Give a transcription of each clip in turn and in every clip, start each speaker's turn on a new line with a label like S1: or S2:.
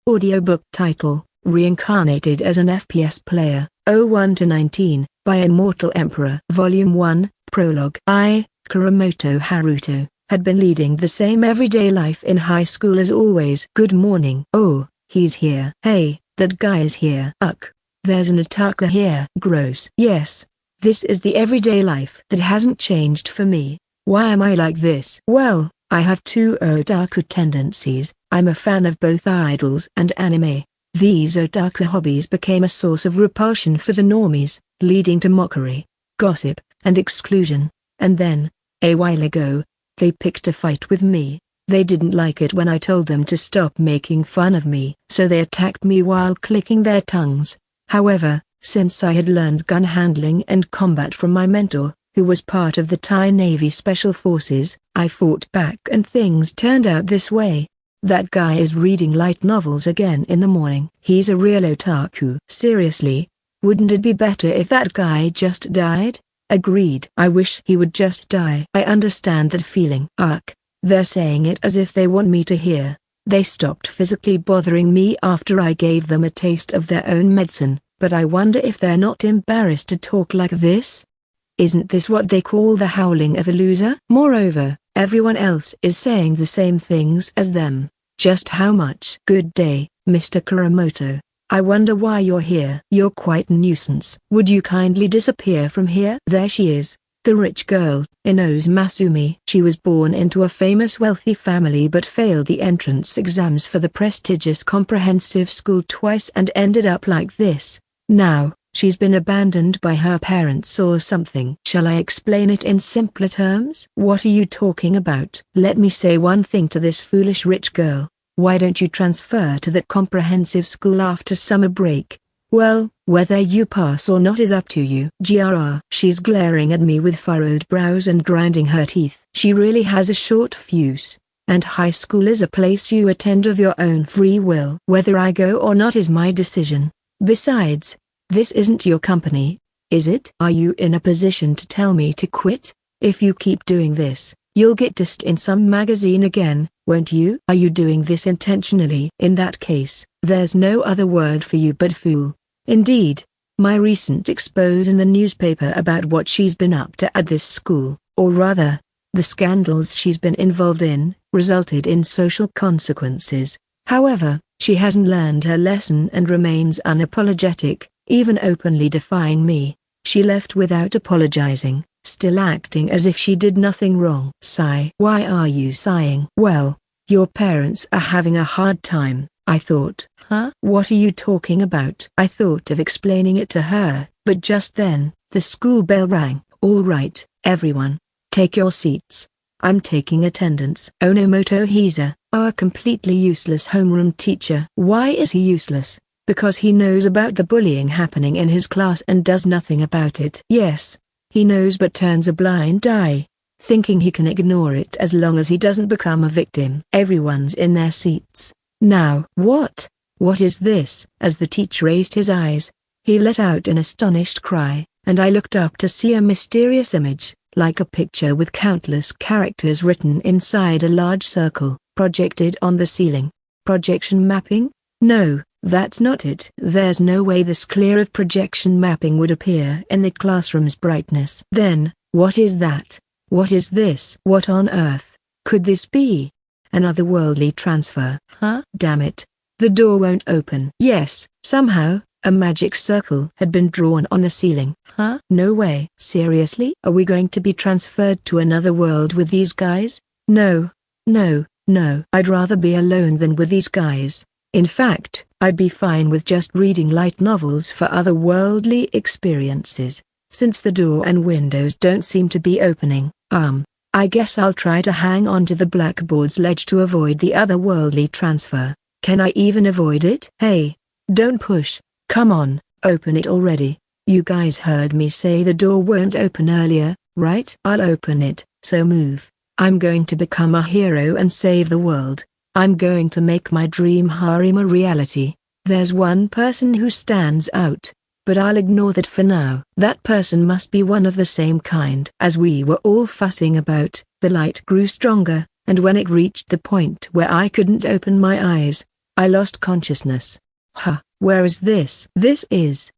S1: Audiobook title, Reincarnated as an FPS player, 01-19, by Immortal-Emperor. Volume 1, Prologue. I, Kuramoto Haruto, had been leading the same everyday life in high school as always. Good morning. Oh, he's here. Hey, that guy is here. Ugh, there's an attacker here. Gross. Yes, this is the everyday life that hasn't changed for me. Why am I like this? Well, I have two otaku tendencies. I'm a fan of both idols and anime. These otaku hobbies became a source of repulsion for the normies, leading to mockery, gossip, and exclusion. And then, a while ago, they picked a fight with me. They didn't like it when I told them to stop making fun of me, so they attacked me while clicking their tongues. However, since I had learned gun handling and combat from my mentor, who was part of the Thai Navy Special Forces, I fought back and things turned out this way. That guy is reading light novels again in the morning. He's a real otaku. Seriously, wouldn't it be better if that guy just died? Agreed. I wish he would just die. I understand that feeling. Ugh, they're saying it as if they want me to hear. They stopped physically bothering me after I gave them a taste of their own medicine, but I wonder if they're not embarrassed to talk like this? Isn't this what they call the howling of a loser? Moreover, everyone else is saying the same things as them. Just how much? Good day, Mr. Kuramoto. I wonder why you're here. You're quite a nuisance. Would you kindly disappear from here? There she is, the rich girl, Inoue Masumi. She was born into a famous wealthy family but failed the entrance exams for the prestigious comprehensive school twice and ended up like this. Now, she's been abandoned by her parents or something. Shall I explain it in simpler terms? What are you talking about? Let me say one thing to this foolish rich girl. Why don't you transfer to that comprehensive school after summer break? Well, whether you pass or not is up to you. GRR. She's glaring at me with furrowed brows and grinding her teeth. She really has a short fuse. And high school is a place you attend of your own free will. Whether I go or not is my decision. Besides, this isn't your company, is it? Are you in a position to tell me to quit? If you keep doing this, you'll get dissed in some magazine again, won't you? Are you doing this intentionally? In that case, there's no other word for you but fool. Indeed, my recent expose in the newspaper about what she's been up to at this school, or rather, the scandals she's been involved in, resulted in social consequences. However, she hasn't learned her lesson and remains unapologetic, even openly defying me. She left without apologizing, still acting as if she did nothing wrong. Sigh. Why are you sighing? Well, your parents are having a hard time, I thought. Huh? What are you talking about? I thought of explaining it to her, but just then, the school bell rang. All right, everyone, take your seats. I'm taking attendance. Onomoto Hisa, our completely useless homeroom teacher. Why is he useless? Because he knows about the bullying happening in his class and does nothing about it. Yes, he knows but turns a blind eye, thinking he can ignore it as long as he doesn't become a victim. Everyone's in their seats. Now. What is this? As the teacher raised his eyes, he let out an astonished cry, and I looked up to see a mysterious image, like a picture with countless characters written inside a large circle, projected on the ceiling. Projection mapping? No, that's not it. There's no way this clear of projection mapping would appear in the classroom's brightness. Then, what is that? What is this? What on earth could this be? An otherworldly transfer. Huh? Damn it. The door won't open. Yes, somehow, a magic circle had been drawn on the ceiling. Huh? No way. Seriously? Are we going to be transferred to another world with these guys? No. I'd rather be alone than with these guys. In fact, I'd be fine with just reading light novels for otherworldly experiences. Since the door and windows don't seem to be opening, I guess I'll try to hang on to the blackboard's ledge to avoid the otherworldly transfer. Can I even avoid it? Hey, don't push. Come on, open it already. You guys heard me say the door won't open earlier, right? I'll open it, so move. I'm going to become a hero and save the world. I'm going to make my dream harem a reality. There's one person who stands out, but I'll ignore that for now. That person must be one of the same kind. As we were all fussing about, the light grew stronger, and when it reached the point where I couldn't open my eyes, I lost consciousness. Huh, where is this? This is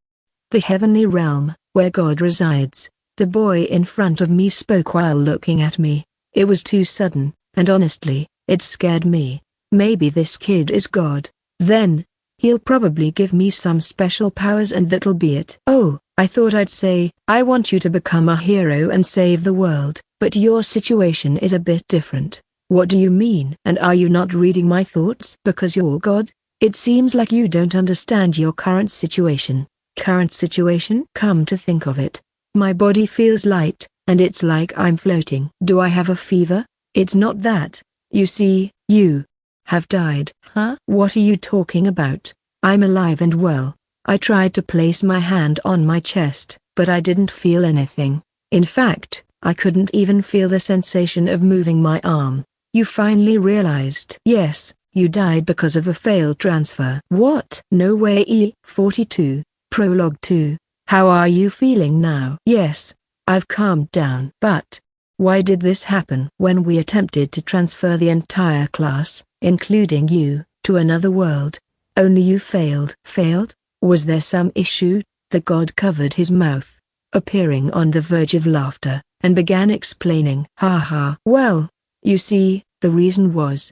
S1: the heavenly realm, where God resides. The boy in front of me spoke while looking at me. It was too sudden, and honestly, it scared me. Maybe this kid is God. Then, he'll probably give me some special powers and that'll be it. Oh, I thought I'd say, I want you to become a hero and save the world, but your situation is a bit different. What do you mean? And are you not reading my thoughts? Because you're God? It seems like you don't understand your current situation. Current situation? Come to think of it, my body feels light, and it's like I'm floating. Do I have a fever? It's not that. You see, you have died. Huh? What are you talking about? I'm alive and well. I tried to place my hand on my chest, but I didn't feel anything. In fact, I couldn't even feel the sensation of moving my arm. You finally realized? Yes, you died because of a failed transfer. What? No way. 42, Prologue 2. How are you feeling now? Yes, I've calmed down. But why did this happen? When we attempted to transfer the entire class, including you, to another world, only you failed. Failed? Was there some issue? The god covered his mouth, appearing on the verge of laughter, and began explaining. Ha. Well, you see, the reason was,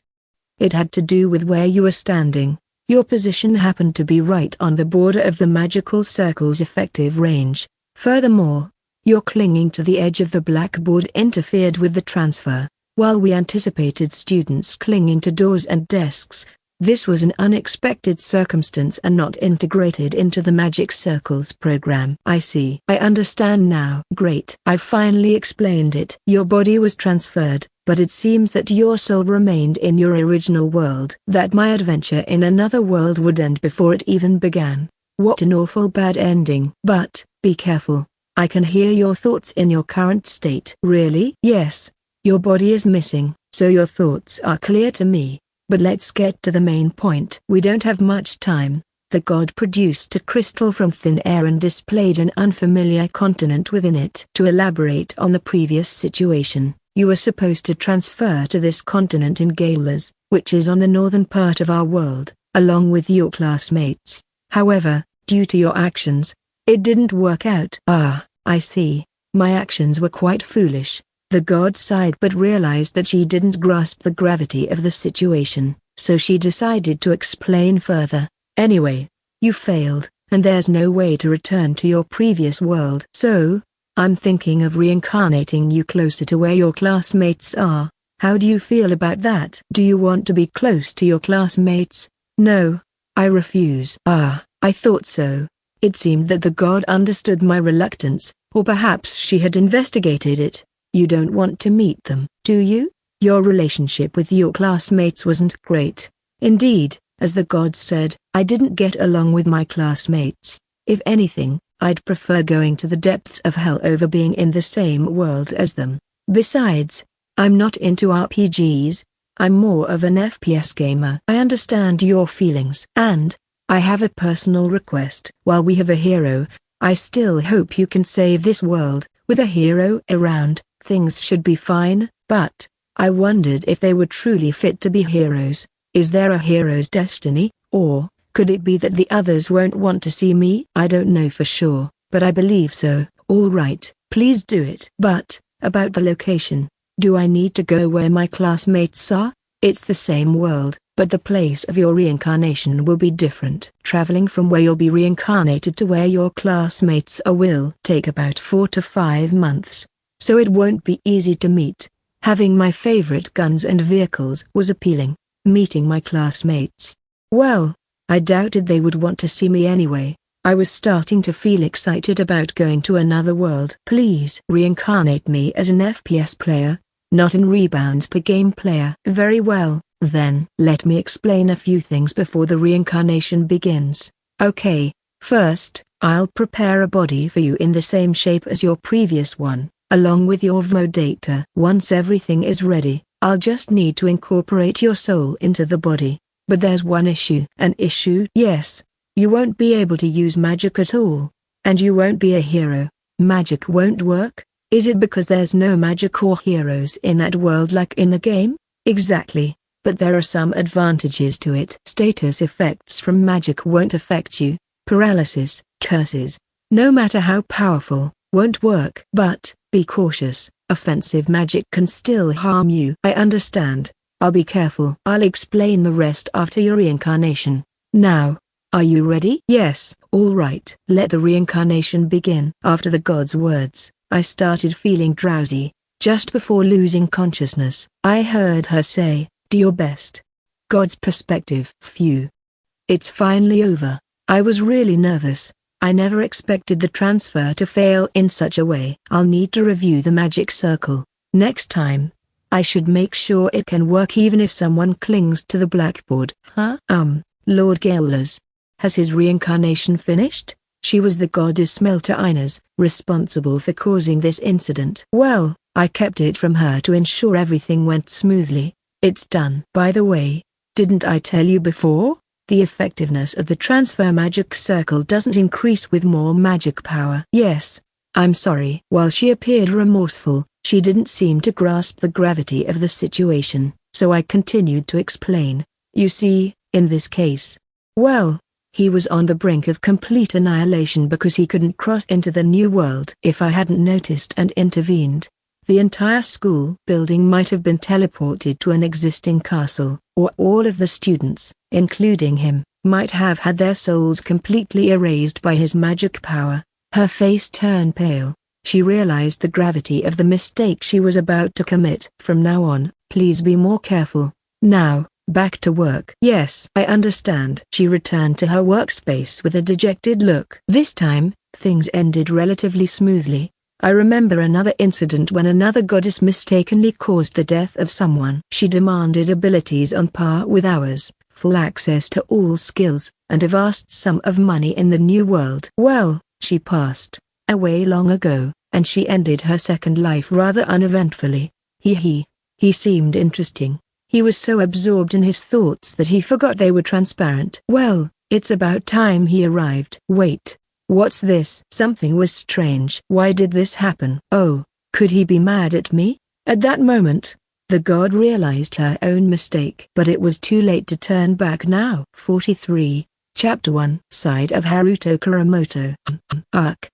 S1: it had to do with where you were standing. Your position happened to be right on the border of the magical circle's effective range. Furthermore, your clinging to the edge of the blackboard interfered with the transfer, while we anticipated students clinging to doors and desks. This was an unexpected circumstance and not integrated into the Magic Circles program. I see. I understand now. Great. I've finally explained it. Your body was transferred, but it seems that your soul remained in your original world. That my adventure in another world would end before it even began. What an awful bad ending. But, be careful. I can hear your thoughts in your current state. Really? Yes. Your body is missing, so your thoughts are clear to me. But let's get to the main point. We don't have much time. The god produced a crystal from thin air and displayed an unfamiliar continent within it. To elaborate on the previous situation, you were supposed to transfer to this continent in Galas, which is on the northern part of our world, along with your classmates. However, due to your actions, it didn't work out. Ah, I see. My actions were quite foolish. The god sighed but realized that she didn't grasp the gravity of the situation, so she decided to explain further. Anyway, you failed, and there's no way to return to your previous world. So, I'm thinking of reincarnating you closer to where your classmates are. How do you feel about that? Do you want to be close to your classmates? No, I refuse. Ah, I thought so. It seemed that the god understood my reluctance, or perhaps she had investigated it. You don't want to meet them, do you? Your relationship with your classmates wasn't great. Indeed, as the god said, I didn't get along with my classmates. If anything, I'd prefer going to the depths of hell over being in the same world as them. Besides, I'm not into RPGs. I'm more of an FPS gamer. I understand your feelings. And, I have a personal request. While we have a hero, I still hope you can save this world. With a hero around, things should be fine, but I wondered if they were truly fit to be heroes. Is there a hero's destiny, or could it be that the others won't want to see me? I don't know for sure, but I believe so. All right, please do it. But, about the location, do I need to go where my classmates are? It's the same world, but the place of your reincarnation will be different. Traveling from where you'll be reincarnated to where your classmates are will take about 4 to 5 months. So it won't be easy to meet. Having my favorite guns and vehicles was appealing. Meeting my classmates, well, I doubted they would want to see me anyway. I was starting to feel excited about going to another world. Please reincarnate me as an FPS player, not an rebounds per game player. Very well, then. Let me explain a few things before the reincarnation begins. Okay, first, I'll prepare a body for you in the same shape as your previous one, along with your VMO data. Once everything is ready, I'll just need to incorporate your soul into the body. But there's one issue. An issue? Yes. You won't be able to use magic at all. And you won't be a hero. Magic won't work? Is it because there's no magic or heroes in that world like in the game? Exactly. but there are some advantages to it. Status effects from magic won't affect you. Paralysis, curses, no matter how powerful, won't work. But, be cautious, offensive magic can still harm you. I understand. I'll be careful. I'll explain the rest after your reincarnation. Now, are you ready? Yes. All right. Let the reincarnation begin. After the god's words, I started feeling drowsy. Just before losing consciousness, I heard her say, "Do your best." God's perspective. Phew. It's finally over. I was really nervous. I never expected the transfer to fail in such a way. I'll need to review the magic circle. Next time, I should make sure it can work even if someone clings to the blackboard. Lord Gaeler's. Has his reincarnation finished? She was the goddess Melta, responsible for causing this incident. Well, I kept it from her to ensure everything went smoothly. It's done. By the way, didn't I tell you before? The effectiveness of the transfer magic circle doesn't increase with more magic power. Yes. I'm sorry. While she appeared remorseful, she didn't seem to grasp the gravity of the situation, so I continued to explain. You see, in this case, well, he was on the brink of complete annihilation because he couldn't cross into the new world. If I hadn't noticed and intervened, the entire school building might have been teleported to an existing castle, or all of the students, including him, might have had their souls completely erased by his magic power. Her face turned pale. She realized the gravity of the mistake she was about to commit. From now on, please be more careful. Now, back to work. Yes, I understand. She returned to her workspace with a dejected look. This time, things ended relatively smoothly. I remember another incident when another goddess mistakenly caused the death of someone. She demanded abilities on par with ours, full access to all skills, and a vast sum of money in the new world. Well, she passed away long ago, and she ended her second life rather uneventfully. He seemed interesting. He was so absorbed in his thoughts that he forgot they were transparent. Well, it's about time he arrived. Wait. What's this? Something was strange. Why did this happen? Oh, could he be mad at me? At that moment, the god realized her own mistake. But it was too late to turn back now. 43, Chapter 1. Side of Haruto Kuramoto.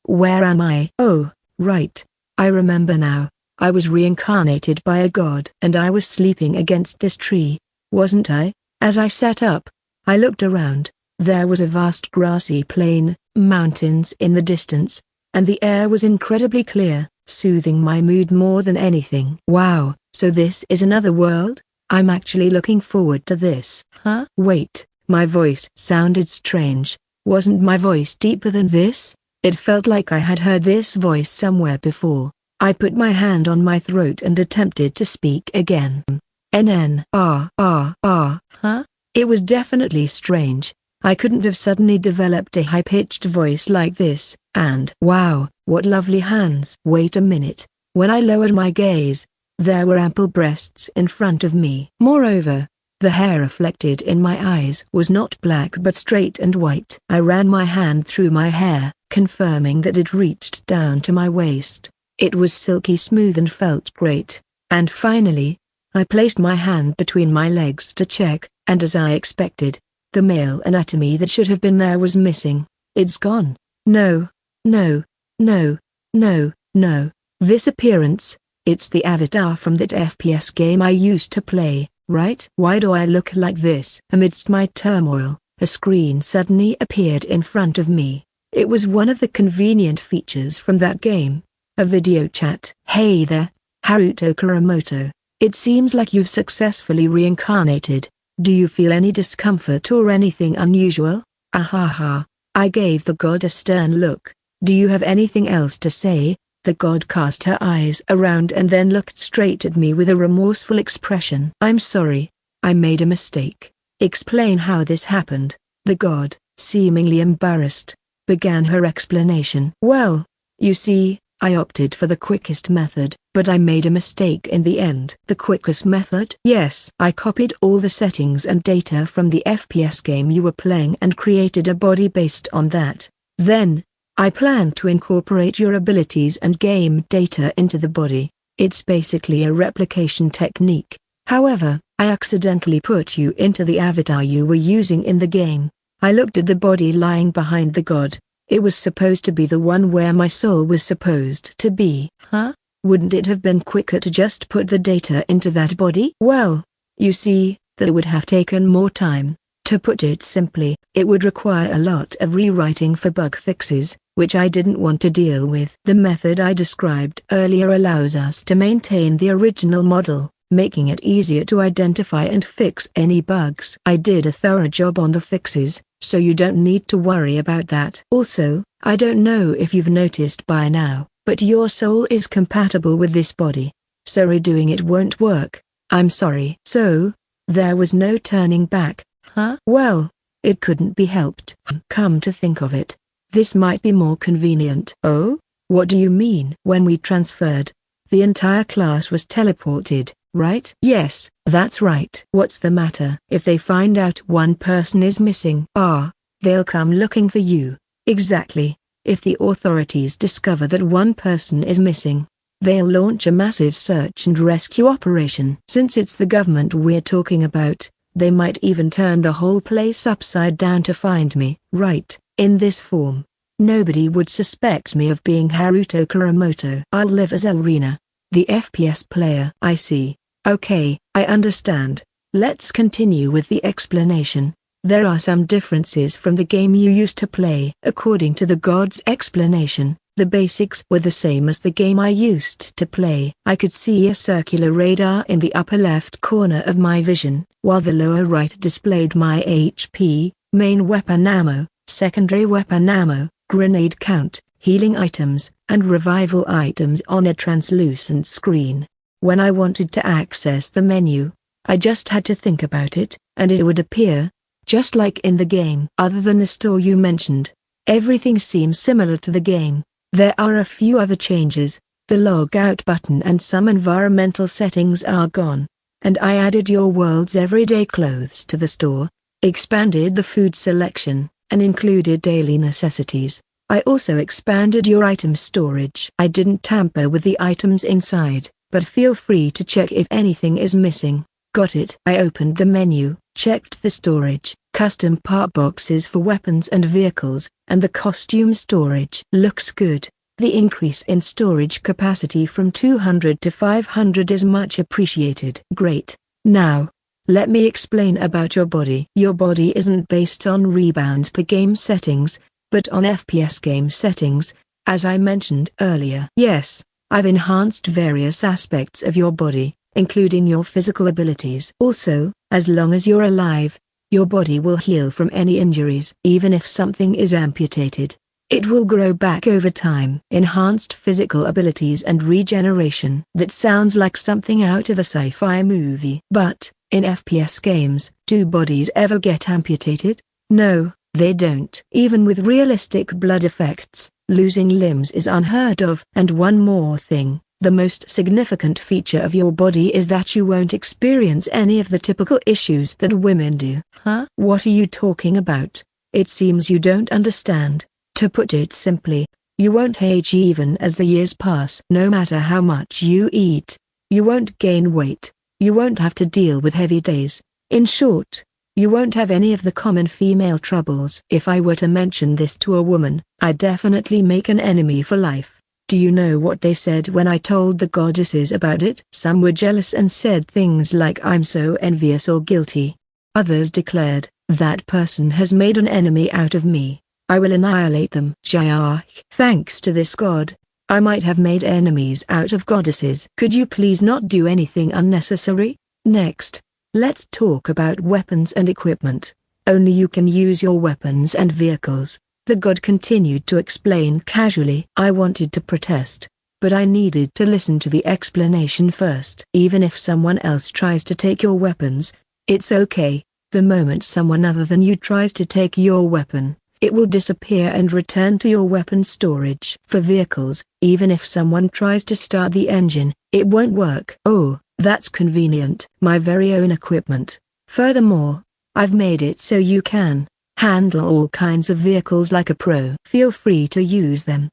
S1: Where am I? Oh, right. I remember now. I was reincarnated by a god. And I was sleeping against this tree, wasn't I? As I sat up, I looked around. There was a vast grassy plain, mountains in the distance, and the air was incredibly clear, soothing my mood more than anything. Wow, so this is another world? I'm actually looking forward to this. Huh? Wait, my voice sounded strange. Wasn't my voice deeper than this? It felt like I had heard this voice somewhere before. I put my hand on my throat and attempted to speak again. Huh? It was definitely strange. I couldn't have suddenly developed a high-pitched voice like this, and wow, what lovely hands. Wait a minute. When I lowered my gaze, there were ample breasts in front of me. Moreover, the hair reflected in my eyes was not black but straight and white. I ran my hand through my hair, confirming that it reached down to my waist. It was silky smooth and felt great. And finally, I placed my hand between my legs to check, and as I expected, the male anatomy that should have been there was missing. It's gone. No. This appearance, it's the avatar from that FPS game I used to play, right? Why do I look like this? Amidst my turmoil, a screen suddenly appeared in front of me. It was one of the convenient features from that game. A video chat. Hey there, Haruto Kuramoto. It seems like you've successfully reincarnated. Do you feel any discomfort or anything unusual? Ahaha. I gave the god a stern look. Do you have anything else to say? The god cast her eyes around and then looked straight at me with a remorseful expression. I'm sorry. I made a mistake. Explain how this happened. The god, seemingly embarrassed, began her explanation. Well, you see, I opted for the quickest method, but I made a mistake in the end. The quickest method? Yes. I copied all the settings and data from the FPS game you were playing and created a body based on that. Then, I planned to incorporate your abilities and game data into the body. It's basically a replication technique. However, I accidentally put you into the avatar you were using in the game. I looked at the body lying behind the god. It was supposed to be the one where my soul was supposed to be. Huh? Wouldn't it have been quicker to just put the data into that body? Well, you see, that would have taken more time. To put it simply, it would require a lot of rewriting for bug fixes, which I didn't want to deal with. The method I described earlier allows us to maintain the original model, making it easier to identify and fix any bugs. I did a thorough job on the fixes, so you don't need to worry about that. Also, I don't know if you've noticed by now, but your soul is compatible with this body. So redoing it won't work. I'm sorry. So, there was no turning back, huh? Well, it couldn't be helped. Come to think of it, this might be more convenient. Oh? What do you mean? When we transferred, the entire class was teleported, right? Yes, that's right. What's the matter? If they find out one person is missing, they'll come looking for you. Exactly. If the authorities discover that one person is missing, they'll launch a massive search and rescue operation. Since it's the government we're talking about, they might even turn the whole place upside down to find me. Right, in this form, nobody would suspect me of being Haruto Kuramoto. I'll live as Arena, the FPS player. I see. Okay, I understand. Let's continue with the explanation. There are some differences from the game you used to play. According to the god's explanation, the basics were the same as the game I used to play. I could see a circular radar in the upper left corner of my vision, while the lower right displayed my HP, main weapon ammo, secondary weapon ammo, grenade count, healing items, and revival items on a translucent screen. When I wanted to access the menu, I just had to think about it, and it would appear, just like in the game. Other than the store you mentioned, everything seems similar to the game. There are a few other changes. The log out button and some environmental settings are gone. And I added your world's everyday clothes to the store, expanded the food selection, and included daily necessities. I also expanded your item storage. I didn't tamper with the items inside, but feel free to check if anything is missing. Got it. I opened the menu, checked the storage, custom part boxes for weapons and vehicles, and the costume storage. Looks good. The increase in storage capacity from 200 to 500 is much appreciated. Great. Now, let me explain about your body. Your body isn't based on rebounds per game settings, but on FPS game settings, as I mentioned earlier. Yes, I've enhanced various aspects of your body, including your physical abilities. Also, as long as you're alive, your body will heal from any injuries. Even if something is amputated, it will grow back over time. Enhanced physical abilities and regeneration. That sounds like something out of a sci-fi movie. But, in FPS games, do bodies ever get amputated? No, they don't. Even with realistic blood effects, losing limbs is unheard of. And one more thing. The most significant feature of your body is that you won't experience any of the typical issues that women do. Huh? What are you talking about? It seems you don't understand. To put it simply, you won't age even as the years pass. No matter how much you eat, you won't gain weight, you won't have to deal with heavy days. In short, you won't have any of the common female troubles. If I were to mention this to a woman, I'd definitely make an enemy for life. Do you know what they said when I told the goddesses about it? Some were jealous and said things like I'm so envious or guilty. Others declared, that person has made an enemy out of me. I will annihilate them. Thanks to this god, I might have made enemies out of goddesses. Could you please not do anything unnecessary? Next, let's talk about weapons and equipment. Only you can use your weapons and vehicles. The god continued to explain casually. I wanted to protest, but I needed to listen to the explanation first. Even if someone else tries to take your weapons, it's okay. The moment someone other than you tries to take your weapon, it will disappear and return to your weapon storage. For vehicles, even if someone tries to start the engine, it won't work. Oh, that's convenient. My very own equipment. Furthermore, I've made it so you can handle all kinds of vehicles like a pro. Feel free to use them.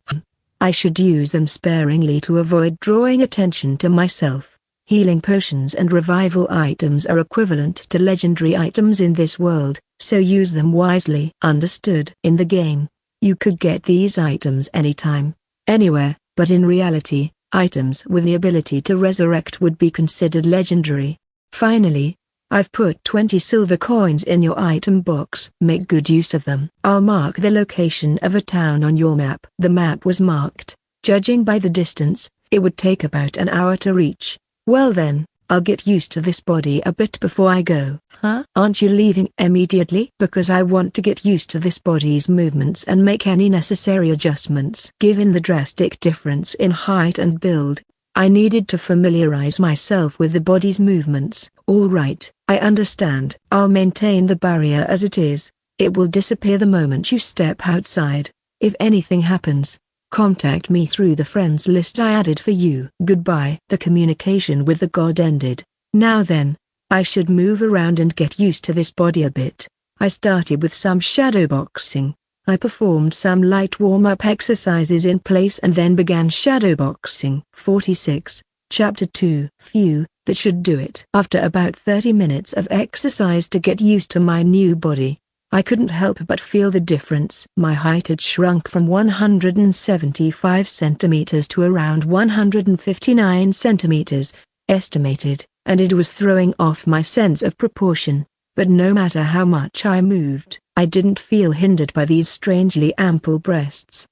S1: I should use them sparingly to avoid drawing attention to myself. Healing potions and revival items are equivalent to legendary items in this world, so use them wisely. Understood? In the game, you could get these items anytime, anywhere, but in reality, items with the ability to resurrect would be considered legendary. Finally, I've put 20 silver coins in your item box. Make good use of them. I'll mark the location of a town on your map. The map was marked. Judging by the distance, it would take about an hour to reach. Well then, I'll get used to this body a bit before I go. Huh? Aren't you leaving immediately? Because I want to get used to this body's movements and make any necessary adjustments. Given the drastic difference in height and build, I needed to familiarize myself with the body's movements. All right, I understand. I'll maintain the barrier as it is. It will disappear the moment you step outside. If anything happens, contact me through the friends list I added for you. Goodbye. The communication with the god ended. Now then, I should move around and get used to this body a bit. I started with some shadowboxing. I performed some light warm-up exercises in place and then began shadowboxing. 46, Chapter 2. Phew, that should do it. After about 30 minutes of exercise to get used to my new body, I couldn't help but feel the difference. My height had shrunk from 175 centimeters to around 159 centimeters, estimated, and it was throwing off my sense of proportion. But no matter how much I moved, I didn't feel hindered by these strangely ample breasts.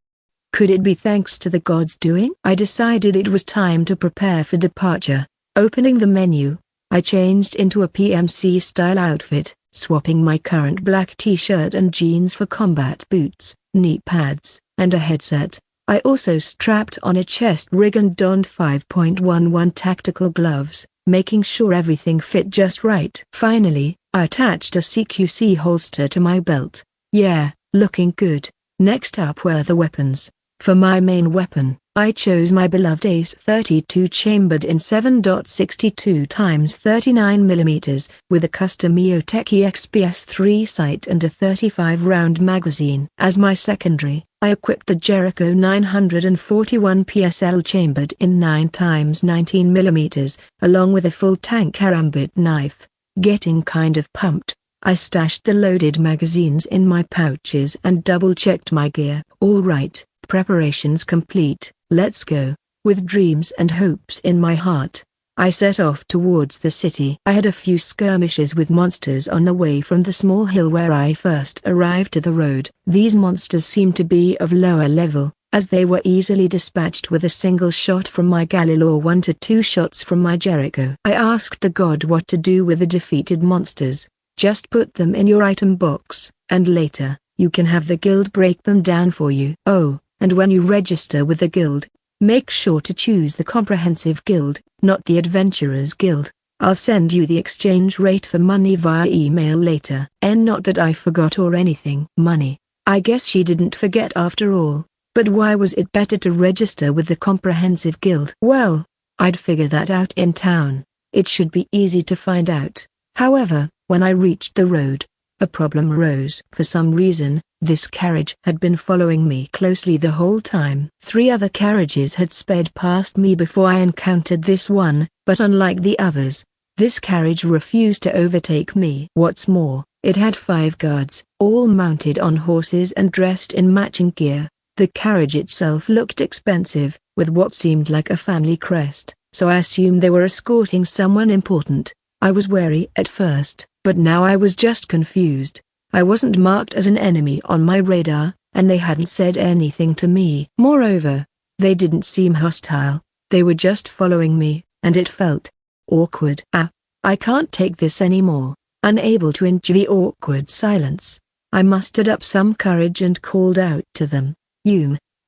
S1: Could it be thanks to the gods' doing? I decided it was time to prepare for departure. Opening the menu, I changed into a PMC-style outfit, swapping my current black t-shirt and jeans for combat boots, knee pads, and a headset. I also strapped on a chest rig and donned 5.11 tactical gloves, making sure everything fit just right. Finally, I attached a CQC holster to my belt. Yeah, looking good. Next up were the weapons. For my main weapon, I chose my beloved Ace 32 chambered in 7.62 x 39mm, with a custom EOTech XPS 3 sight and a 35-round magazine. As my secondary, I equipped the Jericho 941 PSL chambered in 9 x 19mm, along with a full tank karambit knife. Getting kind of pumped, I stashed the loaded magazines in my pouches and double-checked my gear. All right, preparations complete, let's go. With dreams and hopes in my heart, I set off towards the city. I had a few skirmishes with monsters on the way from the small hill where I first arrived to the road. These monsters seemed to be of lower level, as they were easily dispatched with a single shot from my Galil or 1 to 2 shots from my Jericho. I asked the god what to do with the defeated monsters. Just put them in your item box, and later, you can have the guild break them down for you. Oh, and when you register with the guild, make sure to choose the comprehensive guild, not the adventurers guild. I'll send you the exchange rate for money via email later. And not that I forgot or anything. Money. I guess she didn't forget after all. But why was it better to register with the comprehensive guild? Well, I'd figure that out in town. It should be easy to find out. However, when I reached the road, a problem arose. For some reason, this carriage had been following me closely the whole time. 3 other carriages had sped past me before I encountered this one, but unlike the others, this carriage refused to overtake me. What's more, it had 5 guards, all mounted on horses and dressed in matching gear. The carriage itself looked expensive, with what seemed like a family crest, so I assumed they were escorting someone important. I was wary at first, but now I was just confused. I wasn't marked as an enemy on my radar, and they hadn't said anything to me. Moreover, they didn't seem hostile, they were just following me, and it felt awkward. I can't take this anymore. Unable to endure the awkward silence, I mustered up some courage and called out to them.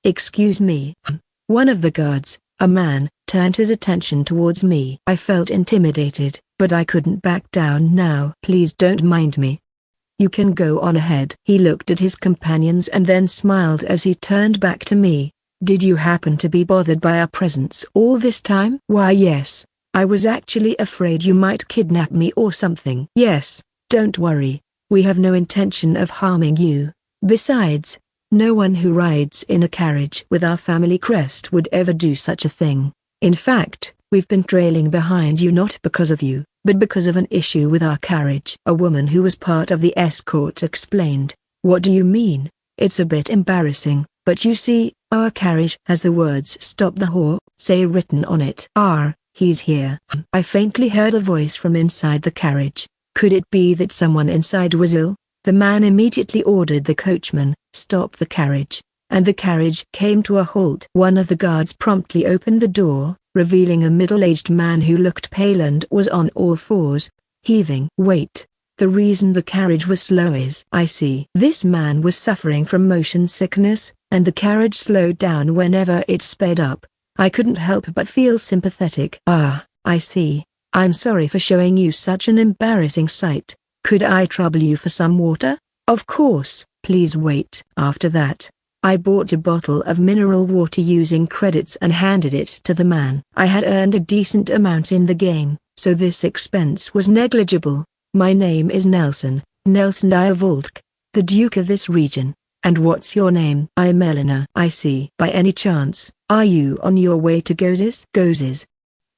S1: Excuse me. One of the guards, a man, turned his attention towards me. I felt intimidated, but I couldn't back down now. Please don't mind me. You can go on ahead. He looked at his companions and then smiled as he turned back to me. Did you happen to be bothered by our presence all this time? Why yes, I was actually afraid you might kidnap me or something. Yes, don't worry, we have no intention of harming you. Besides, no one who rides in a carriage with our family crest would ever do such a thing. In fact, We've been trailing behind you not because of you, but because of an issue with our carriage." A woman who was part of the escort explained. "What do you mean? It's a bit embarrassing, but you see, our carriage has the words 'Stop the Horse' written on it." He's here." I faintly heard a voice from inside the carriage. Could it be that someone inside was ill? The man immediately ordered the coachman, "Stop the carriage," and the carriage came to a halt. One of the guards promptly opened the door, revealing a middle-aged man who looked pale and was on all fours, heaving. "Wait. The reason the carriage was slow is—" "I see." This man was suffering from motion sickness, and the carriage slowed down whenever it sped up. I couldn't help but feel sympathetic. "Ah, I see. I'm sorry for showing you such an embarrassing sight. Could I trouble you for some water?" "Of course, please wait." After that, I bought a bottle of mineral water using credits and handed it to the man. I had earned a decent amount in the game, so this expense was negligible. "My name is Nelson Diavolk, the Duke of this region. And what's your name?" "I'm Eleanor." "I see." "By any chance, are you on your way to Gozes?" "Gozes?"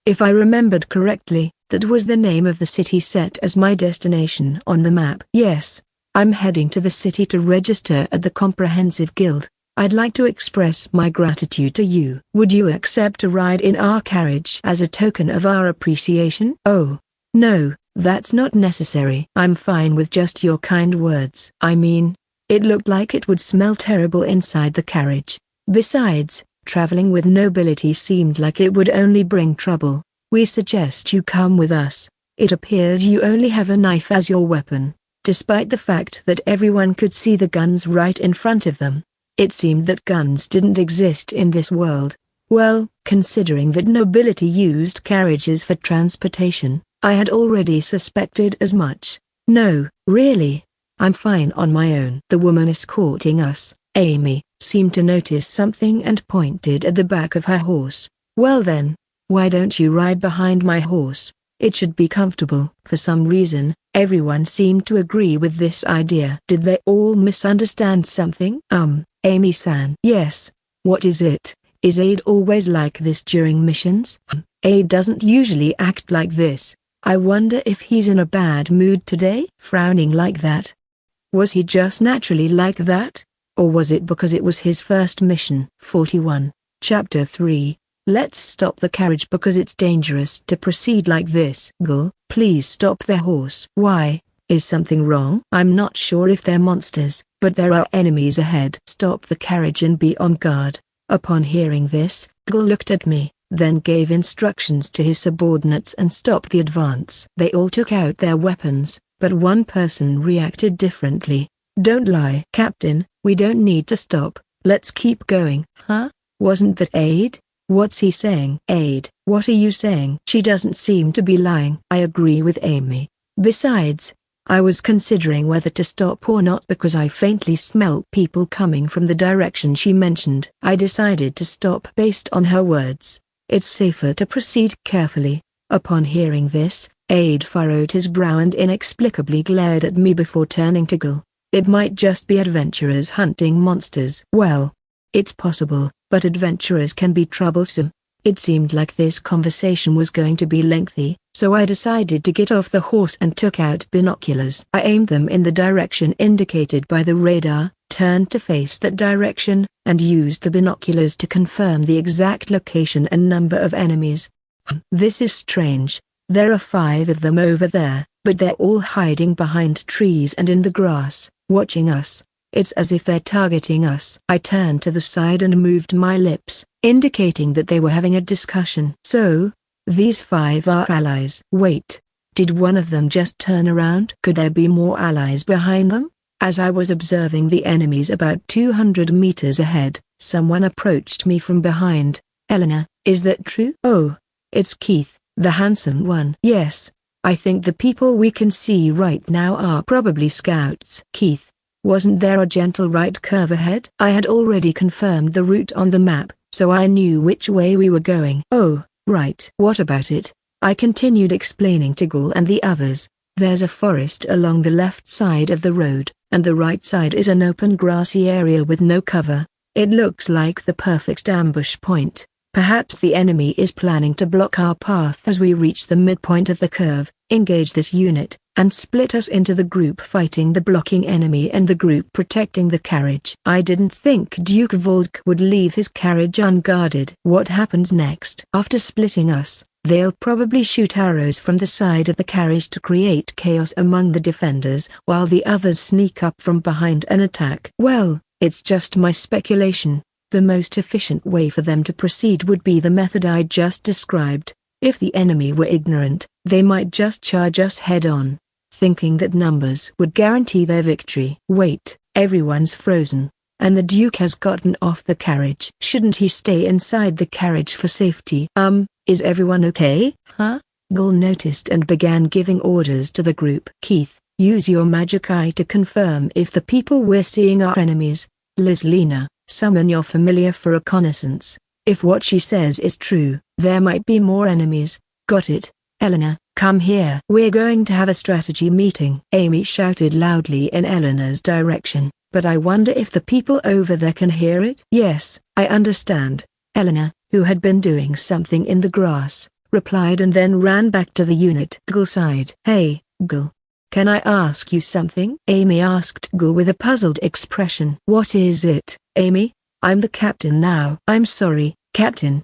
S1: If I remembered correctly, that was the name of the city set as my destination on the map. "Yes. I'm heading to the city to register at the Comprehensive Guild. I'd like to express my gratitude to you. Would you accept a ride in our carriage as a token of our appreciation?" "Oh, no, that's not necessary. I'm fine with just your kind words." "I mean, it looked like it would smell terrible inside the carriage. Besides, traveling with nobility seemed like it would only bring trouble. We suggest you come with us. It appears you only have a knife as your weapon." Despite the fact that everyone could see the guns right in front of them, it seemed that guns didn't exist in this world. Well, considering that nobility used carriages for transportation, I had already suspected as much. "No, really. I'm fine on my own." The woman escorting us, Amy, seemed to notice something and pointed at the back of her horse. "Well then, why don't you ride behind my horse? It should be comfortable." For some reason, everyone seemed to agree with this idea. Did they all misunderstand something? Amy-san. "Yes. What is it? Is Aide always like this during missions?" "Aide doesn't usually act like this. I wonder if he's in a bad mood today?" Frowning like that. Was he just naturally like that? Or was it because it was his first mission? 41. Chapter 3. Let's stop the carriage because it's dangerous to proceed like this. "Girl, please stop the horse." "Why? Is something wrong?" "I'm not sure if they're monsters, but there are enemies ahead." "Stop the carriage and be on guard." Upon hearing this, Girl looked at me, then gave instructions to his subordinates and stopped the advance. They all took out their weapons, but one person reacted differently. "Don't lie." "Captain, we don't need to stop, let's keep going." "Huh? Wasn't that Aide? What's he saying?" "Aide, what are you saying?" "She doesn't seem to be lying." I agree with Amy. Besides, I was considering whether to stop or not because I faintly smelt people coming from the direction she mentioned. I decided to stop based on her words. It's safer to proceed carefully. Upon hearing this, Aide furrowed his brow and inexplicably glared at me before turning to Gul. "It might just be adventurers hunting monsters." "Well, it's possible, but adventurers can be troublesome." It seemed like this conversation was going to be lengthy, so I decided to get off the horse and took out binoculars. I aimed them in the direction indicated by the radar, turned to face that direction, and used the binoculars to confirm the exact location and number of enemies. This is strange. There are 5 of them over there, but they're all hiding behind trees and in the grass, watching us. It's as if they're targeting us. I turned to the side and moved my lips, indicating that they were having a discussion. "So, these 5 are allies." "Wait, did one of them just turn around?" "Could there be more allies behind them?" As I was observing the enemies about 200 meters ahead, someone approached me from behind. "Eleanor, is that true?" "Oh, it's Keith, the handsome one." "Yes, I think the people we can see right now are probably scouts." "Keith, wasn't there a gentle right curve ahead?" I had already confirmed the route on the map, so I knew which way we were going. "Oh, right." "What about it?" I continued explaining to Gul and the others. "There's a forest along the left side of the road, and the right side is an open grassy area with no cover. It looks like the perfect ambush point. Perhaps the enemy is planning to block our path as we reach the midpoint of the curve. Engage this unit, and split us into the group fighting the blocking enemy and the group protecting the carriage. I didn't think Duke Volk would leave his carriage unguarded. What happens next? After splitting us, they'll probably shoot arrows from the side of the carriage to create chaos among the defenders while the others sneak up from behind and attack. Well, it's just my speculation. The most efficient way for them to proceed would be the method I just described. If the enemy were ignorant, they might just charge us head-on, thinking that numbers would guarantee their victory. Wait, everyone's frozen, and the Duke has gotten off the carriage. Shouldn't he stay inside the carriage for safety? Is everyone okay? Huh? Gull noticed and began giving orders to the group. Keith, use your magic eye to confirm if the people we're seeing are enemies. Lizlina, summon your familiar for reconnaissance. If what she says is true, there might be more enemies. Got it. Eleanor, come here. We're going to have a strategy meeting. Amy shouted loudly in Eleanor's direction, but I wonder if the people over there can hear it. Yes, I understand. Eleanor, who had been doing something in the grass, replied and then ran back to the unit. Gull sighed. Hey, Gull. Can I ask you something? Amy asked Gull with a puzzled expression. What is it, Amy? I'm the captain now. I'm sorry, Captain.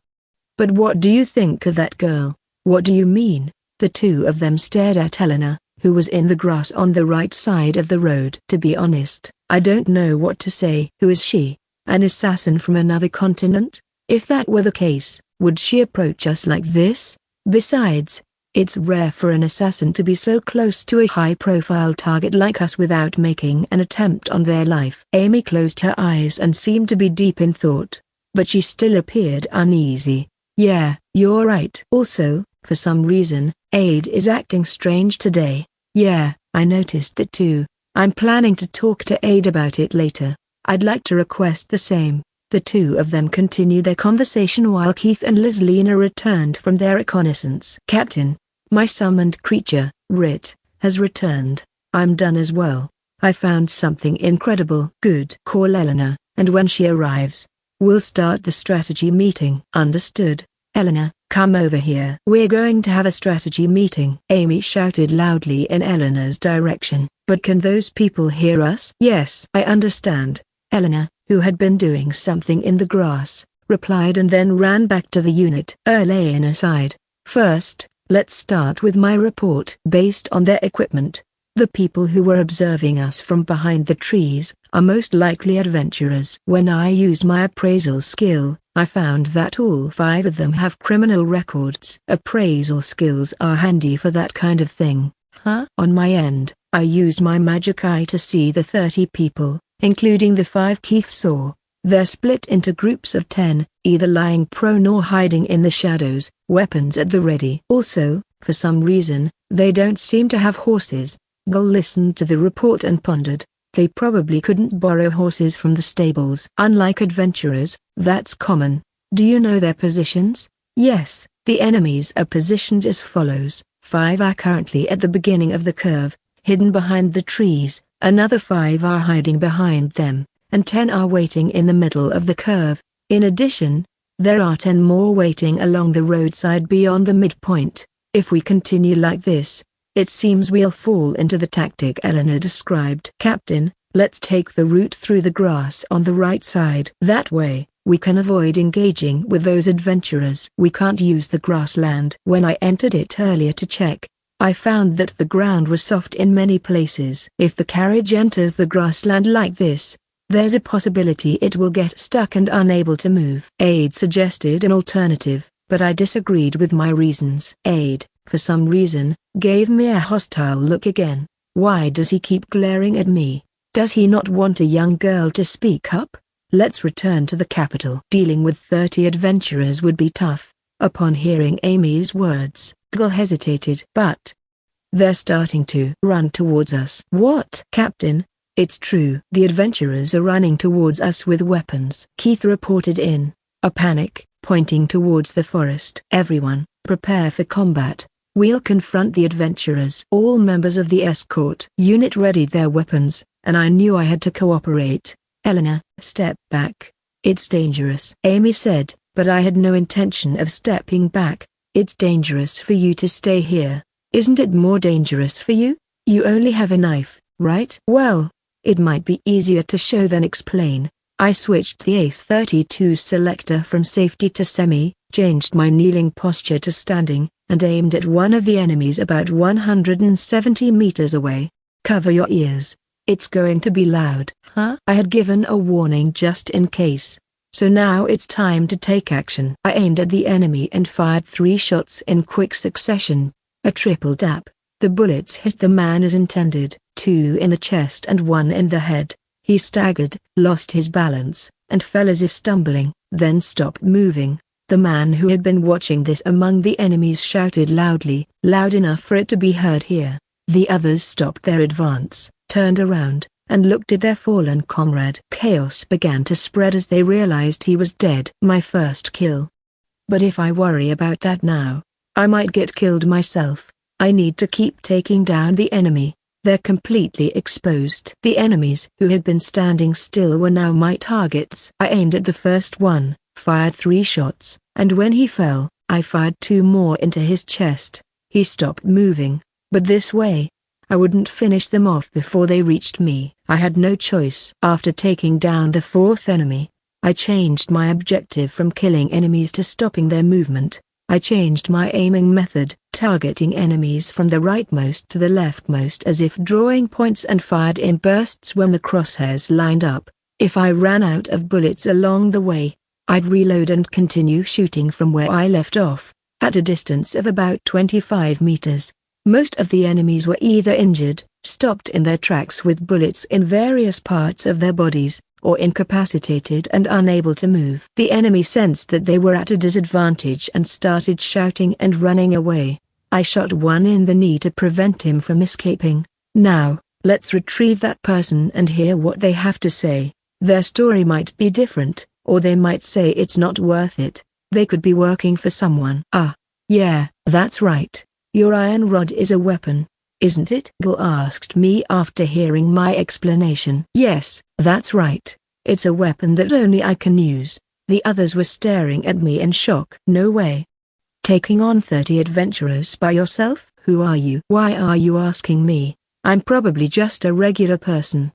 S1: But what do you think of that girl? What do you mean? The two of them stared at Eleanor, who was in the grass on the right side of the road. To be honest, I don't know what to say. Who is she? An assassin from another continent? If that were the case, would she approach us like this? Besides, it's rare for an assassin to be so close to a high-profile target like us without making an attempt on their life. Amy closed her eyes and seemed to be deep in thought, but she still appeared uneasy. Yeah, you're right. Also, for some reason, Aid is acting strange today. Yeah, I noticed that too. I'm planning to talk to Aid about it later. I'd like to request the same. The two of them continued their conversation while Keith and Lizlina returned from their reconnaissance. Captain, my summoned creature, Rit, has returned. I'm done as well. I found something incredible. Good. Call Eleanor, and when she arrives, we'll start the strategy meeting. Understood. Eleanor, come over here. We're going to have a strategy meeting. Amy shouted loudly in Eleanor's direction. But can those people hear us? Yes, I understand. Eleanor, who had been doing something in the grass, replied and then ran back to the unit. Eleanor sighed. First, let's start with my report. Based on their equipment, the people who were observing us from behind the trees are most likely adventurers. When I used my appraisal skill, I found that all 5 of them have criminal records. Appraisal skills are handy for that kind of thing. Huh? On my end, I used my magic eye to see the 30 people, including the 5 Keith saw. They're split into groups of 10, either lying prone or hiding in the shadows, weapons at the ready. Also, for some reason, they don't seem to have horses. Gull listened to the report and pondered. They probably couldn't borrow horses from the stables. Unlike adventurers, that's common. Do you know their positions? Yes, the enemies are positioned as follows. 5 are currently at the beginning of the curve, hidden behind the trees, another 5 are hiding behind them, and 10 are waiting in the middle of the curve. In addition, there are 10 more waiting along the roadside beyond the midpoint. If we continue like this, it seems we'll fall into the tactic Eleanor described. Captain, let's take the route through the grass on the right side. That way, we can avoid engaging with those adventurers. We can't use the grassland. When I entered it earlier to check, I found that the ground was soft in many places. If the carriage enters the grassland like this, there's a possibility it will get stuck and unable to move. Aid suggested an alternative, but I disagreed with my reasons. Aid, for some reason, gave me a hostile look again. Why does he keep glaring at me? Does he not want a young girl to speak up? Let's return to the capital. Dealing with 30 adventurers would be tough. Upon hearing Amy's words, Gull hesitated. But they're starting to run towards us. What? Captain, it's true. The adventurers are running towards us with weapons. Keith reported in a panic, pointing towards the forest. Everyone, prepare for combat. We'll confront the adventurers. All members of the escort unit readied their weapons, and I knew I had to cooperate. Eleanor, step back. It's dangerous, Amy said, but I had no intention of stepping back. It's dangerous for you to stay here. Isn't it more dangerous for you? You only have a knife, right? Well, it might be easier to show than explain. I switched the ACE-32 selector from safety to semi, changed my kneeling posture to standing, and aimed at one of the enemies about 170 meters away. Cover your ears. It's going to be loud. Huh? I had given a warning just in case. So now it's time to take action. I aimed at the enemy and fired 3 shots in quick succession. A triple tap. The bullets hit the man as intended, 2 in the chest and 1 in the head. He staggered, lost his balance, and fell as if stumbling, then stopped moving. The man who had been watching this among the enemies shouted loudly, loud enough for it to be heard here. The others stopped their advance, turned around, and looked at their fallen comrade. Chaos began to spread as they realized he was dead. My first kill. But if I worry about that now, I might get killed myself. I need to keep taking down the enemy. They're completely exposed. The enemies who had been standing still were now my targets. I aimed at the first one, fired 3 shots, and when he fell, I fired 2 more into his chest. He stopped moving, but this way, I wouldn't finish them off before they reached me. I had no choice. After taking down the 4th enemy, I changed my objective from killing enemies to stopping their movement. I changed my aiming method, targeting enemies from the rightmost to the leftmost as if drawing points, and fired in bursts when the crosshairs lined up. If I ran out of bullets along the way, I'd reload and continue shooting from where I left off, at a distance of about 25 meters. Most of the enemies were either injured, stopped in their tracks with bullets in various parts of their bodies, or incapacitated and unable to move. The enemy sensed that they were at a disadvantage and started shouting and running away. I shot one in the knee to prevent him from escaping. Now, let's retrieve that person and hear what they have to say. Their story might be different, or they might say it's not worth it. They could be working for someone. Ah, yeah, that's right. Your iron rod is a weapon, isn't it? Gil asked me after hearing my explanation. Yes, that's right. It's a weapon that only I can use. The others were staring at me in shock. No way. Taking on 30 adventurers by yourself? Who are you? Why are you asking me? I'm probably just a regular person.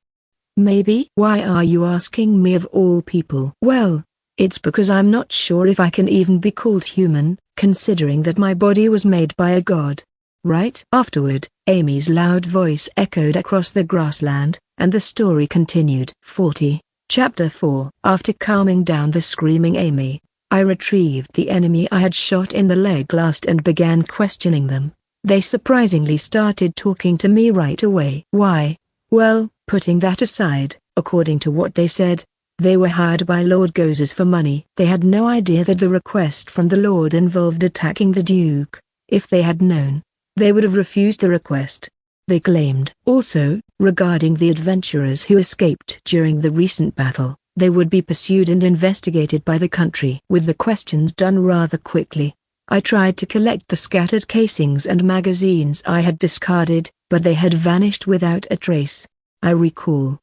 S1: Maybe. Why are you asking me of all people? Well, it's because I'm not sure if I can even be called human, considering that my body was made by a god. Right? Afterward, Amy's loud voice echoed across the grassland, and the story continued. 40. Chapter 4. After calming down the screaming Amy, I retrieved the enemy I had shot in the leg last and began questioning them. They surprisingly started talking to me right away. Why? Well, putting that aside, according to what they said, they were hired by Lord Gozes for money. They had no idea that the request from the Lord involved attacking the Duke. If they had known, they would have refused the request. They claimed. Also, regarding the adventurers who escaped during the recent battle, they would be pursued and investigated by the country. With the questions done rather quickly, I tried to collect the scattered casings and magazines I had discarded, but they had vanished without a trace. I recall.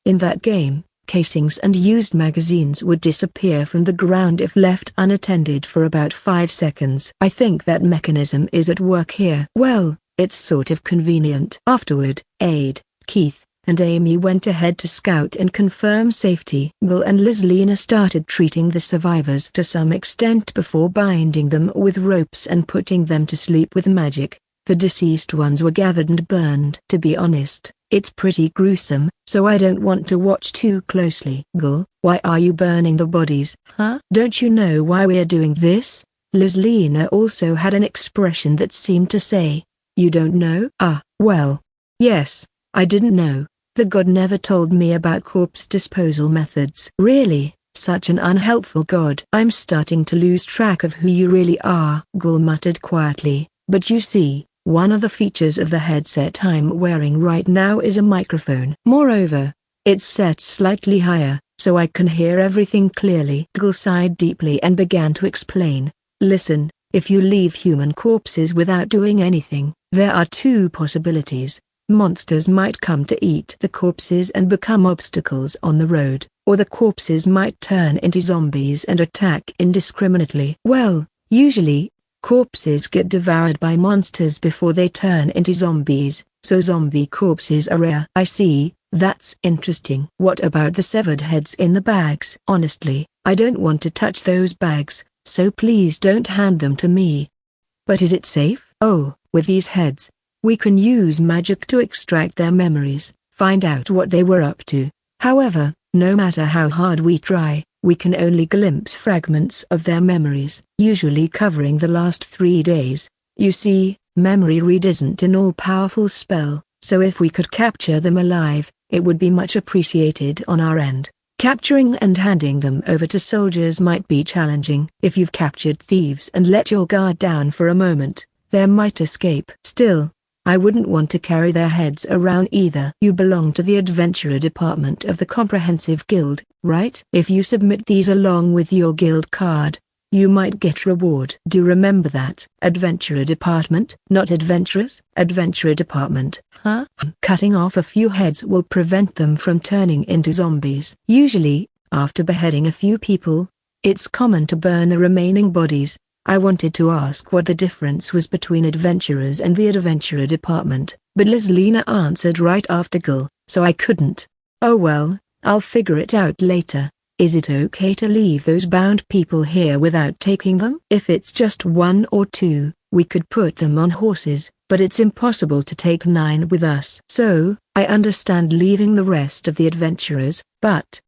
S1: In that game, casings and used magazines would disappear from the ground if left unattended for about 5 seconds. I think that mechanism is at work here. Well, it's sort of convenient. Afterward, Aid, Keith, and Amy went ahead to scout and confirm safety. Bill and Lislina started treating the survivors to some extent before binding them with ropes and putting them to sleep with magic. The deceased ones were gathered and burned. To be honest, it's pretty gruesome, so I don't want to watch too closely. Gul, why are you burning the bodies? Huh? Don't you know why we're doing this? Lislina also had an expression that seemed to say, you don't know? Ah, well. Yes, I didn't know. The god never told me about corpse disposal methods. Really, such an unhelpful god. I'm starting to lose track of who you really are. Gul muttered quietly, but you see, one of the features of the headset I'm wearing right now is a microphone. Moreover, it's set slightly higher, so I can hear everything clearly. Gul sighed deeply and began to explain. Listen, if you leave human corpses without doing anything, there are 2 possibilities. Monsters might come to eat the corpses and become obstacles on the road, or the corpses might turn into zombies and attack indiscriminately. Well, usually, corpses get devoured by monsters before they turn into zombies, so zombie corpses are rare. I see, that's interesting. What about the severed heads in the bags? Honestly, I don't want to touch those bags, so please don't hand them to me. But is it safe? Oh, with these heads, we can use magic to extract their memories, find out what they were up to. However, no matter how hard we try, we can only glimpse fragments of their memories, usually covering the last 3 days. You see, memory read isn't an all-powerful spell, so if we could capture them alive, it would be much appreciated on our end. Capturing and handing them over to soldiers might be challenging. If you've captured thieves and let your guard down for a moment, they might escape. Still, I wouldn't want to carry their heads around either. You belong to the adventurer department of the comprehensive guild, right? If you submit these along with your guild card, you might get reward. Do remember that. Adventurer department, not adventurers. Adventurer department, huh? Cutting off a few heads will prevent them from turning into zombies. Usually, after beheading a few people, it's common to burn the remaining bodies. I wanted to ask what the difference was between adventurers and the adventurer department, but Lizlina answered right after Gul, so I couldn't. Oh well, I'll figure it out later. Is it okay to leave those bound people here without taking them? If it's just 1 or 2, we could put them on horses, but it's impossible to take 9 with us. So, I understand leaving the rest of the adventurers, but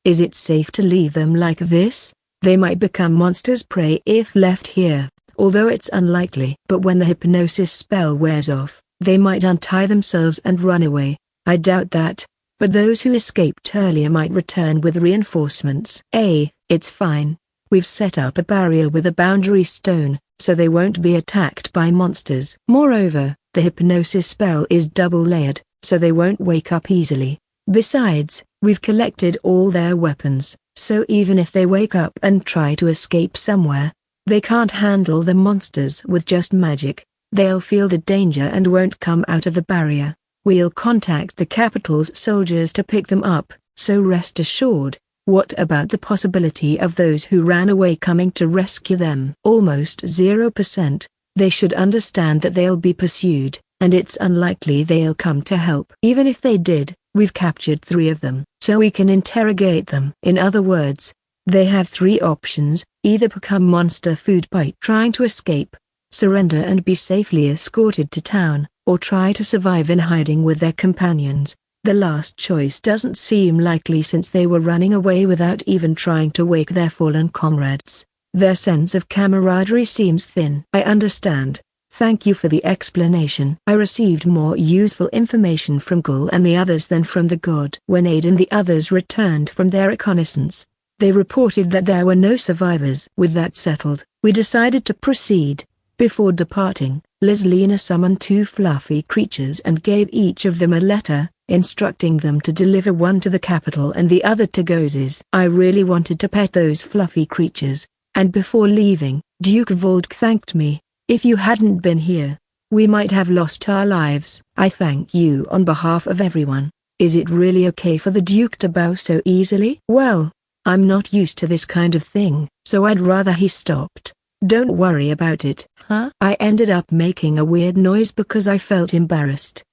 S1: is it safe to leave them like this? They might become monsters' prey if left here, although it's unlikely. But when the hypnosis spell wears off, they might untie themselves and run away. I doubt that, but those who escaped earlier might return with reinforcements. It's fine. We've set up a barrier with a boundary stone, so they won't be attacked by monsters. Moreover, the hypnosis spell is double-layered, so they won't wake up easily. Besides, we've collected all their weapons, so even if they wake up and try to escape somewhere, they can't handle the monsters with just magic. They'll feel the danger and won't come out of the barrier. We'll contact the capital's soldiers to pick them up, so rest assured. What about the possibility of those who ran away coming to rescue them? Almost 0%. They should understand that they'll be pursued, and it's unlikely they'll come to help. Even if they did, we've captured 3 of them, so we can interrogate them. In other words, they have 3 options: either become monster food by trying to escape, surrender and be safely escorted to town, or try to survive in hiding with their companions. The last choice doesn't seem likely since they were running away without even trying to wake their fallen comrades. Their sense of camaraderie seems thin. I understand. Thank you for the explanation. I received more useful information from Gul and the others than from the god. When Aid and the others returned from their reconnaissance, they reported that there were no survivors. With that settled, we decided to proceed. Before departing, Lizlina summoned 2 fluffy creatures and gave each of them a letter, instructing them to deliver one to the capital and the other to Gozes. I really wanted to pet those fluffy creatures, and before leaving, Duke Volk thanked me. If you hadn't been here, we might have lost our lives. I thank you on behalf of everyone. Is it really okay for the Duke to bow so easily? Well, I'm not used to this kind of thing, so I'd rather he stopped. Don't worry about it, huh? I ended up making a weird noise because I felt embarrassed.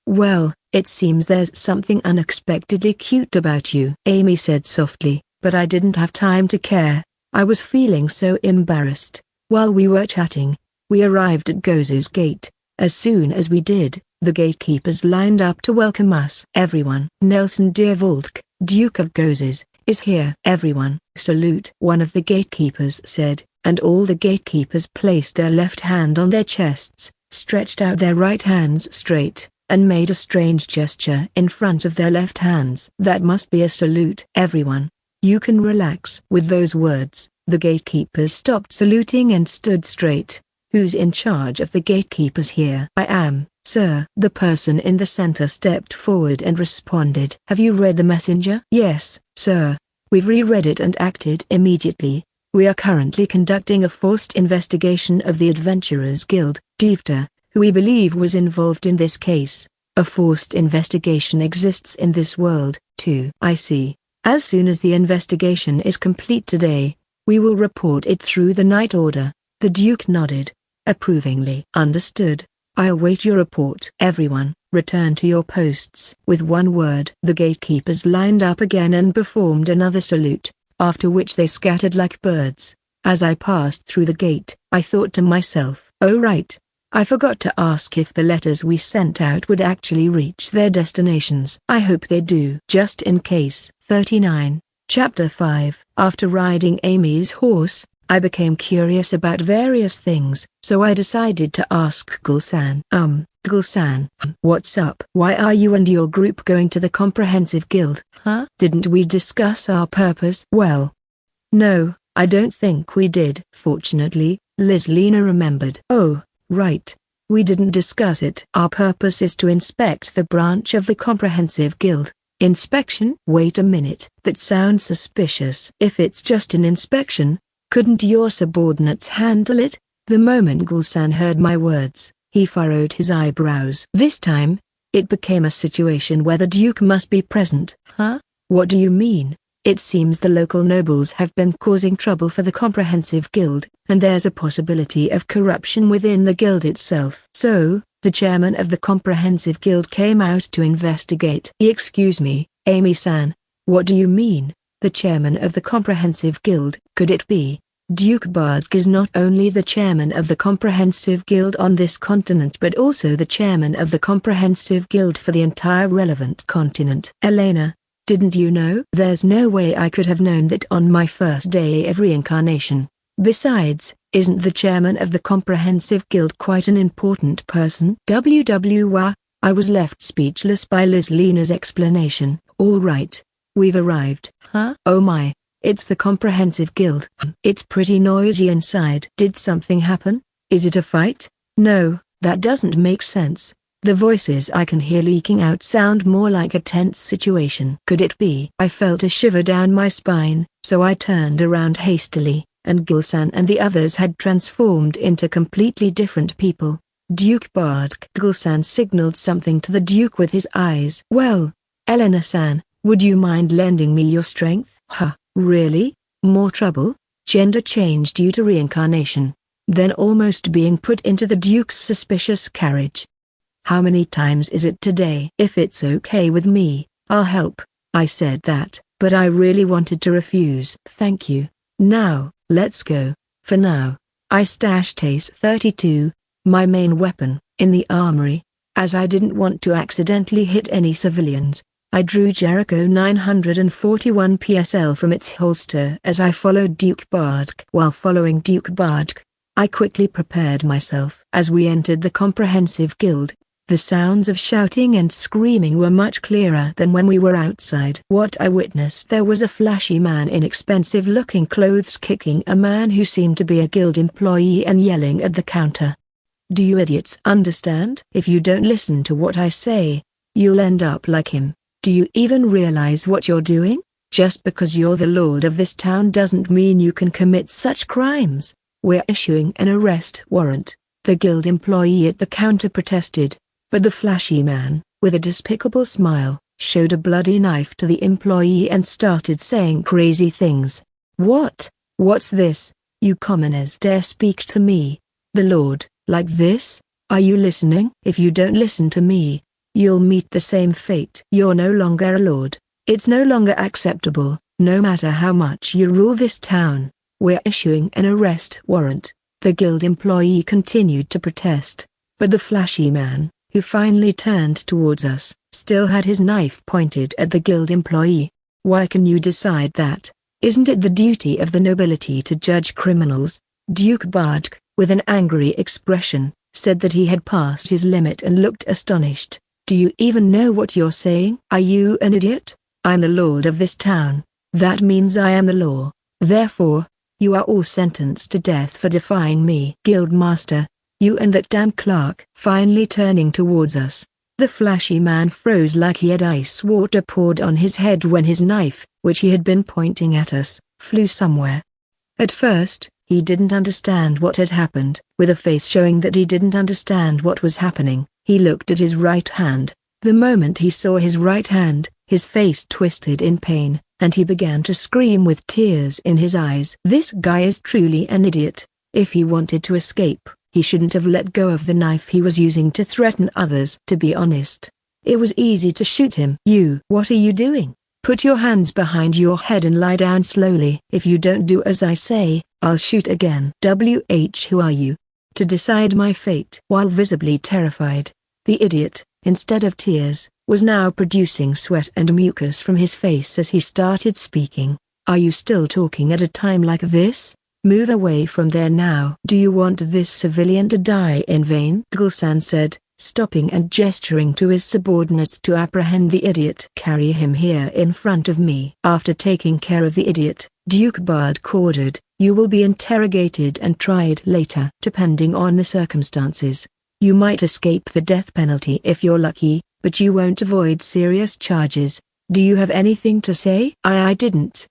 S1: Well, it seems there's something unexpectedly cute about you, Amy said softly, but I didn't have time to care. I was feeling so embarrassed. While we were chatting, we arrived at Gozes Gate. As soon as we did, the gatekeepers lined up to welcome us. Everyone. Nelson Deervolk, Duke of Gozes, is here. Everyone, salute, one of the gatekeepers said, and all the gatekeepers placed their left hand on their chests, stretched out their right hands straight, and made a strange gesture in front of their left hands. That must be a salute. Everyone, you can relax. With those words, the gatekeepers stopped saluting and stood straight. Who's in charge of the gatekeepers here? I am, sir. The person in the center stepped forward and responded. Have you read the messenger? Yes, sir. We've reread it and acted immediately. We are currently conducting a forced investigation of the Adventurers Guild, Divta, who we believe was involved in this case. A forced investigation exists in this world, too. I see. As soon as the investigation is complete today, we will report it through the night order. The Duke nodded approvingly. Understood. I await your report. Everyone, return to your posts. With one word, the gatekeepers lined up again and performed another salute, after which they scattered like birds. As I passed through the gate, I thought to myself, oh right, I forgot to ask if the letters we sent out would actually reach their destinations. I hope they do. Just in case. 39. Chapter 5. After riding Amy's horse, I became curious about various things, so I decided to ask Gulsan. Gulsan, what's up? Why are you and your group going to the Comprehensive Guild? Huh? Didn't we discuss our purpose? Well, no, I don't think we did. Fortunately, Lena remembered. Oh, right. We didn't discuss it. Our purpose is to inspect the branch of the Comprehensive Guild. Inspection? Wait a minute. That sounds suspicious. If it's just an inspection, couldn't your subordinates handle it? The moment Gulsan heard my words, he furrowed his eyebrows. This time, it became a situation where the Duke must be present. Huh? What do you mean? It seems the local nobles have been causing trouble for the Comprehensive Guild, and there's a possibility of corruption within the guild itself. So, the chairman of the Comprehensive Guild came out to investigate. Excuse me, Amy-san, what do you mean? The chairman of the Comprehensive Guild? Could it be? Duke Bardk is not only the chairman of the Comprehensive Guild on this continent but also the chairman of the Comprehensive Guild for the entire relevant continent. Elena, didn't you know? There's no way I could have known that on my first day of reincarnation. Besides, isn't the chairman of the Comprehensive Guild quite an important person? I was left speechless by Lena's explanation. All right. We've arrived. Huh? Oh my, it's the Comprehensive Guild. It's pretty noisy inside. Did something happen? Is it a fight? No, that doesn't make sense. The voices I can hear leaking out sound more like a tense situation. Could it be? I felt a shiver down my spine, so I turned around hastily, and Gulsan and the others had transformed into completely different people. Duke Bardk. Gulsan signaled something to the Duke with his eyes. Well, Elena-san, would you mind lending me your strength? Huh, really? More trouble? Gender change due to reincarnation. Then almost being put into the Duke's suspicious carriage. How many times is it today? If it's okay with me, I'll help. I said that, but I really wanted to refuse. Thank you. Now, let's go. For now, I stashed Ace 32, my main weapon, in the armory. As I didn't want to accidentally hit any civilians, I drew Jericho 941 PSL from its holster as I followed Duke Bardk. While following Duke Bardk, I quickly prepared myself. As we entered the Comprehensive Guild, the sounds of shouting and screaming were much clearer than when we were outside. What I witnessed, there was a flashy man in expensive-looking clothes kicking a man who seemed to be a guild employee and yelling at the counter. Do you idiots understand? If you don't listen to what I say, you'll end up like him. Do you even realize what you're doing? Just because you're the lord of this town doesn't mean you can commit such crimes. We're issuing an arrest warrant. The guild employee at the counter protested, but the flashy man, with a despicable smile, showed a bloody knife to the employee and started saying crazy things. What's this? You commoners dare speak to me, the lord, like this? Are you listening? If you don't listen to me, you'll meet the same fate. You're no longer a lord. It's no longer acceptable, no matter how much you rule this town. We're issuing an arrest warrant. The guild employee continued to protest, but the flashy man, who finally turned towards us, still had his knife pointed at the guild employee. Why can you decide that? Isn't it the duty of the nobility to judge criminals? Duke Bardk, with an angry expression, said that he had passed his limit and looked astonished. Do you even know what you're saying? Are you an idiot? I'm the lord of this town. That means I am the law. Therefore, you are all sentenced to death for defying me. Guildmaster, you and that damn clerk. Finally turning towards us, the flashy man froze like he had ice water poured on his head when his knife, which he had been pointing at us, flew somewhere. At first, he didn't understand what had happened. With a face showing that he didn't understand what was happening, he looked at his right hand. The moment he saw his right hand, his face twisted in pain, and he began to scream with tears in his eyes. This guy is truly an idiot. If he wanted to escape, he shouldn't have let go of the knife he was using to threaten others. To be honest, it was easy to shoot him. What are you doing? Put your hands behind your head and lie down slowly. If you don't do as I say, I'll shoot again. Who are you? To decide my fate. While visibly terrified, the idiot, instead of tears, was now producing sweat and mucus from his face as he started speaking. Are you still talking at a time like this? Move away from there now. Do you want this civilian to die in vain? Gulsan said, stopping and gesturing to his subordinates to apprehend the idiot. Carry him here in front of me. After taking care of the idiot, Duke Bardk ordered, you will be interrogated and tried later. Depending on the circumstances, you might escape the death penalty if you're lucky, but you won't avoid serious charges. Do you have anything to say? I didn't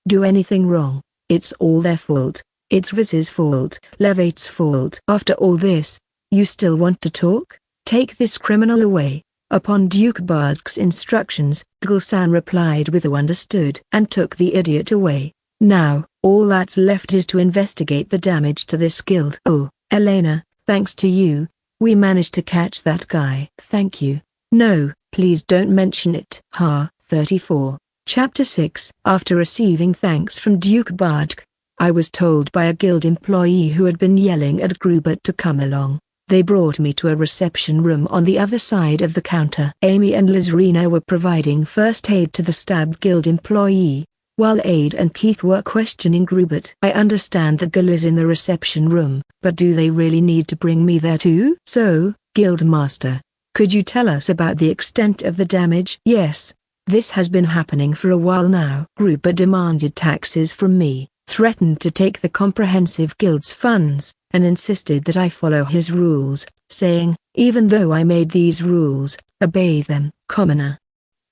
S1: do anything wrong. It's all their fault. It's Viz's fault. Levate's fault. After all this, you still want to talk? Take this criminal away. Upon Duke Bardk's instructions, Gulsan replied with a understood and took the idiot away. Now, all that's left is to investigate the damage to this guild. Oh, Elena, thanks to you, we managed to catch that guy. Thank you. No, please don't mention it. 34. Chapter 6. After receiving thanks from Duke Bardk, I was told by a guild employee who had been yelling at Grubert to come along. They brought me to a reception room on the other side of the counter. Amy and Lizrina were providing first aid to the stabbed guild employee, while Aid and Keith were questioning Grubert. I understand that Gul is in the reception room, but do they really need to bring me there too? So, Guild Master, could you tell us about the extent of the damage? Yes, this has been happening for a while now. Grubert demanded taxes from me, threatened to take the comprehensive guild's funds, and insisted that I follow his rules, saying, even though I made these rules, obey them. Commoner.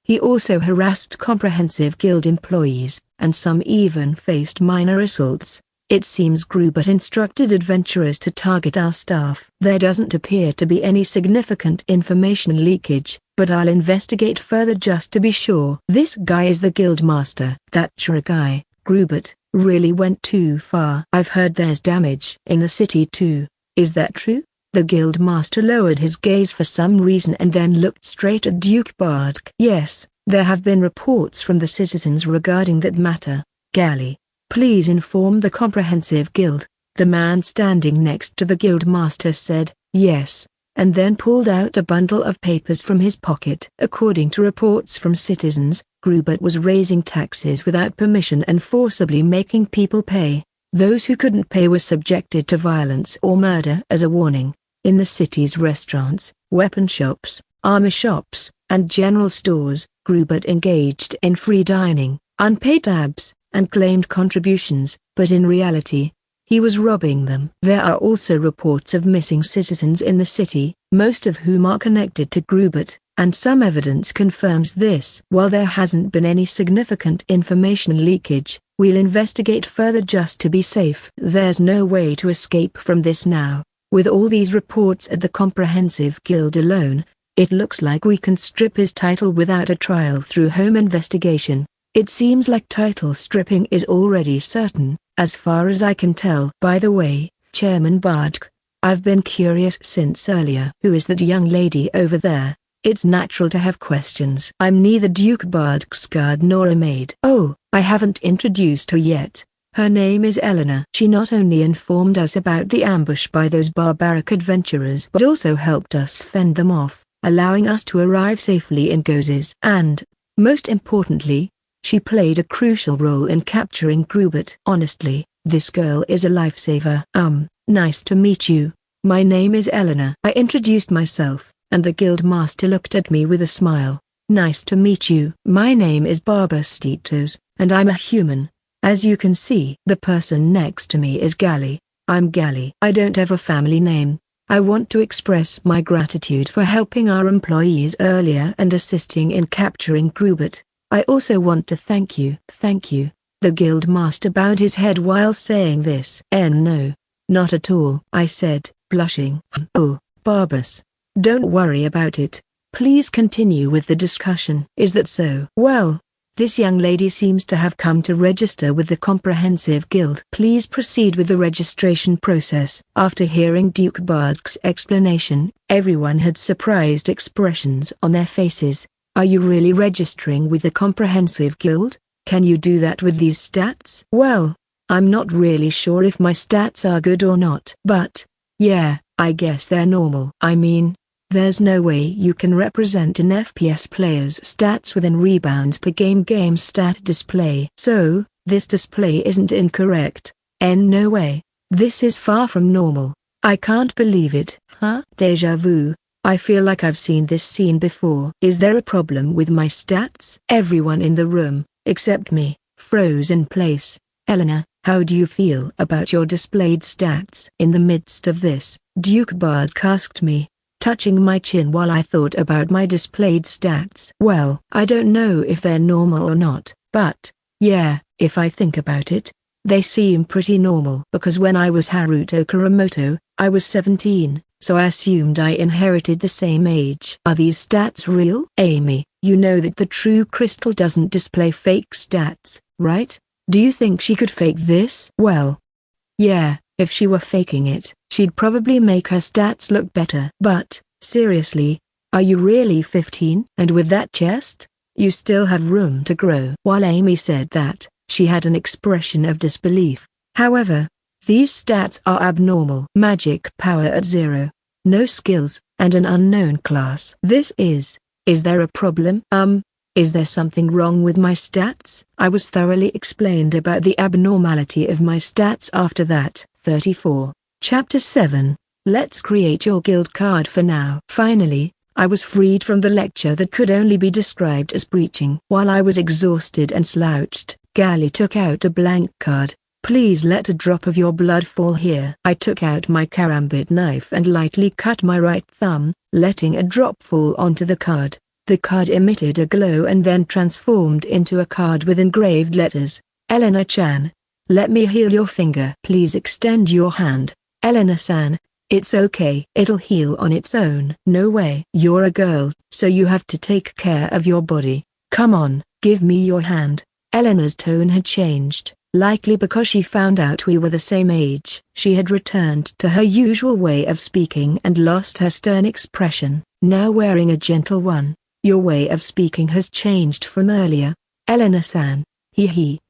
S1: He also harassed comprehensive guild employees, and some even faced minor assaults. It seems Grubert instructed adventurers to target our staff. There doesn't appear to be any significant information leakage, but I'll investigate further just to be sure. This guy is the guild master. That sure guy, Grubert, really went too far. I've heard there's damage in the city too. Is that true? The guild master lowered his gaze for some reason and then looked straight at Duke Bardk. Yes, there have been reports from the citizens regarding that matter. Galley, please inform the comprehensive guild. The man standing next to the guild master said, yes, and then pulled out a bundle of papers from his pocket. According to reports from citizens, Grubert was raising taxes without permission and forcibly making people pay. Those who couldn't pay were subjected to violence or murder. As a warning, in the city's restaurants, weapon shops, armor shops, and general stores, Grubert engaged in free dining, unpaid tabs, and claimed contributions, but in reality, he was robbing them. There are also reports of missing citizens in the city, most of whom are connected to Grubert, and some evidence confirms this. While there hasn't been any significant information leakage, we'll investigate further just to be safe. There's no way to escape from this now. With all these reports at the Comprehensive Guild alone, it looks like we can strip his title without a trial through home investigation. It seems like title stripping is already certain, as far as I can tell. By the way, Chairman Bardk, I've been curious since earlier. Who is that young lady over there? It's natural to have questions. I'm neither Duke Bardk's guard nor a maid. Oh, I haven't introduced her yet. Her name is Eleanor. She not only informed us about the ambush by those barbaric adventurers but also helped us fend them off, allowing us to arrive safely in Gozes. And, most importantly, she played a crucial role in capturing Grubert. Honestly, this girl is a lifesaver. Nice to meet you. My name is Eleanor. I introduced myself, and the guild master looked at me with a smile. Nice to meet you. My name is Barbara Stitos, and I'm a human. As you can see, the person next to me is Galley. I'm Galley. I don't have a family name. I want to express my gratitude for helping our employees earlier and assisting in capturing Grubert. I also want to thank you. Thank you. The guild master bowed his head while saying this. No, not at all, I said, blushing. Oh, Barbas. Don't worry about it. Please continue with the discussion. Is that so? Well, This young lady seems to have come to register with the Comprehensive Guild. Please proceed with the registration process. After hearing Duke Bard's explanation, everyone had surprised expressions on their faces. Are you really registering with the Comprehensive Guild? Can you do that with these stats? Well, I'm not really sure if my stats are good or not. But, yeah, I guess they're normal. I mean, there's no way you can represent an FPS player's stats within rebounds per game stat display. So, this display isn't incorrect. No way. This is far from normal. I can't believe it. Huh? Deja vu. I feel like I've seen this scene before. Is there a problem with my stats? Everyone in the room, except me, froze in place. Eleanor, how do you feel about your displayed stats? In the midst of this, Duke Bard asked me, touching my chin while I thought about my displayed stats. Well, I don't know if they're normal or not, but, yeah, if I think about it, they seem pretty normal. Because when I was Haruto Kuramoto, I was 17, so I assumed I inherited the same age. Are these stats real? Amy, you know that the true crystal doesn't display fake stats, right? Do you think she could fake this? Well, yeah, if she were faking it, she'd probably make her stats look better. But, seriously, are you really 15? And with that chest, you still have room to grow. While Amy said that, she had an expression of disbelief. However, these stats are abnormal. Magic power at 0, no skills, and an unknown class. Is there a problem? Is there something wrong with my stats? I was thoroughly explained about the abnormality of my stats after that. 34. Chapter 7. Let's create your guild card for now. Finally, I was freed from the lecture that could only be described as preaching. While I was exhausted and slouched, Gally took out a blank card. Please let a drop of your blood fall here. I took out my karambit knife and lightly cut my right thumb, letting a drop fall onto the card. The card emitted a glow and then transformed into a card with engraved letters. Eleanor-chan, let me heal your finger. Please extend your hand. Eleanor-san, it's okay. It'll heal on its own. No way. You're a girl, so you have to take care of your body. Come on, give me your hand. Eleanor's tone had changed, likely because she found out we were the same age. She had returned to her usual way of speaking and lost her stern expression, now wearing a gentle one. Your way of speaking has changed from earlier. Eleanor-san,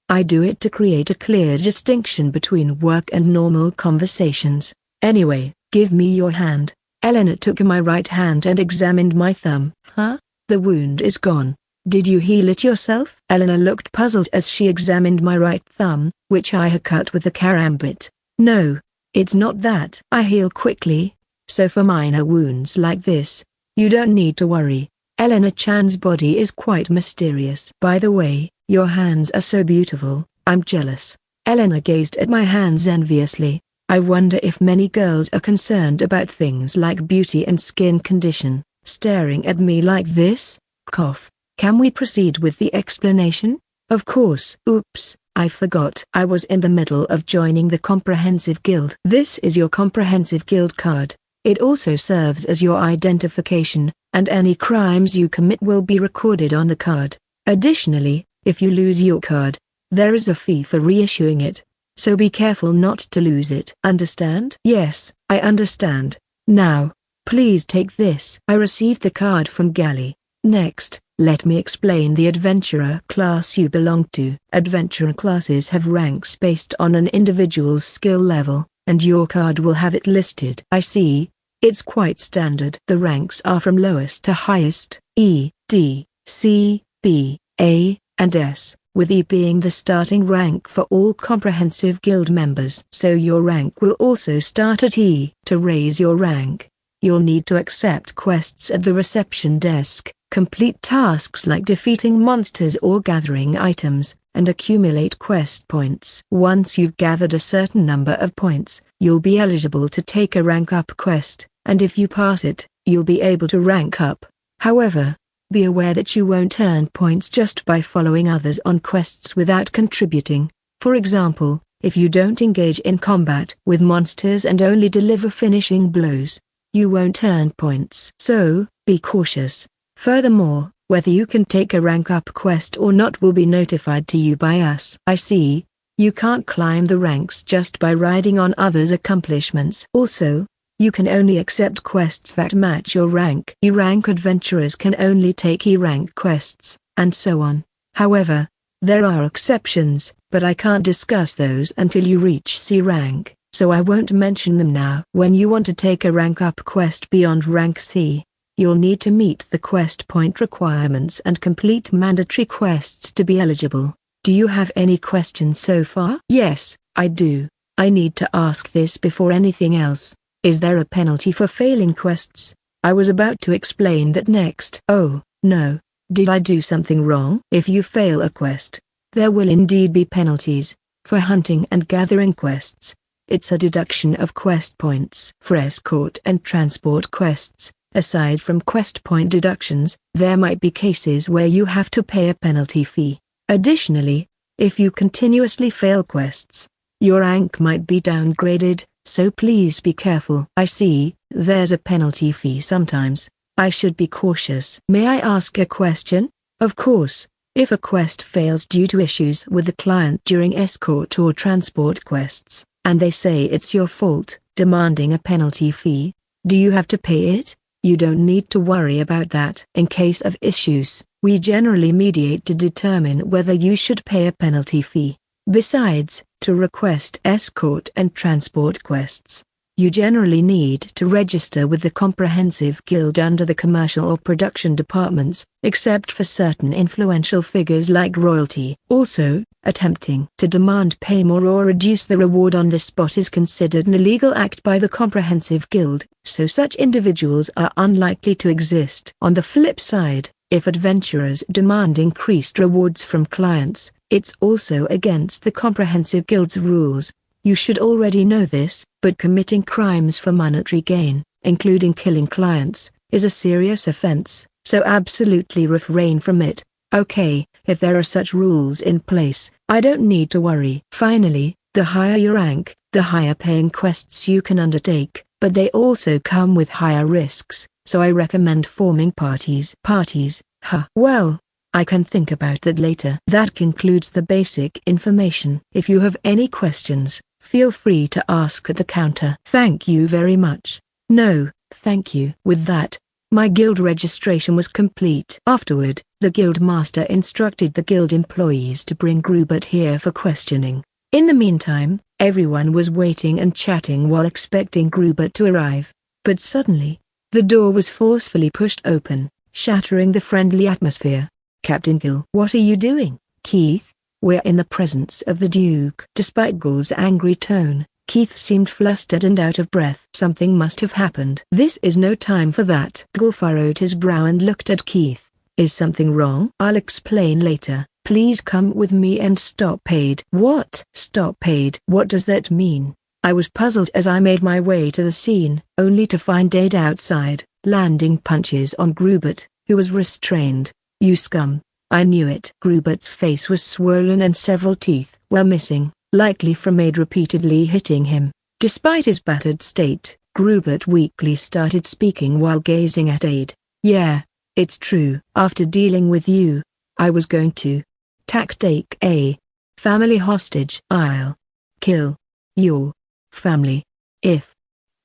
S1: I do it to create a clear distinction between work and normal conversations. Anyway, give me your hand. Eleanor took my right hand and examined my thumb. Huh? The wound is gone. Did you heal it yourself? Eleanor looked puzzled as she examined my right thumb, which I had cut with the karambit. No, it's not that. I heal quickly, so for minor wounds like this, you don't need to worry. Eleanor-chan's body is quite mysterious. By the way, your hands are so beautiful, I'm jealous. Eleanor gazed at my hands enviously. I wonder if many girls are concerned about things like beauty and skin condition. Staring at me like this? Cough. Can we proceed with the explanation? Of course. Oops, I forgot. I was in the middle of joining the Comprehensive Guild. This is your Comprehensive Guild card. It also serves as your identification, and any crimes you commit will be recorded on the card. Additionally, if you lose your card, there is a fee for reissuing it, so be careful not to lose it. Understand? Yes, I understand. Now, please take this. I received the card from Gally. Next, let me explain the adventurer class you belong to. Adventurer classes have ranks based on an individual's skill level, and your card will have it listed. I see. It's quite standard. The ranks are from lowest to highest, E, D, C, B, A, and S, with E being the starting rank for all Comprehensive Guild members. So your rank will also start at E. To raise your rank, you'll need to accept quests at the reception desk, complete tasks like defeating monsters or gathering items, and accumulate quest points. Once you've gathered a certain number of points, you'll be eligible to take a rank up quest, and if you pass it, you'll be able to rank up. However, be aware that you won't earn points just by following others on quests without contributing. For example, if you don't engage in combat with monsters and only deliver finishing blows, you won't earn points. So, be cautious. Furthermore, Whether you can take a rank up quest or not will be notified to you by us. I see. You can't climb the ranks just by riding on others' accomplishments. Also, you can only accept quests that match your rank. E-rank adventurers can only take E-rank quests, and so on. However, there are exceptions, but I can't discuss those until you reach C rank, so I won't mention them now. When you want to take a rank up quest beyond rank C, you'll need to meet the quest point requirements and complete mandatory quests to be eligible. Do you have any questions so far? Yes, I do. I need to ask this before anything else. Is there a penalty for failing quests? I was about to explain that next. Oh, no. Did I do something wrong? If you fail a quest, there will indeed be penalties. For hunting and gathering quests, it's a deduction of quest points. For escort and transport quests, aside from quest point deductions, there might be cases where you have to pay a penalty fee. Additionally, if you continuously fail quests, your rank might be downgraded, so please be careful. I see, there's a penalty fee sometimes. I should be cautious. May I ask a question? Of course. If a quest fails due to issues with the client during escort or transport quests, and they say it's your fault, demanding a penalty fee, do you have to pay it? You don't need to worry about that. In case of issues, we generally mediate to determine whether you should pay a penalty fee. Besides, to request escort and transport quests, you generally need to register with the comprehensive guild under the commercial or production departments, except for certain influential figures like royalty. Also, attempting to demand pay more or reduce the reward on the spot is considered an illegal act by the comprehensive guild, so such individuals are unlikely to exist. On the flip side, if adventurers demand increased rewards from clients, it's also against the comprehensive guild's rules. You should already know this, but committing crimes for monetary gain, including killing clients, is a serious offense, so absolutely refrain from it. Okay, if there are such rules in place, I don't need to worry. Finally, the higher your rank, the higher paying quests you can undertake, but they also come with higher risks, so I recommend forming parties. Parties, huh? Well, I can think about that later. That concludes the basic information. If you have any questions, feel free to ask at the counter. Thank you very much. No, thank you. With that, my guild registration was complete. Afterward, the guild master instructed the guild employees to bring Grubert here for questioning. In the meantime, everyone was waiting and chatting while expecting Grubert to arrive. But suddenly, the door was forcefully pushed open, shattering the friendly atmosphere. Captain Gill. What are you doing, Keith? We're in the presence of the Duke. Despite Gill's angry tone, Keith seemed flustered and out of breath. Something must have happened. This is no time for that. Gill furrowed his brow and looked at Keith. Is something wrong? I'll explain later. Please come with me and stop paid. What? Stop paid? What does that mean? I was puzzled as I made my way to the scene, only to find Aid outside, landing punches on Grubert, who was restrained. You scum. I knew it. Grubert's face was swollen and several teeth were missing, likely from Aid repeatedly hitting him. Despite his battered state, Grubert weakly started speaking while gazing at Aid. Yeah, it's true. After dealing with you, I was going to take a family hostage. I'll kill your family if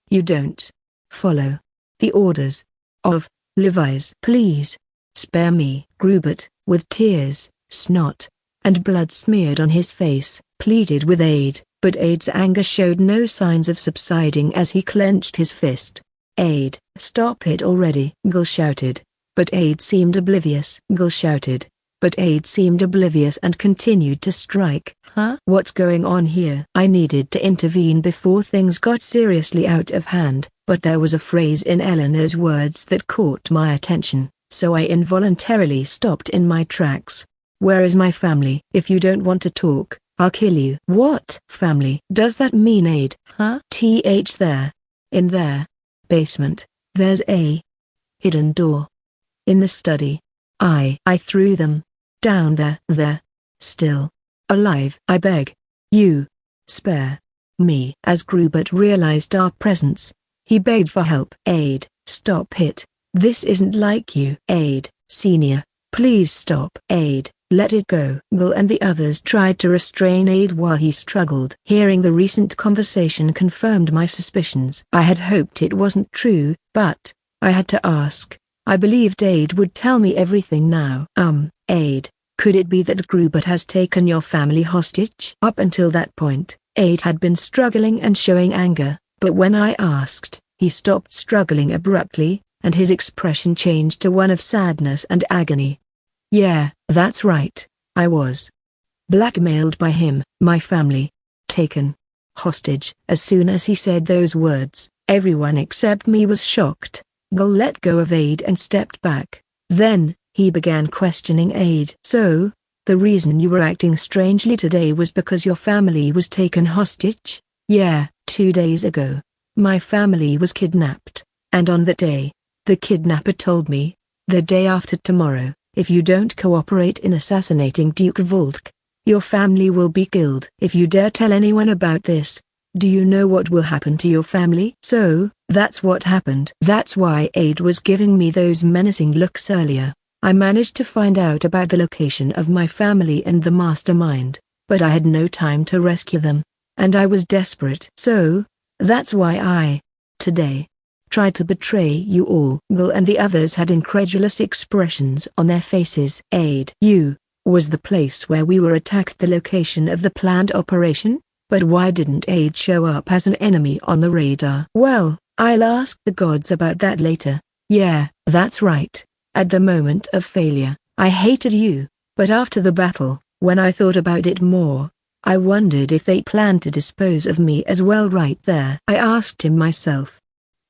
S1: you don't follow the orders of Levi's. Please spare me. Grubert, with tears, snot, and blood smeared on his face, pleaded with Aid, but Aid's anger showed no signs of subsiding as he clenched his fist. Aid, stop it already, Gill shouted. But Aid seemed oblivious. Gill shouted, but Aid seemed oblivious and continued to strike. Huh? What's going on here? I needed to intervene before things got seriously out of hand, but there was a phrase in Eleanor's words that caught my attention, so I involuntarily stopped in my tracks. Where is my family? If you don't want to talk, I'll kill you. What family? Does that mean Aid? Huh? There. In their basement, there's a hidden door. In the study. I threw them down there. They're still alive. I beg you, spare me. As Grubert realized our presence, he begged for help. Aid, stop it. This isn't like you. Aid, Senior, Please stop. Aid, let it go. Gul and the others tried to restrain Aid while he struggled. Hearing the recent conversation confirmed my suspicions. I had hoped it wasn't true, but I had to ask. I believed Aid would tell me everything now. Aid, could it be that Grubert has taken your family hostage? Up until that point, Aid had been struggling and showing anger, but when I asked, he stopped struggling abruptly, and his expression changed to one of sadness and agony. Yeah, that's right. I was blackmailed by him, my family. Taken hostage. As soon as he said those words, everyone except me was shocked. Gul let go of Aid and stepped back. Then, he began questioning Aid. So, the reason you were acting strangely today was because your family was taken hostage? Yeah, 2 days ago. My family was kidnapped, and on that day, the kidnapper told me, the day after tomorrow, if you don't cooperate in assassinating Duke Volk, your family will be killed. If you dare tell anyone about this, do you know what will happen to your family? So, that's what happened. That's why Aid was giving me those menacing looks earlier. I managed to find out about the location of my family and the mastermind, but I had no time to rescue them, and I was desperate. So, that's why I, today, tried to betray you all. Gul and the others had incredulous expressions on their faces. Aid, you, was the place where we were attacked the location of the planned operation? But why didn't Aid show up as an enemy on the radar? Well, I'll ask the gods about that later. Yeah, that's right. At the moment of failure, I hated you, but after the battle, when I thought about it more, I wondered if they planned to dispose of me as well right there. I asked him myself.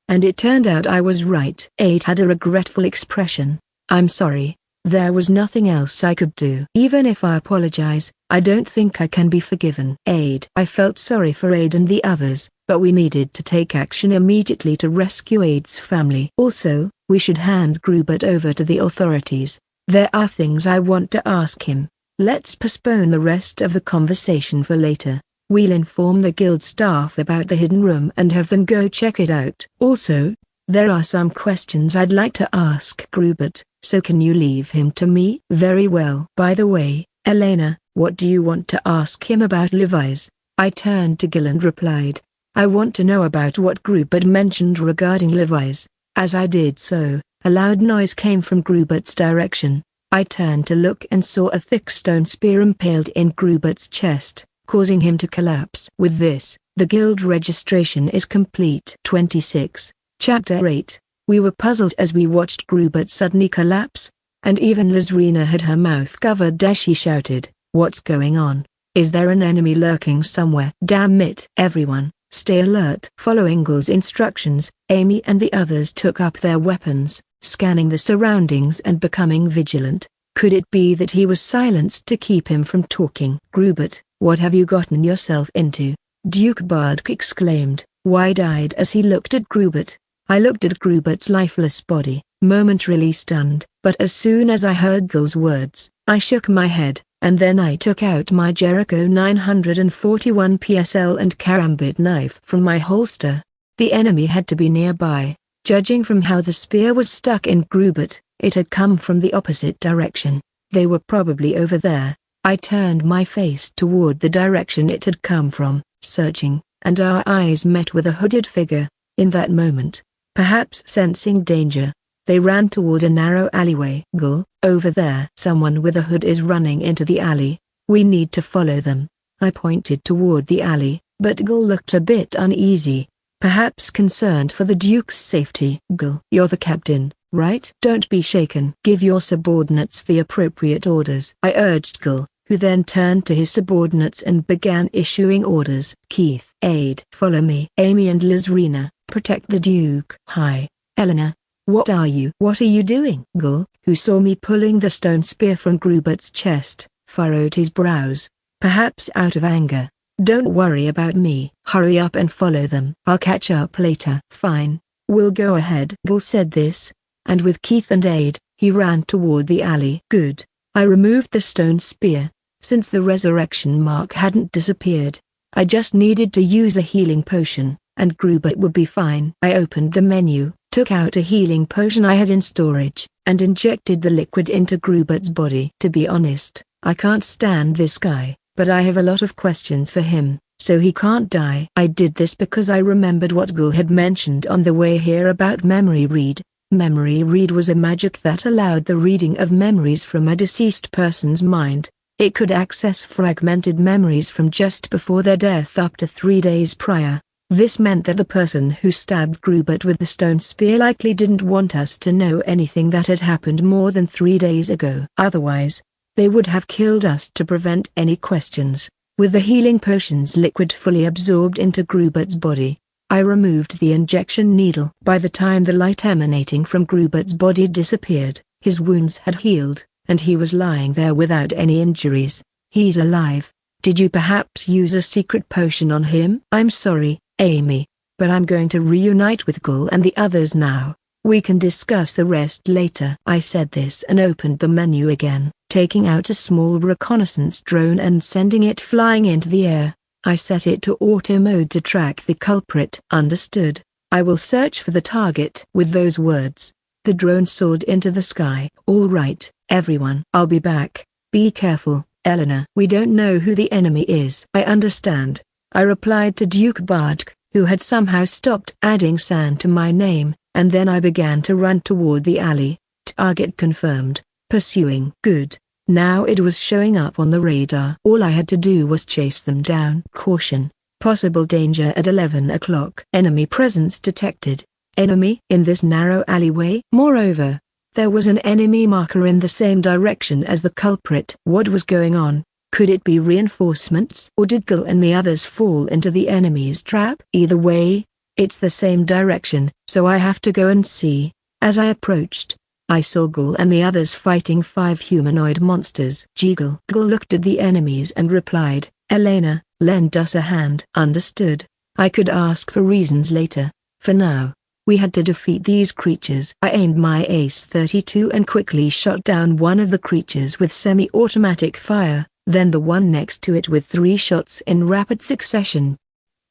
S1: And it turned out I was right. Aid had a regretful expression. I'm sorry, there was nothing else I could do. Even if I apologize, I don't think I can be forgiven. Aid. I felt sorry for Aid and the others, but we needed to take action immediately to rescue Aid's family. Also, we should hand Grubert over to the authorities. There are things I want to ask him. Let's postpone the rest of the conversation for later. We'll inform the guild staff about the hidden room and have them go check it out. Also, there are some questions I'd like to ask Grubert, so can you leave him to me? Very well. By the way, Elena, what do you want to ask him about Levi's? I turned to Gil and replied, I want to know about what Grubert mentioned regarding Levi's. As I did so, a loud noise came from Grubert's direction. I turned to look and saw a thick stone spear impaled in Grubert's chest, causing him to collapse. With this, the guild registration is complete. 26, Chapter 8. We were puzzled as we watched Grubert suddenly collapse, and even Lizrina had her mouth covered as she shouted, What's going on? Is there an enemy lurking somewhere? Damn it! Everyone, stay alert. Following Gul's instructions, Amy and the others took up their weapons, scanning the surroundings and becoming vigilant. Could it be that he was silenced to keep him from talking? Grubert, what have you gotten yourself into? Duke Bardk exclaimed, wide-eyed as he looked at Grubert. I looked at Grubert's lifeless body, momentarily stunned, but as soon as I heard Gul's words, I shook my head, and then I took out my Jericho 941 PSL and karambit knife from my holster. The enemy had to be nearby. Judging from how the spear was stuck in Grubert, it had come from the opposite direction. They were probably over there. I turned my face toward the direction it had come from, searching, and our eyes met with a hooded figure. In that moment, perhaps sensing danger, they ran toward a narrow alleyway. Gul, over there. Someone with a hood is running into the alley. We need to follow them. I pointed toward the alley, but Gul looked a bit uneasy, perhaps concerned for the Duke's safety. Gul, you're the captain, right? Don't be shaken. Give your subordinates the appropriate orders. I urged Gul, who then turned to his subordinates and began issuing orders. Keith, Aid, follow me. Amy and Lizrina, protect the Duke. Hi, Eleanor. What are you doing? Gul, who saw me pulling the stone spear from Grubert's chest, furrowed his brows, perhaps out of anger. Don't worry about me. Hurry up and follow them. I'll catch up later. Fine. We'll go ahead. Gul said this, and with Keith and Aid, he ran toward the alley. Good. I removed the stone spear. Since the resurrection mark hadn't disappeared, I just needed to use a healing potion, and Grubert would be fine. I opened the menu, took out a healing potion I had in storage, and injected the liquid into Grubert's body. To be honest, I can't stand this guy, but I have a lot of questions for him, so he can't die. I did this because I remembered what Gul had mentioned on the way here about memory read. Memory read was a magic that allowed the reading of memories from a deceased person's mind. It could access fragmented memories from just before their death up to 3 days prior. This meant that the person who stabbed Grubert with the stone spear likely didn't want us to know anything that had happened more than 3 days ago. Otherwise, they would have killed us to prevent any questions. With the healing potion's liquid fully absorbed into Grubert's body, I removed the injection needle. By the time the light emanating from Grubert's body disappeared, his wounds had healed, and he was lying there without any injuries. He's alive. Did you perhaps use a secret potion on him? I'm sorry, Amy, but I'm going to reunite with Gul and the others now. We can discuss the rest later. I said this and opened the menu again, taking out a small reconnaissance drone and sending it flying into the air. I set it to auto mode to track the culprit. Understood. I will search for the target. With those words, the drone soared into the sky. All right, everyone. I'll be back. Be careful, Eleanor. We don't know who the enemy is. I understand, I replied to Duke Bardk, who had somehow stopped adding sand to my name, and then I began to run toward the alley. Target confirmed. Pursuing. Good. Now it was showing up on the radar. All I had to do was chase them down. Caution. Possible danger at 11 o'clock. Enemy presence detected. Enemy in this narrow alleyway. Moreover, there was an enemy marker in the same direction as the culprit. What was going on? Could it be reinforcements? Or did Gul and the others fall into the enemy's trap? Either way, it's the same direction, so I have to go and see. As I approached, I saw Gul and the others fighting 5 humanoid monsters. Gul looked at the enemies and replied, Elena, lend us a hand. Understood. I could ask for reasons later. For now, we had to defeat these creatures. I aimed my Ace-32 and quickly shot down one of the creatures with semi-automatic fire, then the one next to it with 3 shots in rapid succession.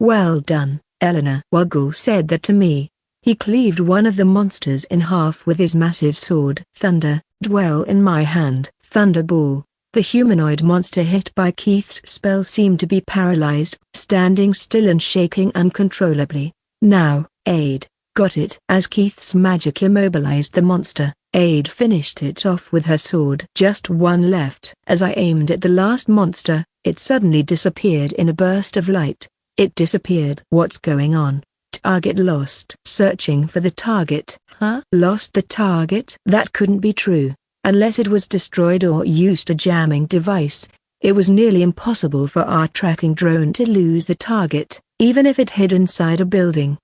S1: Well done, Eleanor. While Gul said that to me, he cleaved one of the monsters in half with his massive sword. Thunder, dwell in my hand. Thunderball. The humanoid monster hit by Keith's spell seemed to be paralyzed, standing still and shaking uncontrollably. Now, Aid. Got it. As Keith's magic immobilized the monster, Aid finished it off with her sword. Just one left. As I aimed at the last monster, it suddenly disappeared in a burst of light. It disappeared. What's going on? Target lost. Searching for the target. Huh? Lost the target? That couldn't be true. Unless it was destroyed or used a jamming device, it was nearly impossible for our tracking drone to lose the target, even if it hid inside a building.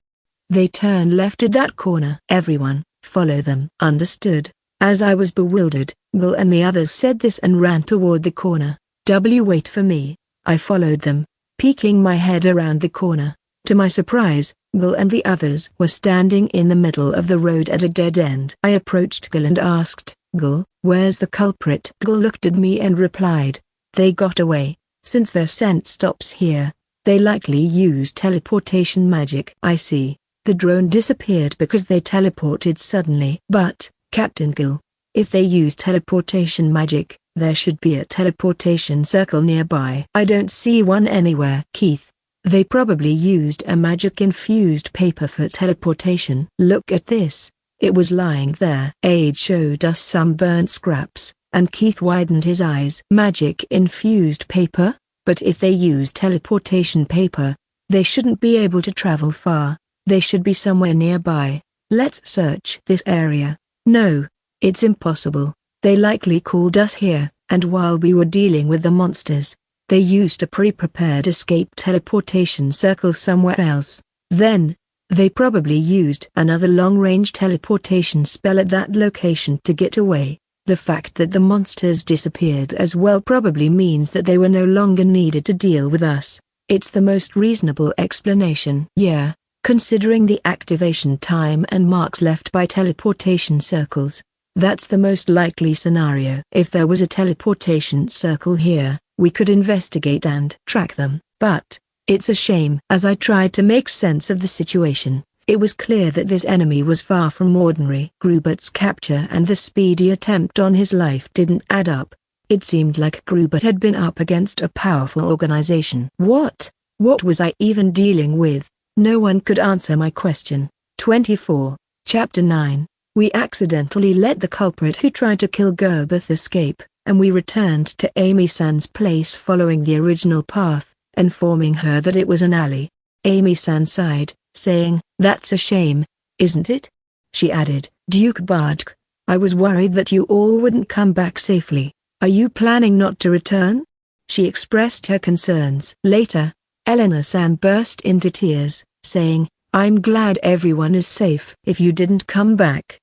S1: They turned left at that corner. Everyone, follow them. Understood. As I was bewildered, Gul and the others said this and ran toward the corner. Wait for me. I followed them, peeking my head around the corner. To my surprise, Gul and the others were standing in the middle of the road at a dead end. I approached Gul and asked, Gul, where's the culprit? Gul looked at me and replied, they got away. Since their scent stops here, they likely used teleportation magic. I see. The drone disappeared because they teleported suddenly. But, Captain Gul, if they use teleportation magic, there should be a teleportation circle nearby. I don't see one anywhere. Keith, they probably used a magic-infused paper for teleportation. Look at this. It was lying there. Aid showed us some burnt scraps, and Keith widened his eyes. Magic-infused paper? But if they use teleportation paper, they shouldn't be able to travel far. They should be somewhere nearby. Let's search this area. No, it's impossible. They likely called us here, and while we were dealing with the monsters, they used a pre-prepared escape teleportation circle somewhere else. Then, they probably used another long-range teleportation spell at that location to get away. The fact that the monsters disappeared as well probably means that they were no longer needed to deal with us. It's the most reasonable explanation. Yeah. Considering the activation time and marks left by teleportation circles, that's the most likely scenario. If there was a teleportation circle here, we could investigate and track them. But, it's a shame. As I tried to make sense of the situation, It was clear that this enemy was far from ordinary. Grubert's capture and the speedy attempt on his life didn't add up. It seemed like Grubert had been up against a powerful organization. What was I even dealing with? No one could answer my question. 24. Chapter 9. We accidentally let the culprit who tried to kill Gerbeth escape, and we returned to Amy-san's place following the original path, informing her that it was an alley. Amy-san sighed, saying, "That's a shame, isn't it?" She added, "Duke Bardk, I was worried that you all wouldn't come back safely. Are you planning not to return?" She expressed her concerns. Later, Eleanor-san burst into tears, saying, "I'm glad everyone is safe. If you didn't come back,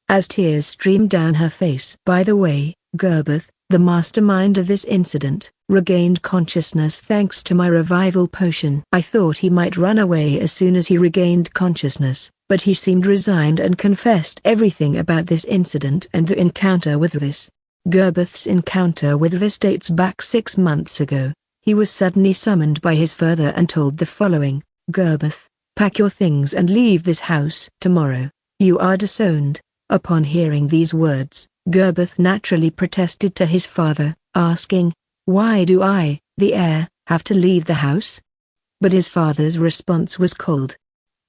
S1: as tears streamed down her face. By the way, Gerbeth, the mastermind of this incident, regained consciousness thanks to my revival potion. I thought he might run away as soon as he regained consciousness, but he seemed resigned and confessed everything about this incident and the encounter with Vis. Gerbeth's encounter with Vis dates back 6 months ago. He was suddenly summoned by his father and told the following: "Gerbeth, pack your things and leave this house tomorrow. You are disowned." Upon hearing these words, Gerbeth naturally protested to his father, asking, "Why do I, the heir, have to leave the house?" But his father's response was cold.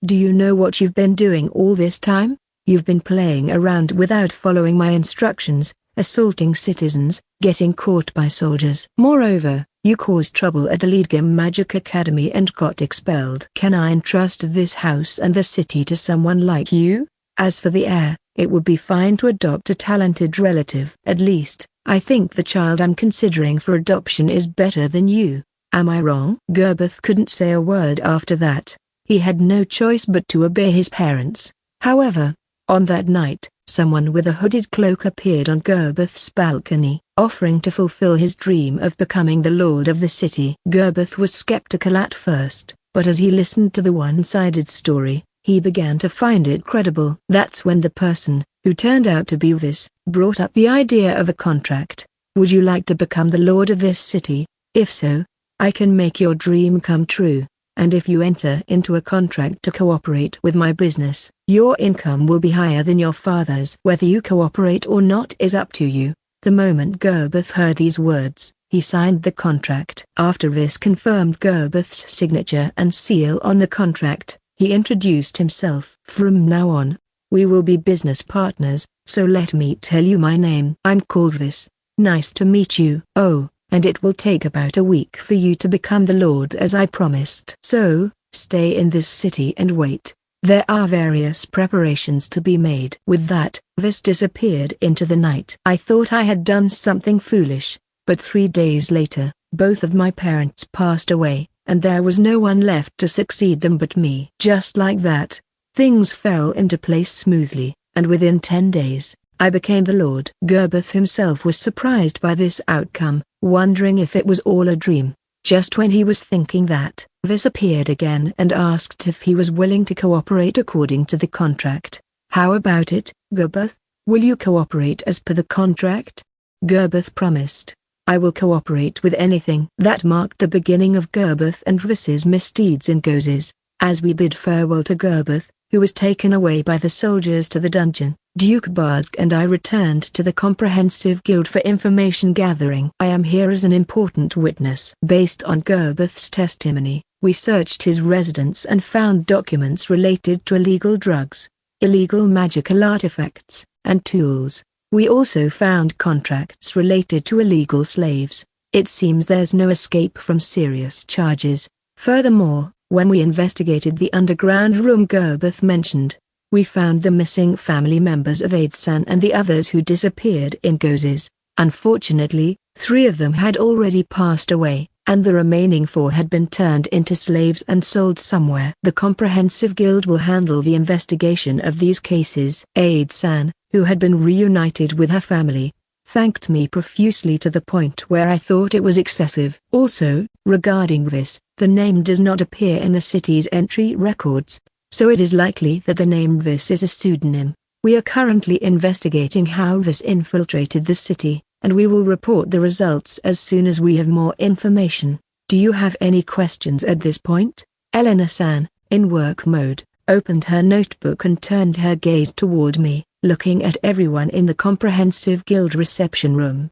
S1: "Do you know what you've been doing all this time? You've been playing around without following my instructions, assaulting citizens, getting caught by soldiers. Moreover, you caused trouble at the Leadgame Magic Academy and got expelled. Can I entrust this house and the city to someone like you? As for the heir, it would be fine to adopt a talented relative. At least, I think the child I'm considering for adoption is better than you. Am I wrong?" Gerbeth couldn't say a word after that. He had no choice but to obey his parents. However, on that night, someone with a hooded cloak appeared on Gerbeth's balcony, offering to fulfill his dream of becoming the lord of the city. Gerbeth was skeptical at first, but as he listened to the one-sided story, he began to find it credible. That's when the person, who turned out to be Vis, brought up the idea of a contract. "Would you like to become the lord of this city? If so, I can make your dream come true. And if you enter into a contract to cooperate with my business, your income will be higher than your father's. Whether you cooperate or not is up to you." The moment Gerbeth heard these words, he signed the contract. After Vis confirmed Gerbeth's signature and seal on the contract, he introduced himself. "From now on, we will be business partners, so let me tell you my name. I'm called Vis. Nice to meet you. Oh, and it will take about a week for you to become the lord as I promised. So, stay in this city and wait. There are various preparations to be made." With that, Vis disappeared into the night. I thought I had done something foolish, but 3 days later, both of my parents passed away, and there was no one left to succeed them but me. Just like that, things fell into place smoothly, and within 10 days, I became the lord. Gerbeth himself was surprised by this outcome, wondering if it was all a dream. Just when he was thinking that, Vis appeared again and asked if he was willing to cooperate according to the contract. "How about it, Gerbeth? Will you cooperate as per the contract?" Gerbeth promised. "I will cooperate with anything." That marked the beginning of Gerbeth and Vis's misdeeds in Gozes. As we bid farewell to Gerbeth, who was taken away by the soldiers to the dungeon, Duke Bardk and I returned to the Comprehensive Guild for information gathering. I am here as an important witness. Based on Gerbeth's testimony, we searched his residence and found documents related to illegal drugs, illegal magical artifacts, and tools. We also found contracts related to illegal slaves. It seems there's no escape from serious charges. Furthermore, when we investigated the underground room Gerbeth mentioned, we found the missing family members of Aid-san and the others who disappeared in Gozes. Unfortunately, 3 of them had already passed away, and the remaining 4 had been turned into slaves and sold somewhere. The Comprehensive Guild will handle the investigation of these cases. Aid-san, who had been reunited with her family, thanked me profusely to the point where I thought it was excessive. Also, regarding Vis, the name does not appear in the city's entry records, so it is likely that the name Vis is a pseudonym. We are currently investigating how Vis infiltrated the city, and we will report the results as soon as we have more information. Do you have any questions at this point? Eleanor-san, in work mode, opened her notebook and turned her gaze toward me, looking at everyone in the comprehensive guild reception room.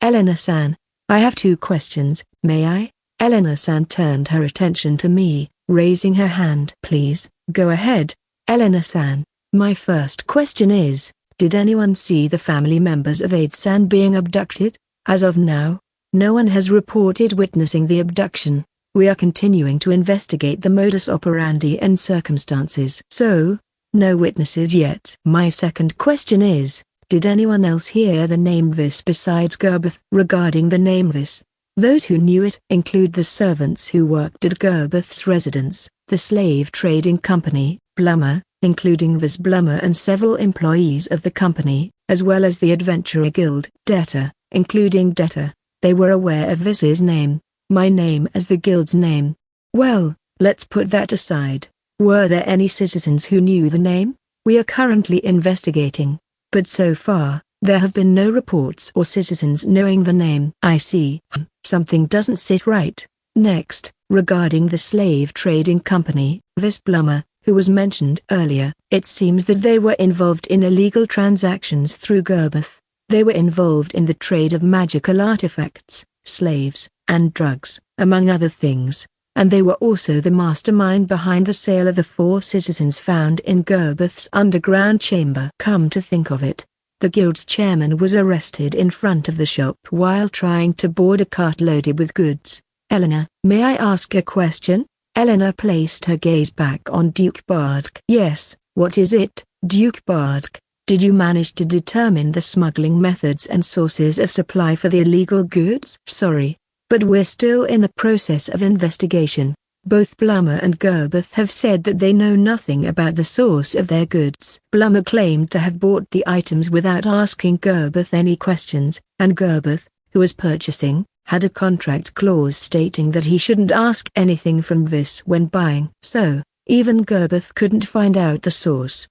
S1: Elena-san, I have 2 questions, may I? Elena-san turned her attention to me, raising her hand. Please, go ahead, Elena-san. My first question is, did anyone see the family members of Aide-san being abducted? As of now, no one has reported witnessing the abduction. We are continuing to investigate the modus operandi and circumstances. So, no witnesses yet. My second question is, did anyone else hear the name Vis besides Gerbeth? Regarding the name Vis, those who knew it include the servants who worked at Gerbeth's residence, the slave trading company, Blummer, including Vis Blummer and several employees of the company, as well as the Adventurer Guild, Debtor, including Debtor. They were aware of Vis's name, my name as the guild's name. Well, let's put that aside. Were there any citizens who knew the name? We are currently investigating, but so far, there have been no reports or citizens knowing the name. I see. Something doesn't sit right. Next, regarding the slave trading company, Vis Blummer, who was mentioned earlier, it seems that they were involved in illegal transactions through Gerbeth. They were involved in the trade of magical artifacts, slaves, and drugs, among other things, and they were also the mastermind behind the sale of the 4 citizens found in Gerbeth's underground chamber. Come to think of it, the guild's chairman was arrested in front of the shop while trying to board a cart loaded with goods. Eleanor, may I ask a question? Eleanor placed her gaze back on Duke Bardk. Yes, what is it, Duke Bardk? Did you manage to determine the smuggling methods and sources of supply for the illegal goods? Sorry, but we're still in the process of investigation. Both Blummer and Gerbeth have said that they know nothing about the source of their goods. Blummer claimed to have bought the items without asking Gerbeth any questions, and Gerbeth, who was purchasing, had a contract clause stating that he shouldn't ask anything from Vis when buying. So, even Gerbeth couldn't find out the source.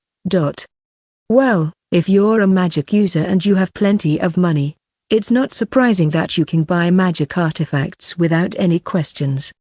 S1: Well, if you're a magic user and you have plenty of money, it's not surprising that you can buy magic artifacts without any questions.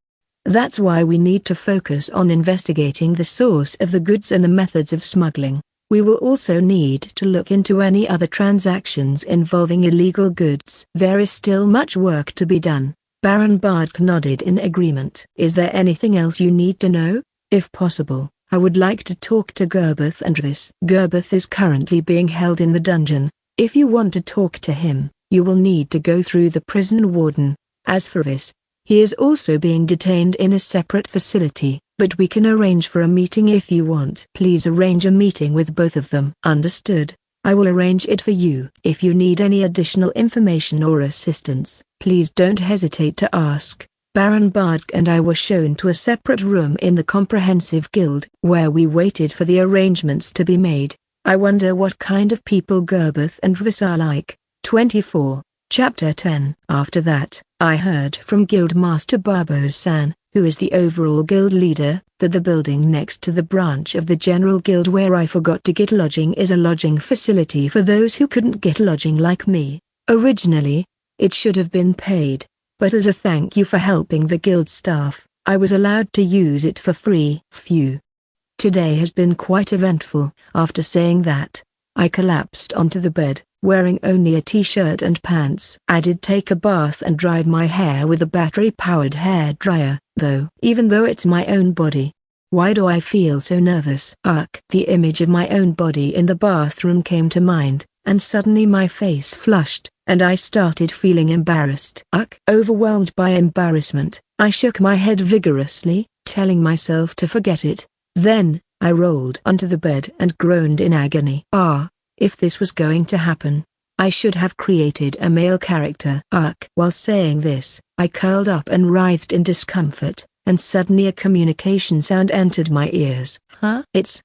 S1: That's why we need to focus on investigating the source of the goods and the methods of smuggling. We will also need to look into any other transactions involving illegal goods. There is still much work to be done. Baron Bardk nodded in agreement. Is there anything else you need to know? If possible, I would like to talk to Gerbeth and Vis. Gerbeth is currently being held in the dungeon. If you want to talk to him, you will need to go through the prison warden. As for Vis, he is also being detained in a separate facility, but we can arrange for a meeting if you want. Please arrange a meeting with both of them. Understood. I will arrange it for you. If you need any additional information or assistance, please don't hesitate to ask. Baron Bardk and I were shown to a separate room in the Comprehensive Guild, where we waited for the arrangements to be made. I wonder what kind of people Gerbeth and Vis are like. 24. Chapter 10. After that, I heard from Guildmaster Barboz-san, who is the overall guild leader, that the building next to the branch of the General Guild where I forgot to get lodging is a lodging facility for those who couldn't get lodging like me. Originally, it should have been paid, but as a thank you for helping the guild staff, I was allowed to use it for free. Phew. Today has been quite eventful. After saying that, I collapsed onto the bed, wearing only a t-shirt and pants. I did take a bath and dried my hair with a battery-powered hair dryer, though. Even though it's my own body, why do I feel so nervous? The image of my own body in the bathroom came to mind, and suddenly my face flushed, and I started feeling embarrassed. Overwhelmed by embarrassment, I shook my head vigorously, telling myself to forget it. Then, I rolled onto the bed and groaned in agony. If this was going to happen, I should have created a male character. While saying this, I curled up and writhed in discomfort, and suddenly a communication sound entered my ears. It's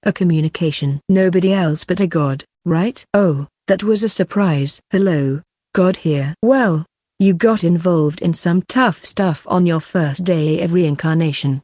S1: a communication. Nobody else but a god, right? Oh, that was a surprise. Hello, God here. Well, you got involved in some tough stuff on your first day of reincarnation.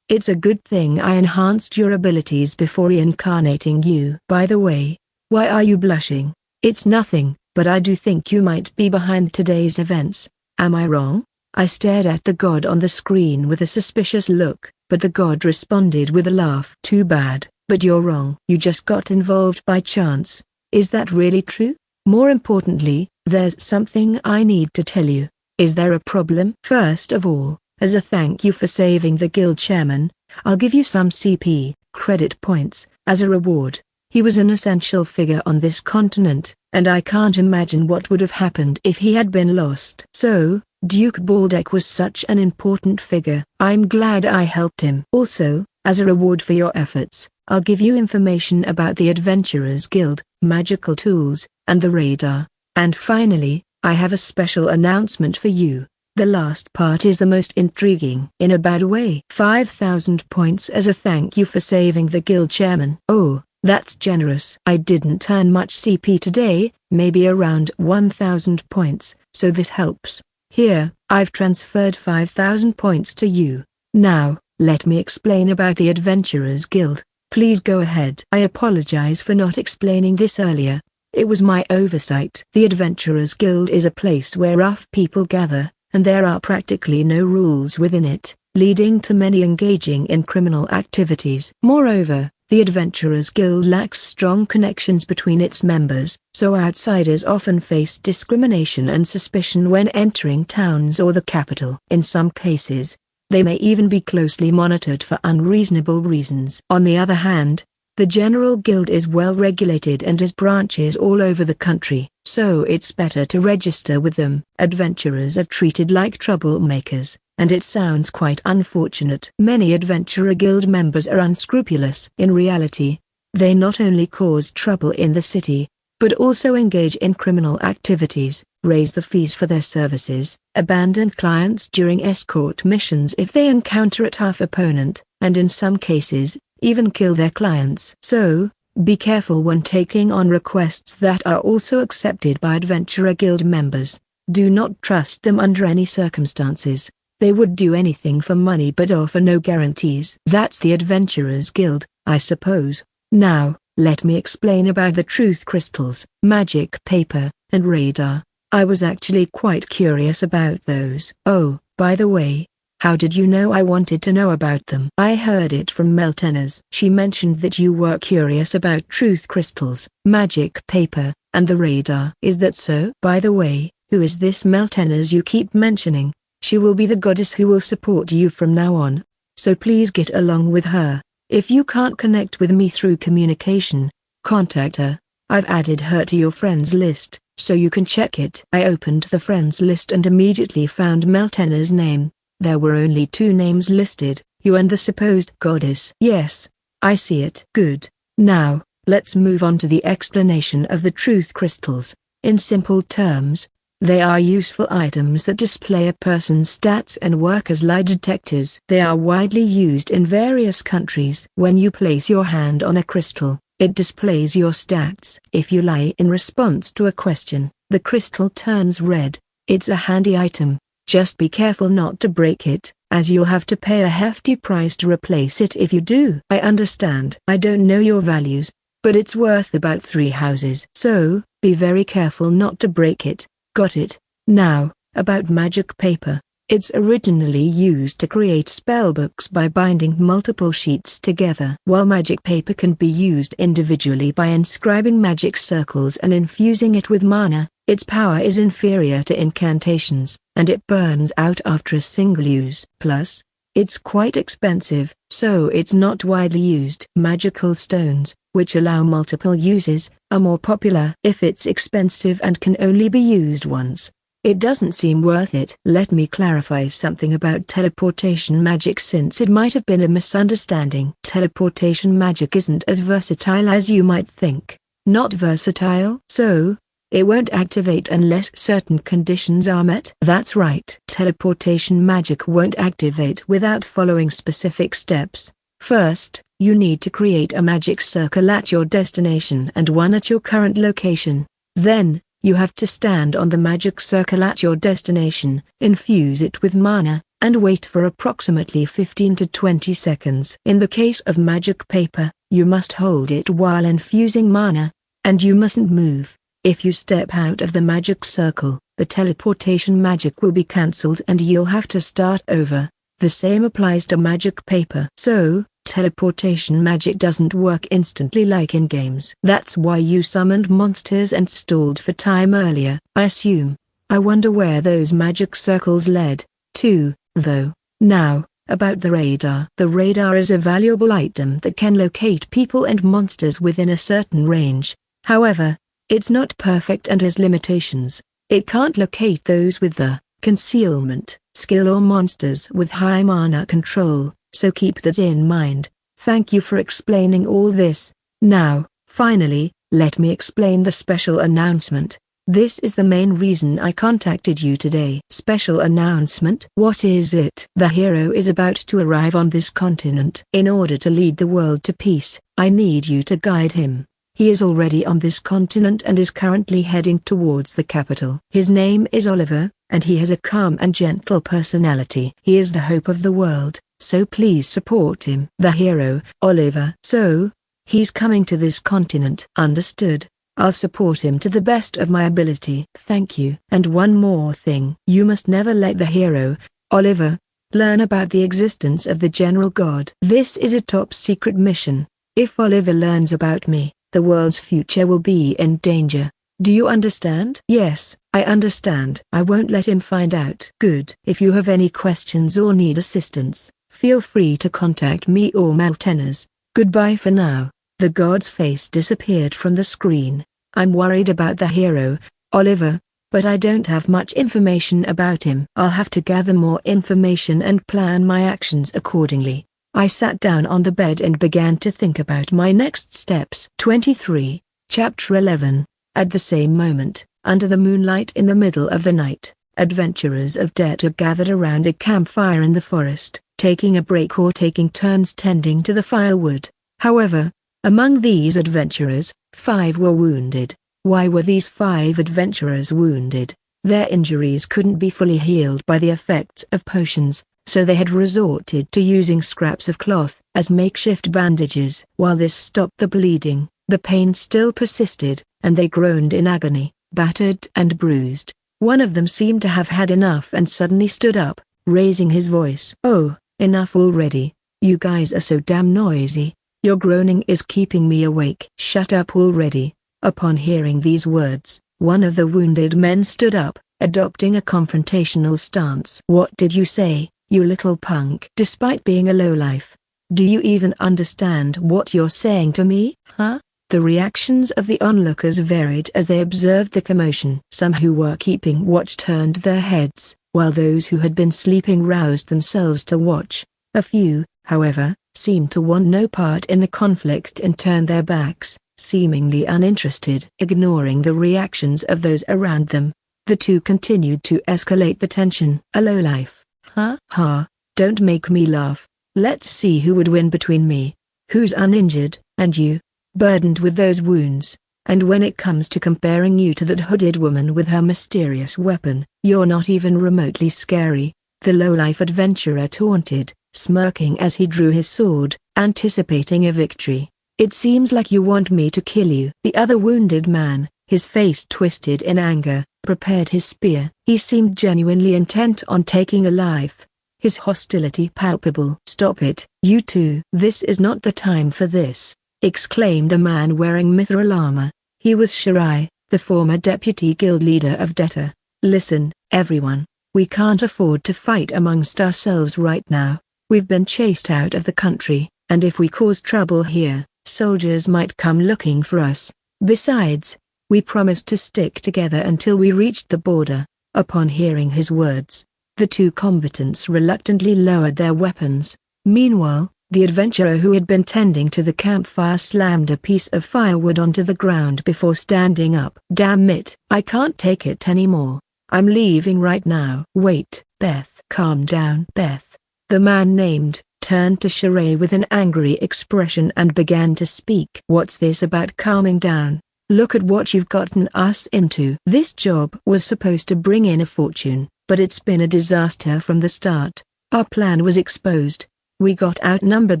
S1: It's a good thing I enhanced your abilities before reincarnating you. By the way, why are you blushing? It's nothing, but I do think you might be behind today's events. Am I wrong? I stared at the god on the screen with a suspicious look. but the god responded with a laugh. Too bad, but you're wrong. You just got involved by chance. Is that really true? More importantly, there's something I need to tell you. Is there a problem? First of all, as a thank you for saving the guild chairman, I'll give you some CP credit points as a reward. He was an essential figure on this continent, and I can't imagine what would have happened if he had been lost. So, Duke Baldek was such an important figure. I'm glad I helped him. Also, as a reward for your efforts, I'll give you information about the Adventurers Guild, magical tools, and the radar. And finally, I have a special announcement for you. The last part is the most intriguing. In a bad way. 5,000 points as a thank you for saving the guild chairman. Oh, that's generous. I didn't earn much CP today, maybe around 1,000 points, so this helps. Here, I've transferred 5,000 points to you. Now, let me explain about the Adventurers Guild. Please go ahead. I apologize for not explaining this earlier. It was my oversight. The Adventurers Guild is a place where rough people gather, and there are practically no rules within it, leading to many engaging in criminal activities. Moreover, the Adventurers Guild lacks strong connections between its members, so outsiders often face discrimination and suspicion when entering towns or the capital. In some cases, they may even be closely monitored for unreasonable reasons. On the other hand, the General Guild is well regulated and has branches all over the country, so it's better to register with them. Adventurers are treated like troublemakers, and it sounds quite unfortunate. Many Adventurer Guild members are unscrupulous. In reality, they not only cause trouble in the city, but also engage in criminal activities, raise the fees for their services, abandon clients during escort missions if they encounter a tough opponent, and in some cases, even kill their clients. So, be careful when taking on requests that are also accepted by Adventurer Guild members. Do not trust them under any circumstances. They would do anything for money but offer no guarantees. That's the Adventurers Guild, I suppose. Now, let me explain about the truth crystals, magic paper, and radar. I was actually quite curious about those. Oh, by the way, how did you know I wanted to know about them? I heard it from Meltenas. She mentioned that you were curious about truth crystals, magic paper, and the radar. Is that so? By the way, who is this Meltenas you keep mentioning? She will be the goddess who will support you from now on, so please get along with her. If you can't connect with me through communication, contact her. I've added her to your friends list, so you can check it. I opened the friends list and immediately found Meltena's name. There were only 2 names listed, you and the supposed goddess. Yes, I see it. Good. Now, let's move on to the explanation of the truth crystals. In simple terms, they are useful items that display a person's stats and work as lie detectors. They are widely used in various countries. When you place your hand on a crystal, it displays your stats. If you lie in response to a question, the crystal turns red. It's a handy item. Just be careful not to break it, as you'll have to pay a hefty price to replace it if you do. I understand. I don't know your values, but it's worth about 3 houses. So, be very careful not to break it. Got it. Now, about magic paper. It's originally used to create spellbooks by binding multiple sheets together. While magic paper can be used individually by inscribing magic circles and infusing it with mana, its power is inferior to incantations, and it burns out after a single use. Plus, it's quite expensive, so it's not widely used. Magical stones, which allow multiple uses, are more popular. If it's expensive and can only be used once, it doesn't seem worth it. Let me clarify something about teleportation magic, since it might have been a misunderstanding. Teleportation magic isn't as versatile as you might think. Not versatile? So, it won't activate unless certain conditions are met? That's right. Teleportation magic won't activate without following specific steps. First, you need to create a magic circle at your destination and one at your current location. Then, you have to stand on the magic circle at your destination, infuse it with mana, and wait for approximately 15 to 20 seconds. In the case of magic paper, you must hold it while infusing mana, and you mustn't move. If you step out of the magic circle, the teleportation magic will be cancelled and you'll have to start over. The same applies to magic paper. So, teleportation magic doesn't work instantly like in games. That's why you summoned monsters and stalled for time earlier, I assume. I wonder where those magic circles led to, though. Now, about the radar. The radar is a valuable item that can locate people and monsters within a certain range. However, it's not perfect and has limitations. It can't locate those with the concealment skill or monsters with high mana control, so keep that in mind. Thank you for explaining all this. Now, finally, let me explain the special announcement. This is the main reason I contacted you today. Special announcement? What is it? The hero is about to arrive on this continent. In order to lead the world to peace, I need you to guide him. He is already on this continent and is currently heading towards the capital. His name is Oliver, and he has a calm and gentle personality. He is the hope of the world, so please support him. The hero, Oliver. So, he's coming to this continent. Understood. I'll support him to the best of my ability. Thank you. And one more thing. You must never let the hero, Oliver, learn about the existence of the General God. This is a top secret mission. If Oliver learns about me, the world's future will be in danger. Do you understand? Yes, I understand. I won't let him find out. Good. If you have any questions or need assistance, feel free to contact me or Maltenas. Goodbye for now. The god's face disappeared from the screen. I'm worried about the hero, Oliver, but I don't have much information about him. I'll have to gather more information and plan my actions accordingly. I sat down on the bed and began to think about my next steps. 23, Chapter 11. At the same moment, under the moonlight in the middle of the night, adventurers of debt are gathered around a campfire in the forest, taking a break or taking turns tending to the firewood. However, among these adventurers, 5 were wounded. Why were these 5 adventurers wounded? Their injuries couldn't be fully healed by the effects of potions, so they had resorted to using scraps of cloth as makeshift bandages. While this stopped the bleeding, the pain still persisted, and they groaned in agony, battered and bruised. One of them seemed to have had enough and suddenly stood up, raising his voice. "Oh, enough already. You guys are so damn noisy. Your groaning is keeping me awake." "Shut up already." Upon hearing these words, one of the wounded men stood up, adopting a confrontational stance. "What did you say, you little punk?" "Despite being a lowlife, do you even understand what you're saying to me, huh?" The reactions of the onlookers varied as they observed the commotion. Some who were keeping watch turned their heads, while those who had been sleeping roused themselves to watch. A few, however, seemed to want no part in the conflict and turned their backs, seemingly uninterested. Ignoring the reactions of those around them, the two continued to escalate the tension. "A lowlife? Ha ha, don't make me laugh. Let's see who would win between me, who's uninjured, and you, burdened with those wounds. And when it comes to comparing you to that hooded woman with her mysterious weapon, you're not even remotely scary," the lowlife adventurer taunted, smirking as he drew his sword, anticipating a victory. "It seems like you want me to kill you." The other wounded man, his face twisted in anger, prepared his spear. He seemed genuinely intent on taking a life, his hostility palpable. "Stop it, you two." "This is not the time for this," exclaimed a man wearing mithril armor. He was Shirai, the former deputy guild leader of Debtor. "Listen, everyone, we can't afford to fight amongst ourselves right now. We've been chased out of the country, and if we cause trouble here, soldiers might come looking for us. Besides, we promised to stick together until we reached the border." Upon hearing his words, the two combatants reluctantly lowered their weapons. Meanwhile, the adventurer who had been tending to the campfire slammed a piece of firewood onto the ground before standing up. "Damn it, I can't take it anymore. I'm leaving right now." "Wait, Beth." "Calm down, Beth." The man named turned to Shirai with an angry expression and began to speak. "What's this about calming down? Look at what you've gotten us into." This job was supposed to bring in a fortune, but it's been a disaster from the start. Our plan was exposed. We got outnumbered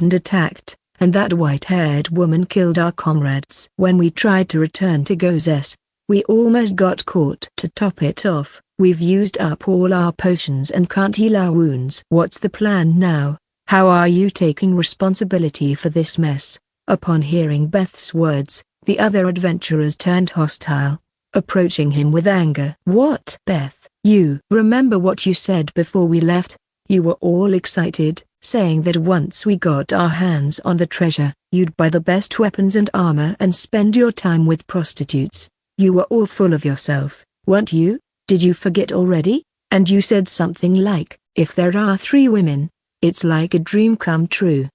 S1: and attacked, and that white-haired woman killed our comrades. When we tried to return to Gozes, we almost got caught. To top it off, We've used up all our potions and can't heal our wounds. What's the plan now? How are you taking responsibility for this mess?" Upon hearing Beth's words, the other adventurers turned hostile, approaching him with anger. "What, Beth? You remember what you said before we left? You were all excited, saying that once we got our hands on the treasure, you'd buy the best weapons and armor and spend your time with prostitutes. You were all full of yourself, weren't you? Did you forget already? And you said something like, if there are 3 women, it's like a dream come true.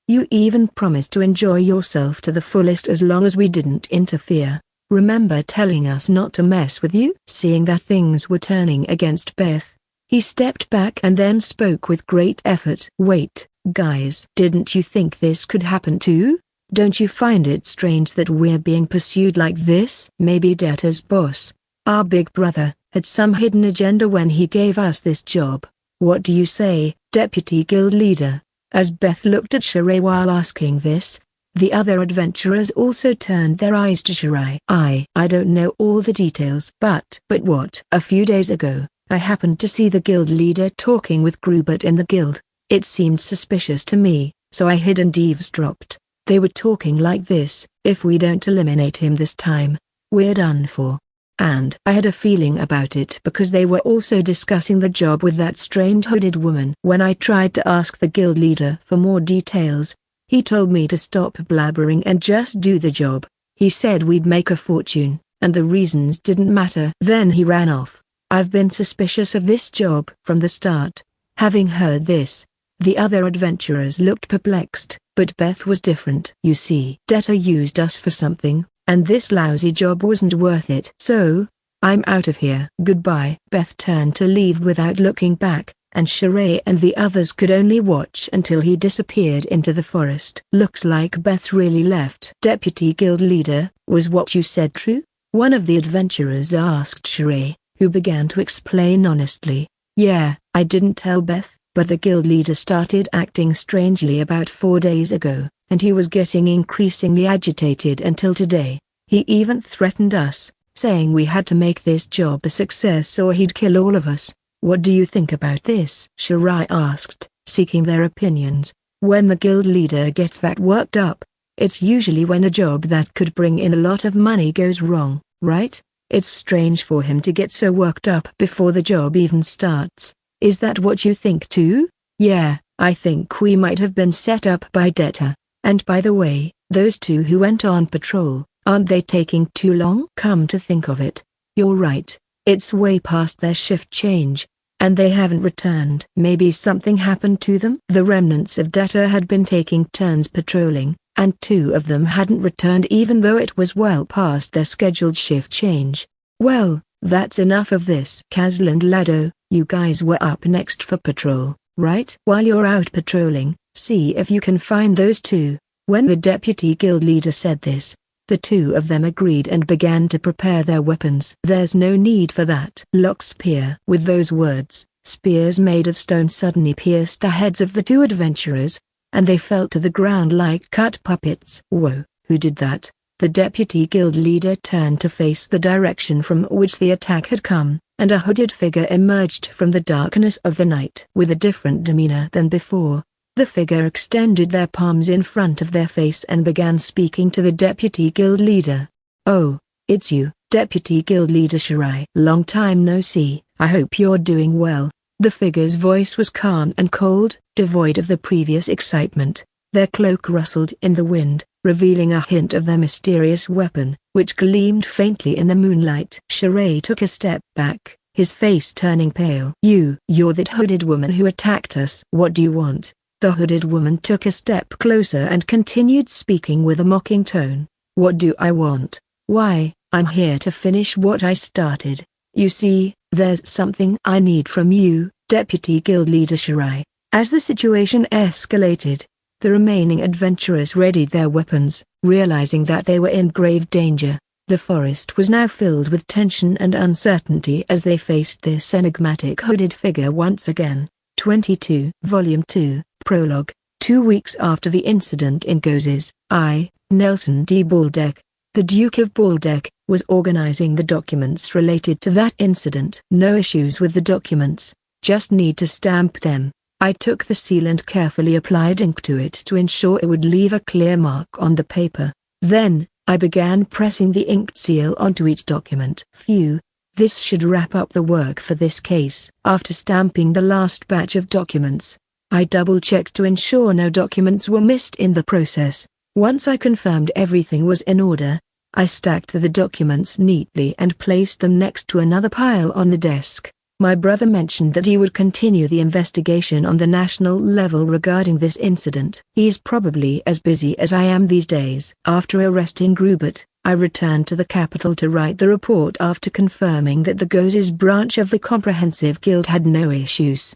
S1: You even promised to enjoy yourself to the fullest as long as we didn't interfere. Remember telling us not to mess with you?" Seeing that things were turning against Beth, he stepped back and then spoke with great effort. "Wait, guys. Didn't you think this could happen too? Don't you find it strange that we're being pursued like this?" Maybe Data's boss, our big brother, had some hidden agenda when he gave us this job. What do you say, Deputy Guild Leader? As Beth looked at Shirai while asking this, the other adventurers also turned their eyes to Shirai. I don't know all the details. But what? A few days ago, I happened to see the guild leader talking with Grubert in the guild. It seemed suspicious to me, so I hid and eavesdropped. They were talking like this: if we don't eliminate him this time, we're done for. And I had a feeling about it because they were also discussing the job with that strange hooded woman. When I tried to ask the guild leader for more details, he told me to stop blabbering and just do the job. He said we'd make a fortune, and the reasons didn't matter. Then he ran off. I've been suspicious of this job from the start. Having heard this, the other adventurers looked perplexed, but Beth was different. You see, Data used us for something, and this lousy job wasn't worth it. So, I'm out of here. Goodbye. Beth turned to leave without looking back, and Shirai and the others could only watch until he disappeared into the forest. Looks like Beth really left. Deputy Guild Leader, was what you said true? One of the adventurers asked Shirai, who began to explain honestly. Yeah, I didn't tell Beth, but the guild leader started acting strangely about 4 days ago, and he was getting increasingly agitated until today. He even threatened us, saying we had to make this job a success or he'd kill all of us. What do you think about this? Shirai asked, seeking their opinions. When the guild leader gets that worked up, it's usually when a job that could bring in a lot of money goes wrong, right? It's strange for him to get so worked up before the job even starts. Is that what you think too? Yeah, I think we might have been set up by Data. And by the way, those 2 who went on patrol, aren't they taking too long? Come to think of it, you're right. It's way past their shift change, and they haven't returned. Maybe something happened to them? The remnants of Data had been taking turns patrolling, and 2 of them hadn't returned even though it was well past their scheduled shift change. Well, that's enough of this. Kazl and Lado, you guys were up next for patrol, right? While you're out patrolling, see if you can find those 2. When the deputy guild leader said this, the 2 of them agreed and began to prepare their weapons. There's no need for that. Locke's spear. With those words, spears made of stone suddenly pierced the heads of the 2 adventurers, and they fell to the ground like cut puppets. Whoa, who did that? The deputy guild leader turned to face the direction from which the attack had come, and a hooded figure emerged from the darkness of the night. With a different demeanor than before, the figure extended their palms in front of their face and began speaking to the deputy guild leader. Oh, it's you, Deputy Guild Leader Shirai. Long time no see, I hope you're doing well. The figure's voice was calm and cold, devoid of the previous excitement. Their cloak rustled in the wind, revealing a hint of their mysterious weapon, which gleamed faintly in the moonlight. Shirai took a step back, his face turning pale. You're that hooded woman who attacked us. What do you want? The hooded woman took a step closer and continued speaking with a mocking tone. What do I want? Why, I'm here to finish what I started. You see, there's something I need from you, Deputy Guild Leader Shirai. As the situation escalated, the remaining adventurers readied their weapons, realizing that they were in grave danger. The forest was now filled with tension and uncertainty as they faced this enigmatic hooded figure once again. 22. Volume 2, Prologue. 2 weeks after the incident in Gozes, Nelson D. Baldeck, The Duke of Baldeck, was organizing the documents related to that incident. No issues with the documents, just need to stamp them. I took the seal and carefully applied ink to it to ensure it would leave a clear mark on the paper. Then, I began pressing the inked seal onto each document. Phew, this should wrap up the work for this case. After stamping the last batch of documents, I double-checked to ensure no documents were missed in the process. Once I confirmed everything was in order, I stacked the documents neatly and placed them next to another pile on the desk. My brother mentioned that he would continue the investigation on the national level regarding this incident. He's probably as busy as I am these days. After arresting Grubert, I returned to the capital to write the report after confirming that the Gozes branch of the Comprehensive Guild had no issues.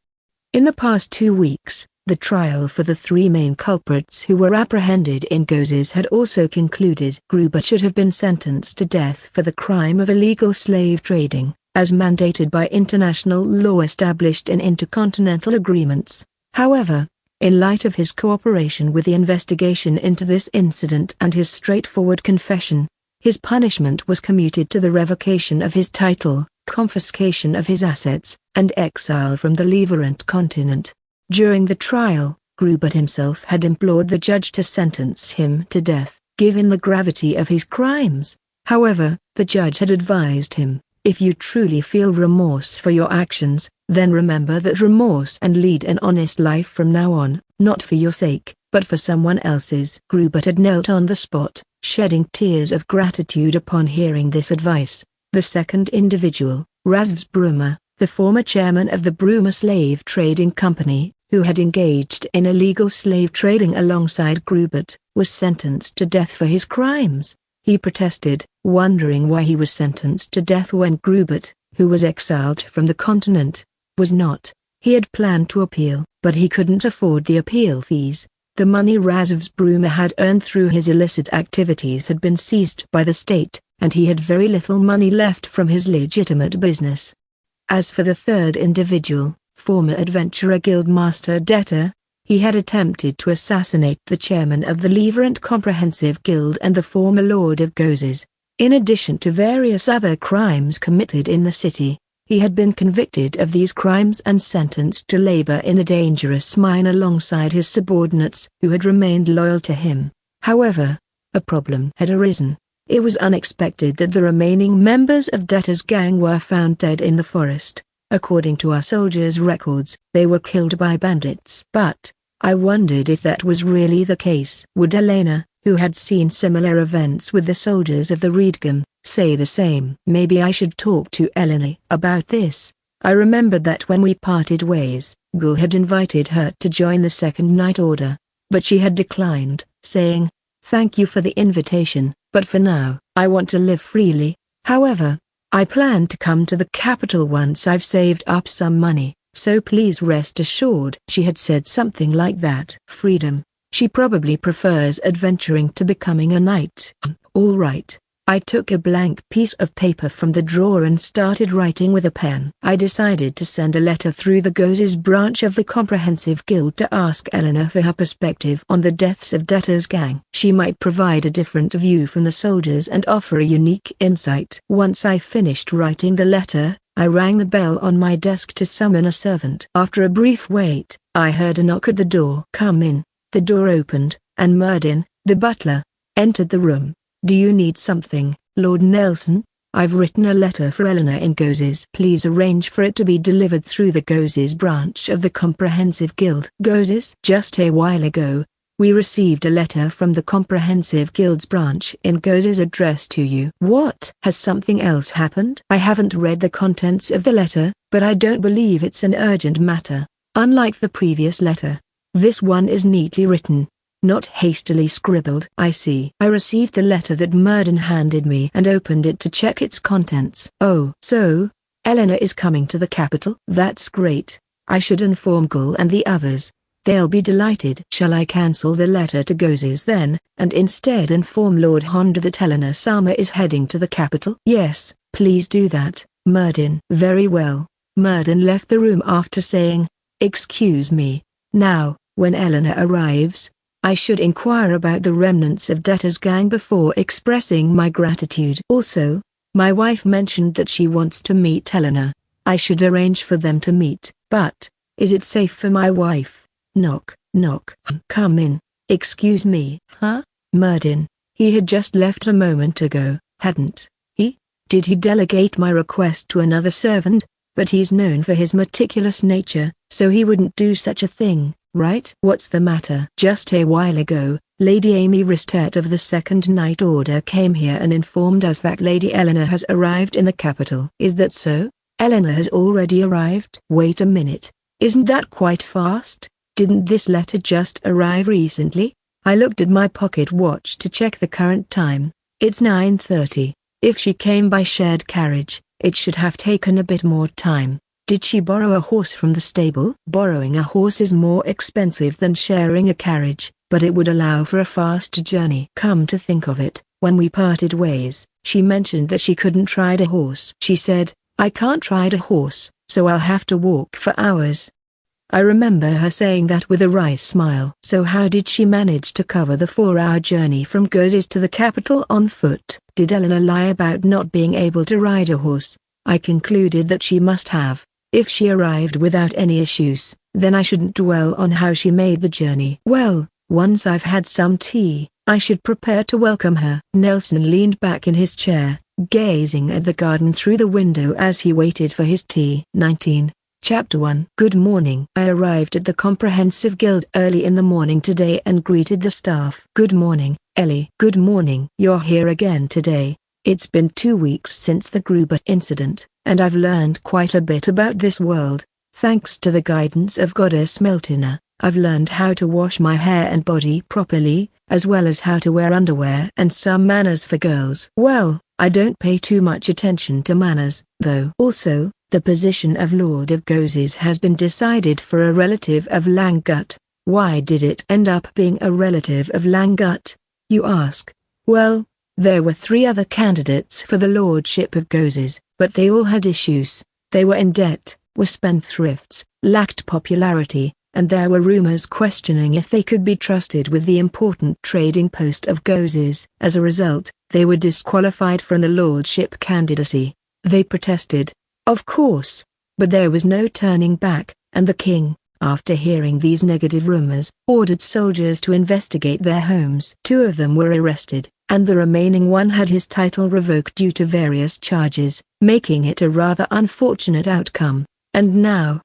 S1: In the past 2 weeks, the trial for the 3 main culprits who were apprehended in Gozes had also concluded. Grubert should have been sentenced to death for the crime of illegal slave trading, as mandated by international law established in intercontinental agreements. However, in light of his cooperation with the investigation into this incident and his straightforward confession, his punishment was commuted to the revocation of his title, confiscation of his assets, and exile from the Levant continent. During the trial, Grubert himself had implored the judge to sentence him to death, given the gravity of his crimes. However, the judge had advised him, if you truly feel remorse for your actions, then remember that remorse and lead an honest life from now on, not for your sake, but for someone else's. Grubert had knelt on the spot, shedding tears of gratitude upon hearing this advice. The second individual, Razvs Bruma, the former chairman of the Bruma Slave Trading Company, who had engaged in illegal slave trading alongside Grubert, was sentenced to death for his crimes. He protested, wondering why he was sentenced to death when Grubert, who was exiled from the continent, was not. He had planned to appeal, but he couldn't afford the appeal fees. The money Razvs Bruma had earned through his illicit activities had been seized by the state, and he had very little money left from his legitimate business. As for the third individual, former Adventurer Guild Master Debtor, he had attempted to assassinate the chairman of the Levant Comprehensive Guild and the former Lord of Gozes. In addition to various other crimes committed in the city, he had been convicted of these crimes and sentenced to labor in a dangerous mine alongside his subordinates who had remained loyal to him. However, a problem had arisen. It was unexpected that the remaining members of Debtor's gang were found dead in the forest. According to our soldiers' records, they were killed by bandits. But, I wondered if that was really the case. Would Elena, who had seen similar events with the soldiers of the Reedgum, say the same? Maybe I should talk to Elena about this. I remembered that when we parted ways, Gul had invited her to join the Second Night Order, but she had declined, saying, "Thank you for the invitation, but for now, I want to live freely." However, I plan to come to the capital once I've saved up some money, so please rest assured. She had said something like that. Freedom. She probably prefers adventuring to becoming a knight. All right. I took a blank piece of paper from the drawer and started writing with a pen. I decided to send a letter through the Gozes branch of the Comprehensive Guild to ask Eleanor for her perspective on the deaths of Debtor's gang. She might provide a different view from the soldiers and offer a unique insight. Once I finished writing the letter, I rang the bell on my desk to summon a servant. After a brief wait, I heard a knock at the door. "Come in." The door opened, and Merdin, the butler, entered the room. "Do you need something, Lord Nelson?" "I've written a letter for Eleanor in Gozes. Please arrange for it to be delivered through the Gozes branch of the Comprehensive Guild." "Gozes?" "Just a while ago, we received a letter from the Comprehensive Guild's branch in Gozes addressed to you." "What? Has something else happened?" "I haven't read the contents of the letter, but I don't believe it's an urgent matter. Unlike the previous letter, this one is neatly written, not hastily scribbled." "I see." I received the letter that Merdin handed me and opened it to check its contents. "Oh, so, Eleanor is coming to the capital?" "That's great. I should inform Gul and the others. They'll be delighted." "Shall I cancel the letter to Gozes then, and instead inform Lord Honda that Eleanor Sama is heading to the capital?" "Yes, please do that, Merdin." "Very well." Merdin left the room after saying, "Excuse me. Now, when Eleanor arrives, I should inquire about the remnants of Debtor's gang before expressing my gratitude. Also, my wife mentioned that she wants to meet Eleanor. I should arrange for them to meet. But, is it safe for my wife? Knock, knock. Come in. Excuse me. Huh? Murdin. He had just left a moment ago, hadn't he? Did he delegate my request to another servant? But he's known for his meticulous nature, so he wouldn't do such a thing, right? What's the matter? Just a while ago, Lady Amy Ristet of the Second Night Order came here and informed us that Lady Eleanor has arrived in the capital. Is that so? Eleanor has already arrived? Wait a minute. Isn't that quite fast? Didn't this letter just arrive recently? I looked at my pocket watch to check the current time. It's 9:30. If she came by shared carriage, it should have taken a bit more time. Did she borrow a horse from the stable? Borrowing a horse is more expensive than sharing a carriage, but it would allow for a faster journey. Come to think of it, when we parted ways, she mentioned that she couldn't ride a horse. She said, "I can't ride a horse, so I'll have to walk for hours." I remember her saying that with a wry smile. So how did she manage to cover the 4-hour journey from Gozes to the capital on foot? Did Eleanor lie about not being able to ride a horse? I concluded that she must have. If she arrived without any issues, then I shouldn't dwell on how she made the journey. Well, once I've had some tea, I should prepare to welcome her. Nelson leaned back in his chair, gazing at the garden through the window as he waited for his tea. 19. Chapter 1. Good morning. I arrived at the Comprehensive Guild early in the morning today and greeted the staff. Good morning, Ellie. Good morning. You're here again today. It's been 2 weeks since the Gruber incident, and I've learned quite a bit about this world. Thanks to the guidance of Goddess Meltina, I've learned how to wash my hair and body properly, as well as how to wear underwear and some manners for girls. Well, I don't pay too much attention to manners, though. Also, the position of Lord of Gozes has been decided for a relative of Langgut. Why did it end up being a relative of Langgut, you ask? Well, there were 3 other candidates for the lordship of Gozes, but they all had issues. They were in debt, were spendthrifts, lacked popularity, and there were rumors questioning if they could be trusted with the important trading post of Gozes. As a result, they were disqualified from the lordship candidacy. They protested, of course, but there was no turning back, and the king, after hearing these negative rumors, ordered soldiers to investigate their homes. 2 of them were arrested, and the remaining one had his title revoked due to various charges, making it a rather unfortunate outcome. And now,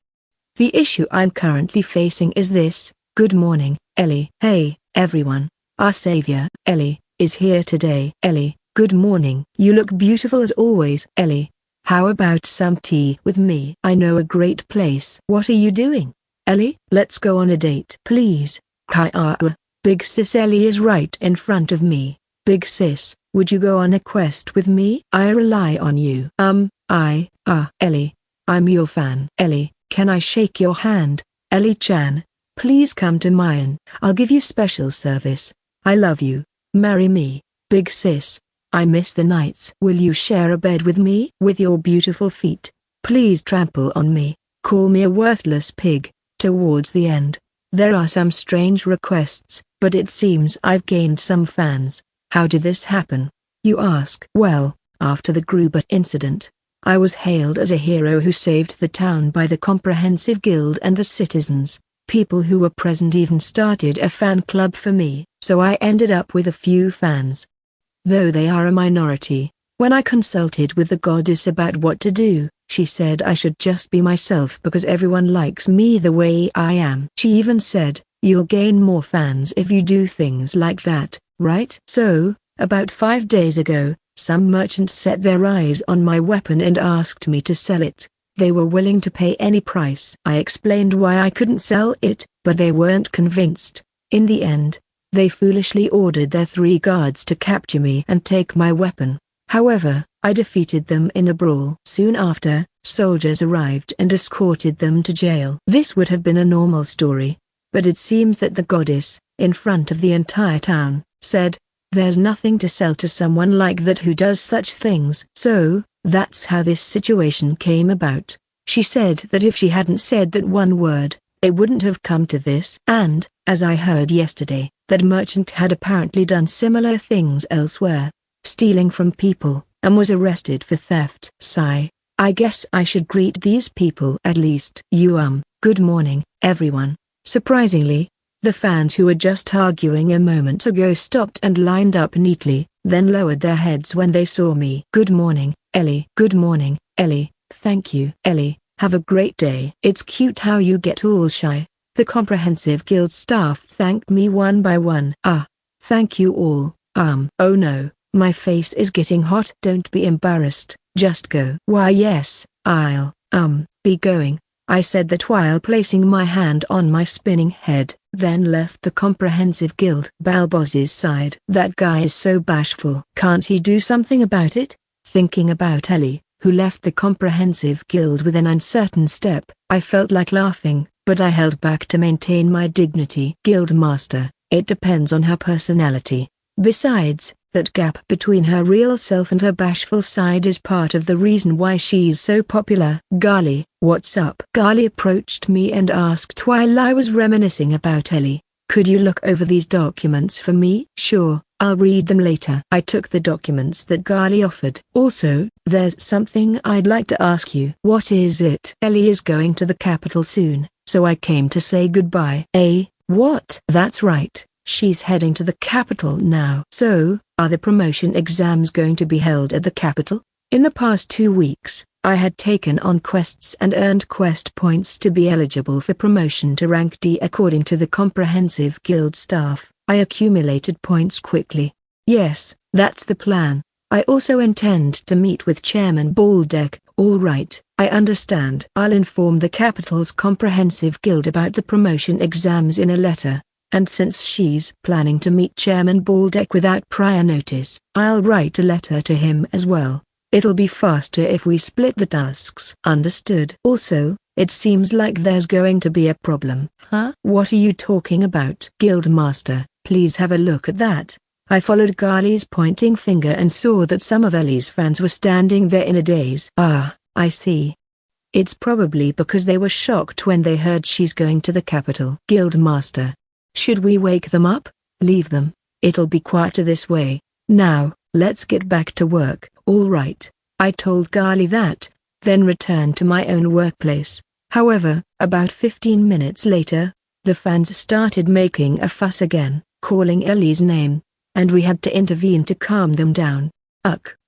S1: the issue I'm currently facing is this. Good morning, Ellie. Hey, everyone. Our savior, Ellie, is here today. Ellie, good morning. You look beautiful as always. Ellie, how about some tea with me? I know a great place. What are you doing, Ellie? Let's go on a date. Please. Kaya. Big sis Ellie is right in front of me. Big sis, would you go on a quest with me? I rely on you. Ellie. I'm your fan. Ellie, can I shake your hand? Ellie-chan, please come to mine. I'll give you special service. I love you. Marry me. Big sis, I miss the nights. Will you share a bed with me? With your beautiful feet, please trample on me. Call me a worthless pig. Towards the end, there are some strange requests, but it seems I've gained some fans. How did this happen, you ask? Well, after the Gruber incident, I was hailed as a hero who saved the town by the Comprehensive Guild and the citizens. People who were present even started a fan club for me, so I ended up with a few fans. Though they are a minority, when I consulted with the goddess about what to do, she said I should just be myself because everyone likes me the way I am. She even said, you'll gain more fans if you do things like that, right? So, about 5 days ago, some merchants set their eyes on my weapon and asked me to sell it. They were willing to pay any price. I explained why I couldn't sell it, but they weren't convinced. In the end, they foolishly ordered their 3 guards to capture me and take my weapon. However, I defeated them in a brawl. Soon after, soldiers arrived and escorted them to jail. This would have been a normal story, but it seems that the goddess, in front of the entire town, said, there's nothing to sell to someone like that who does such things. So, that's how this situation came about. She said that if she hadn't said that one word, it wouldn't have come to this. And, as I heard yesterday, That merchant had apparently done similar things elsewhere, stealing from people, and was arrested for theft. Sigh. I guess I should greet these people at least. Good morning, everyone. Surprisingly, the fans who were just arguing a moment ago stopped and lined up neatly, then lowered their heads when they saw me. Good morning, Ellie. Good morning, Ellie. Thank you. Ellie, have a great day. It's cute how you get all shy. The comprehensive guild staff thanked me one by one. Thank you all. Oh no, my face is getting hot. Don't be embarrassed, just go. Why yes, I'll, be going. I said that while placing my hand on my spinning head, then left the comprehensive guild. Balboss's side. That guy is so bashful. Can't he do something about it? Thinking about Ellie, who left the comprehensive guild with an uncertain step, I felt like laughing, but I held back to maintain my dignity. Guildmaster, it depends on her personality. Besides, that gap between her real self and her bashful side is part of the reason why she's so popular. Gali, what's up? Gali approached me and asked while I was reminiscing about Ellie, could you look over these documents for me? Sure, I'll read them later. I took the documents that Gali offered. Also, there's something I'd like to ask you. What is it? Ellie is going to the capital soon, so I came to say goodbye. What? That's right. She's heading to the capital now. So, are the promotion exams going to be held at the capital? In the past 2 weeks, I had taken on quests and earned quest points to be eligible for promotion to rank D. According to the comprehensive guild staff, I accumulated points quickly. Yes, that's the plan. I also intend to meet with Chairman Baldek. All right, I understand. I'll inform the capital's comprehensive guild about the promotion exams in a letter. And since she's planning to meet Chairman Baldek without prior notice, I'll write a letter to him as well. It'll be faster if we split the tasks. Understood. Also, it seems like there's going to be a problem. Huh? What are you talking about? Guildmaster, please have a look at that. I followed Gali's pointing finger and saw that some of Ellie's fans were standing there in a daze. I see. It's probably because they were shocked when they heard she's going to the capital. Guildmaster, should we wake them up? Leave them. It'll be quieter this way. Now, let's get back to work. All right. I told Gali that, then returned to my own workplace. However, about 15 minutes later, the fans started making a fuss again, calling Ellie's name, and we had to intervene to calm them down.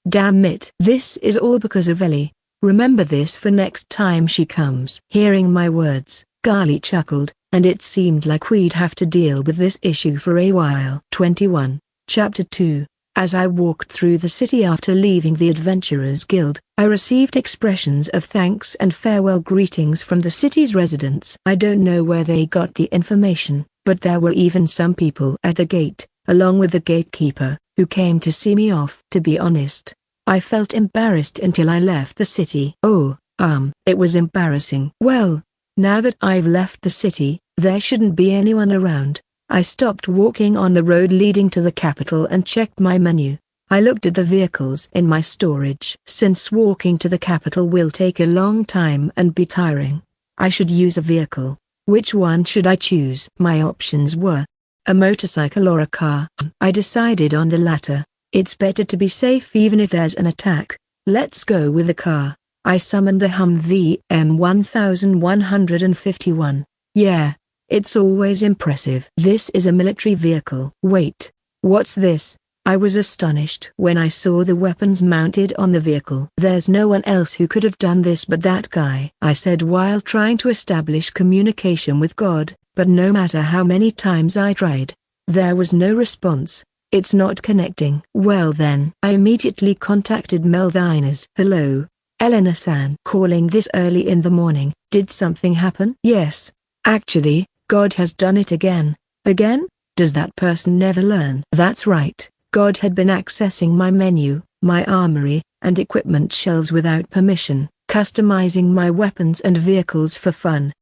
S1: Damn it. This is all because of Ellie. Remember this for next time she comes. Hearing my words, Gali chuckled, and it seemed like we'd have to deal with this issue for a while. 21. Chapter 2. As I walked through the city after leaving the Adventurers Guild, I received expressions of thanks and farewell greetings from the city's residents. I don't know where they got the information, but there were even some people at the gate, along with the gatekeeper, who came to see me off. To be honest, I felt embarrassed until I left the city. It was embarrassing. Well, now that I've left the city, there shouldn't be anyone around. I stopped walking on the road leading to the capital and checked my menu. I looked at the vehicles in my storage. Since walking to the capital will take a long time and be tiring, I should use a vehicle. Which one should I choose? My options were a motorcycle or a car. I decided on the latter. It's better to be safe even if there's an attack. Let's go with the car. I summoned the Humvee M1151. Yeah, it's always impressive. This is a military vehicle. Wait, what's this? I was astonished when I saw the weapons mounted on the vehicle. There's no one else who could have done this but that guy, I said while trying to establish communication with God, but no matter how many times I tried, there was no response. It's not connecting. Well then, I immediately contacted Melvinus. Hello, Elena-san. Calling this early in the morning. Did something happen? Yes, actually, God has done it again. Again? Does that person never learn? That's right. God had been accessing my menu, my armory, and equipment shelves without permission, customizing my weapons and vehicles for fun.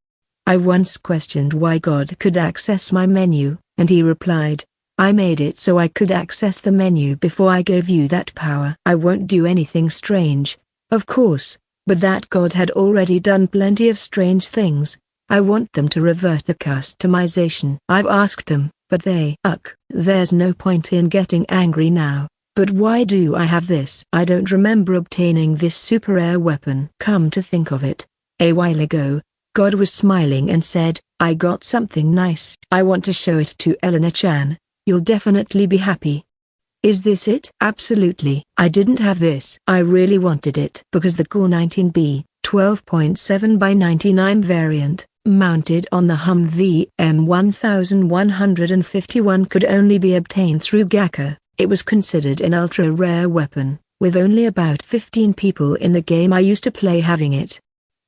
S1: I once questioned why God could access my menu, and he replied, I made it so I could access the menu before I gave you that power. I won't do anything strange, of course, but that God had already done plenty of strange things. I want them to revert the customization. I've asked them, But there's no point in getting angry now. But why do I have this? I don't remember obtaining this super air weapon. Come to think of it, a while ago, God was smiling and said, I got something nice. I want to show it to Elena-chan. You'll definitely be happy. Is this it? Absolutely. I didn't have this. I really wanted it because the Core 19B, 12.7 by 99 variant, mounted on the Humvee M1151 could only be obtained through Gacha. It was considered an ultra-rare weapon, with only about 15 people in the game I used to play having it.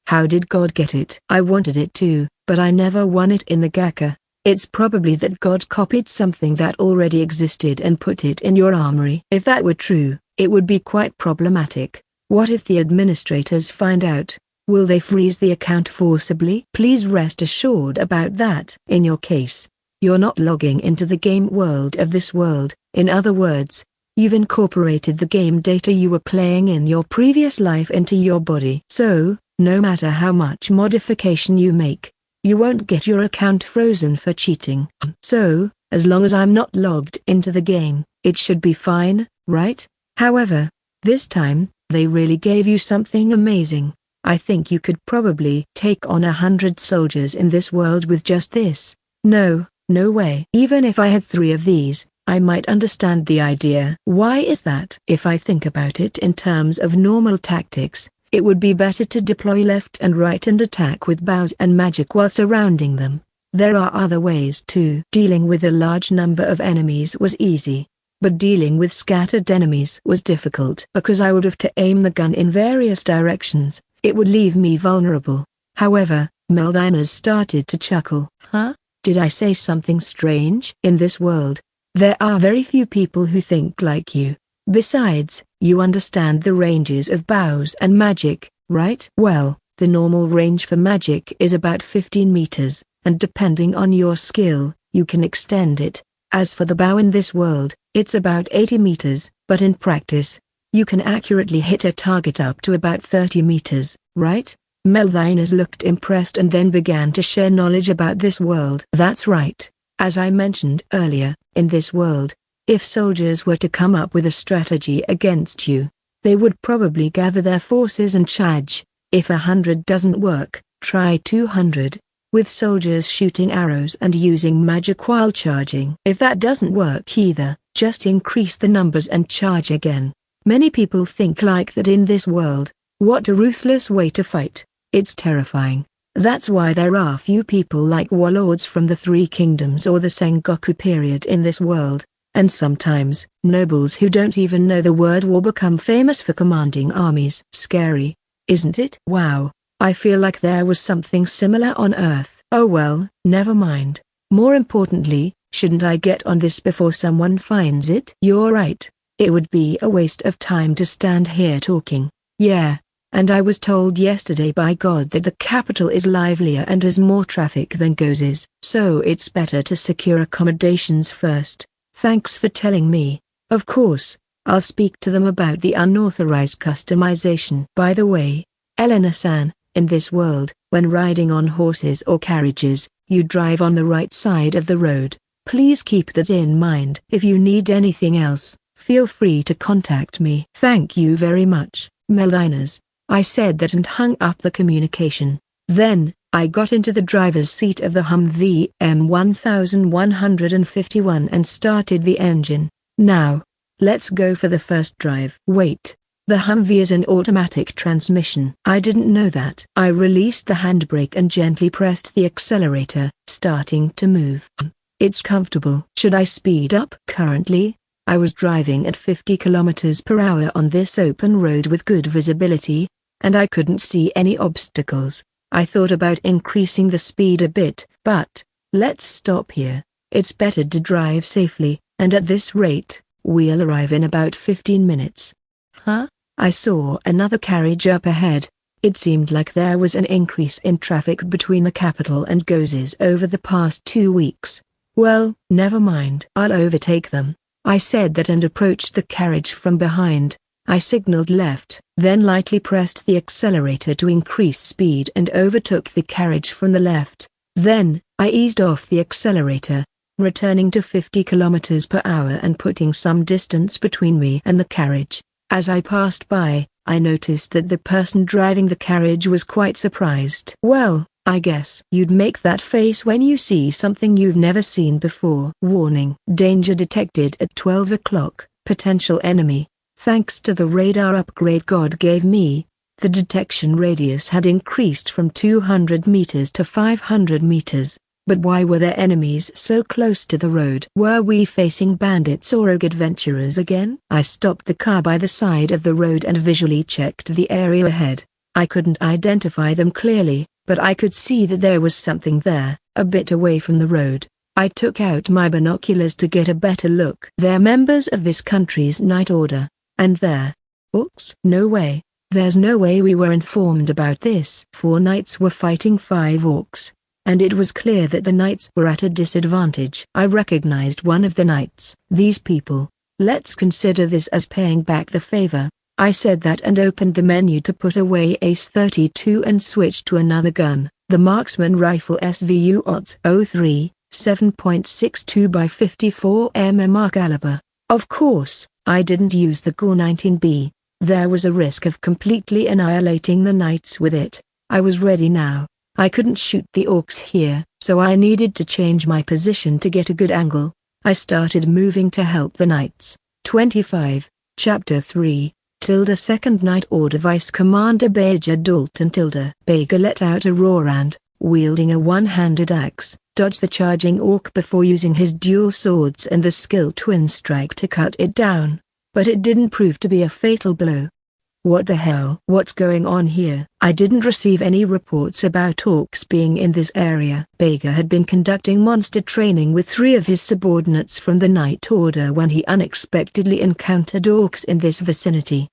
S1: How did God get it? I wanted it too, but I never won it in the Gacha. It's probably that God copied something that already existed and put it in your armory. If that were true, it would be quite problematic. What if the administrators find out? Will they freeze the account forcibly? Please rest assured about that. In your case, you're not logging into the game world of this world. In other words, you've incorporated the game data you were playing in your previous life into your body. So, no matter how much modification you make, you won't get your account frozen for cheating. So, as long as I'm not logged into the game, it should be fine, right? However, this time, they really gave you something amazing. I think you could probably take on 100 soldiers in this world with just this. No way. Even if I had 3 of these, I might understand the idea. Why is that? If I think about it in terms of normal tactics, it would be better to deploy left and right and attack with bows and magic while surrounding them. There are other ways too. Dealing with a large number of enemies was easy, but dealing with scattered enemies was difficult because I would have to aim the gun in various directions. It would leave me vulnerable. However, Meldiners started to chuckle. Huh? Did I say something strange? In this world, there are very few people who think like you. Besides, you understand the ranges of bows and magic, right? Well, the normal range for magic is about 15 meters, and depending on your skill, you can extend it. As for the bow in this world, it's about 80 meters, but in practice, you can accurately hit a target up to about 30 meters, right? Meldiners looked impressed and then began to share knowledge about this world. That's right. As I mentioned earlier, in this world, if soldiers were to come up with a strategy against you, they would probably gather their forces and charge. If 100 doesn't work, try 200, with soldiers shooting arrows and using magic while charging. If that doesn't work either, just increase the numbers and charge again. Many people think like that in this world. What a ruthless way to fight. It's terrifying. That's why there are few people like warlords from the Three Kingdoms or the Sengoku period in this world. And sometimes, nobles who don't even know the word war become famous for commanding armies. Scary, isn't it? Wow, I feel like there was something similar on Earth. Oh well, never mind. More importantly, shouldn't I get on this before someone finds it? You're right. It would be a waste of time to stand here talking. Yeah, and I was told yesterday by God that the capital is livelier and has more traffic than Goze's. So it's better to secure accommodations first. Thanks for telling me. Of course, I'll speak to them about the unauthorized customization. By the way, Elena-san, in this world, when riding on horses or carriages, you drive on the right side of the road. Please keep that in mind. If you need anything else, feel free to contact me. Thank you very much, Meldiners. I said that and hung up the communication. Then, I got into the driver's seat of the Humvee M1151 and started the engine. Now, let's go for the first drive. Wait, the Humvee is an automatic transmission. I didn't know that. I released the handbrake and gently pressed the accelerator, starting to move. It's comfortable. Should I speed up? Currently, I was driving at 50 kilometers per hour on this open road with good visibility, and I couldn't see any obstacles. I thought about increasing the speed a bit, but, let's stop here. It's better to drive safely, and at this rate, we'll arrive in about 15 minutes. Huh? I saw another carriage up ahead. It seemed like there was an increase in traffic between the capital and Goze's over the past 2 weeks. Well, never mind. I'll overtake them. I said that and approached the carriage from behind. I signaled left, then lightly pressed the accelerator to increase speed and overtook the carriage from the left. Then, I eased off the accelerator. returning to 50 kilometers per hour and putting some distance between me and the carriage. As I passed by, I noticed that the person driving the carriage was quite surprised. "Well, I guess you'd make that face when you see something you've never seen before." Warning: danger detected at 12 o'clock, potential enemy. Thanks to the radar upgrade God gave me, the detection radius had increased from 200 meters to 500 meters. But why were there enemies so close to the road? Were we facing bandits or rogue adventurers again? I stopped the car by the side of the road and visually checked the area ahead. I couldn't identify them clearly, but I could see that there was something there, a bit away from the road. I took out my binoculars to get a better look. They're members of this country's Night Order. And they're orcs? No way. There's no way we were informed about this. 4 knights were fighting 5 orcs. And it was clear that the knights were at a disadvantage. I recognized one of the knights. "These people, let's consider this as paying back the favor." I said that and opened the menu to put away Ace 32 and switched to another gun, the marksman rifle SVU OTS 03, 7.62 by 54 mm caliber. Of course, I didn't use the Gore 19B. There was a risk of completely annihilating the knights with it. I was ready now. I couldn't shoot the orcs here, so I needed to change my position to get a good angle. I started moving to help the knights. 25, Chapter 3, Second Night Order Vice Commander Major Dalton Baker let out a roar and, wielding a one-handed axe, dodged the charging orc before using his dual swords and the skill twin strike to cut it down. But it didn't prove to be a fatal blow. What the hell? What's going on here? I didn't receive any reports about orcs being in this area. Baker had been conducting monster training with 3 of his subordinates from the Night Order when he unexpectedly encountered orcs in this vicinity.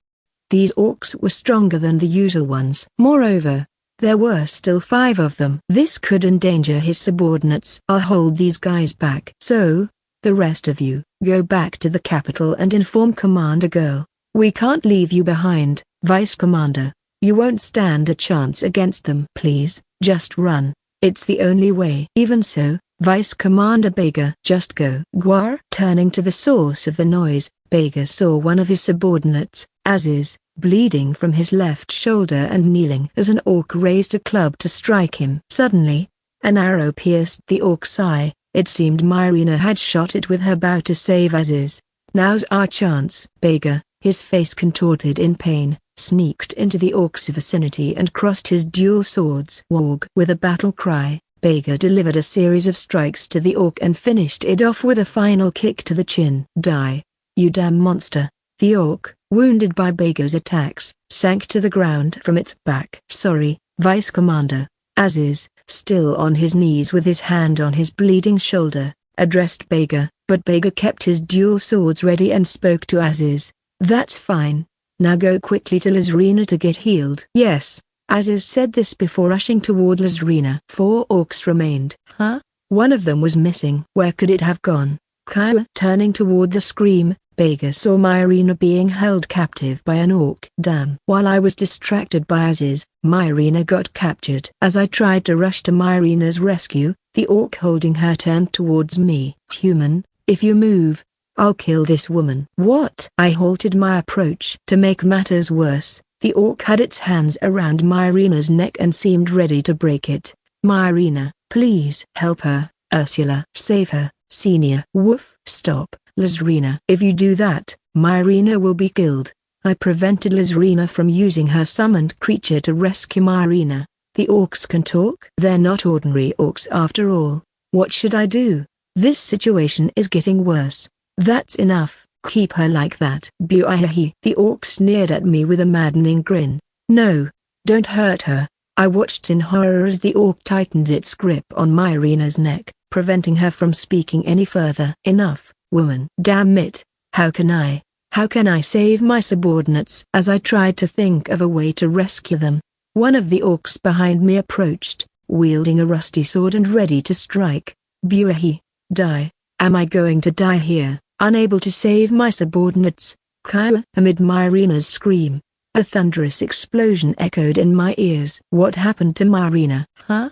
S1: These orcs were stronger than the usual ones. Moreover, there were still 5 of them. This could endanger his subordinates. "I'll hold these guys back. So, the rest of you, go back to the capital and inform Commander Girl. We can't leave you behind, Vice Commander. You won't stand a chance against them. Please, just run. It's the only way." "Even so, Vice Commander Baker." "Just go." Gwar. Turning to the source of the noise, Baker saw one of his subordinates, Aziz, bleeding from his left shoulder and kneeling as an orc raised a club to strike him. Suddenly, an arrow pierced the orc's eye. It seemed Myrina had shot it with her bow to save Aziz. "Now's our chance." Baker, his face contorted in pain, sneaked into the orc's vicinity and crossed his dual swords. Warg. With a battle cry, Baker delivered a series of strikes to the orc and finished it off with a final kick to the chin. "Die, you damn monster." The orc, wounded by Baker's attacks, sank to the ground from its back. "Sorry, Vice Commander." Aziz, still on his knees with his hand on his bleeding shoulder, addressed Baker, but Baker kept his dual swords ready and spoke to Aziz. "That's fine. Now go quickly to Lazrina to get healed." "Yes." Aziz said this before rushing toward Lazrina. 4 orcs remained. "Huh? One of them was missing. Where could it have gone?" Kaya. Turning toward the scream, Baker saw Myrina being held captive by an orc. "Damn." While I was distracted by Aziz, Myrina got captured. As I tried to rush to Myrina's rescue, the orc holding her turned towards me. "Human, if you move, I'll kill this woman." "What?" I halted my approach. To make matters worse, the orc had its hands around Myrina's neck and seemed ready to break it. "Myrina, please help her, Ursula. Save her, Senior." "Woof." "Stop, Lazrina. If you do that, Myrina will be killed." I prevented Lazrina from using her summoned creature to rescue Myrina. "The orcs can talk?" "They're not ordinary orcs after all. What should I do? This situation is getting worse." "That's enough. Keep her like that." "Buahi." The orc sneered at me with a maddening grin. "No, don't hurt her." I watched in horror as the orc tightened its grip on Myrina's neck, preventing her from speaking any further. "Enough, woman." "Damn it, how can I save my subordinates?" As I tried to think of a way to rescue them, one of the orcs behind me approached, wielding a rusty sword and ready to strike. "Buahi, die. Am I going to die here, unable to save my subordinates?" Kaya. Amid Myrina's scream, a thunderous explosion echoed in my ears. "What happened to Myrina?" "Huh?"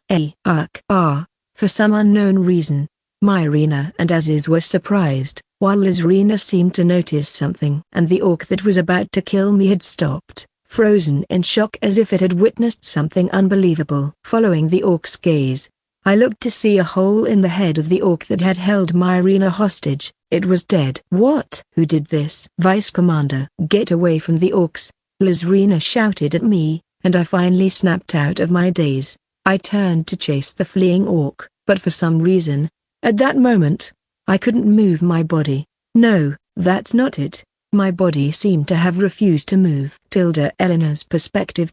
S1: For some unknown reason, Myrina and Aziz were surprised, while Lizrina seemed to notice something. And the orc that was about to kill me had stopped, frozen in shock as if it had witnessed something unbelievable. Following the orc's gaze, I looked to see a hole in the head of the orc that had held Myrina hostage. It was dead. What? Who did this? Vice Commander. Get away from the orcs, Lizrina shouted at me, and I finally snapped out of my daze. I turned to chase the fleeing orc, but for some reason, at that moment, I couldn't move my body. No, that's not it. My body seemed to have refused to move. Eleanor's perspective.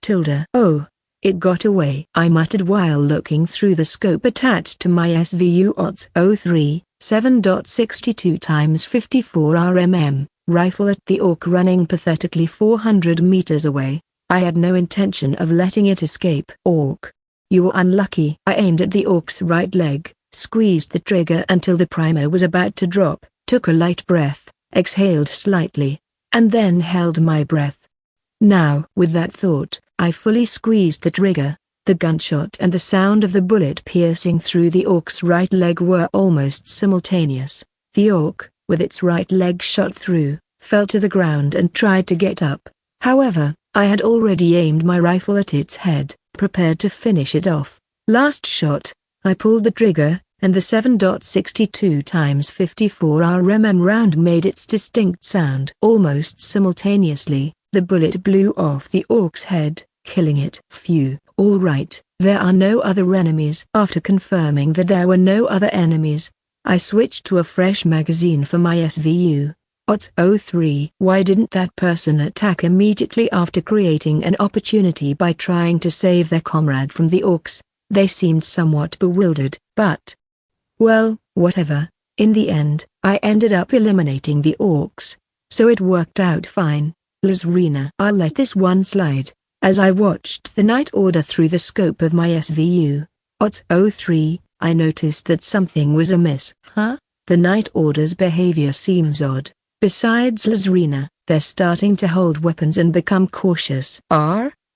S1: Oh, it got away, I muttered while looking through the scope attached to my SVU OTS 03, 7.62 x 54 RMM, rifle at the orc running pathetically 400 meters away. I had no intention of letting it escape. Orc, you were unlucky. I aimed at the orc's right leg, squeezed the trigger until the primer was about to drop, took a light breath, exhaled slightly, and then held my breath. Now, with that thought, I fully squeezed the trigger. The gunshot and the sound of the bullet piercing through the orc's right leg were almost simultaneous. The orc, with its right leg shot through, fell to the ground and tried to get up. However, I had already aimed my rifle at its head, prepared to finish it off. Last shot. I pulled the trigger, and the 7.62 x 54 RMM round made its distinct sound. Almost simultaneously, the bullet blew off the orc's head, killing it. Phew. All right, there are no other enemies. After confirming that there were no other enemies, I switched to a fresh magazine for my SVU. OTS 03. Why didn't that person attack immediately after creating an opportunity by trying to save their comrade from the orcs? They seemed somewhat bewildered, but... well, whatever. In the end, I ended up eliminating the orcs, so it worked out fine. Lizrina. I'll let this one slide. As I watched the night order through the scope of my SVU, OTS 03, I noticed that something was amiss. Huh? The night order's behavior seems odd. Besides Lizrina, they're starting to hold weapons and become cautious.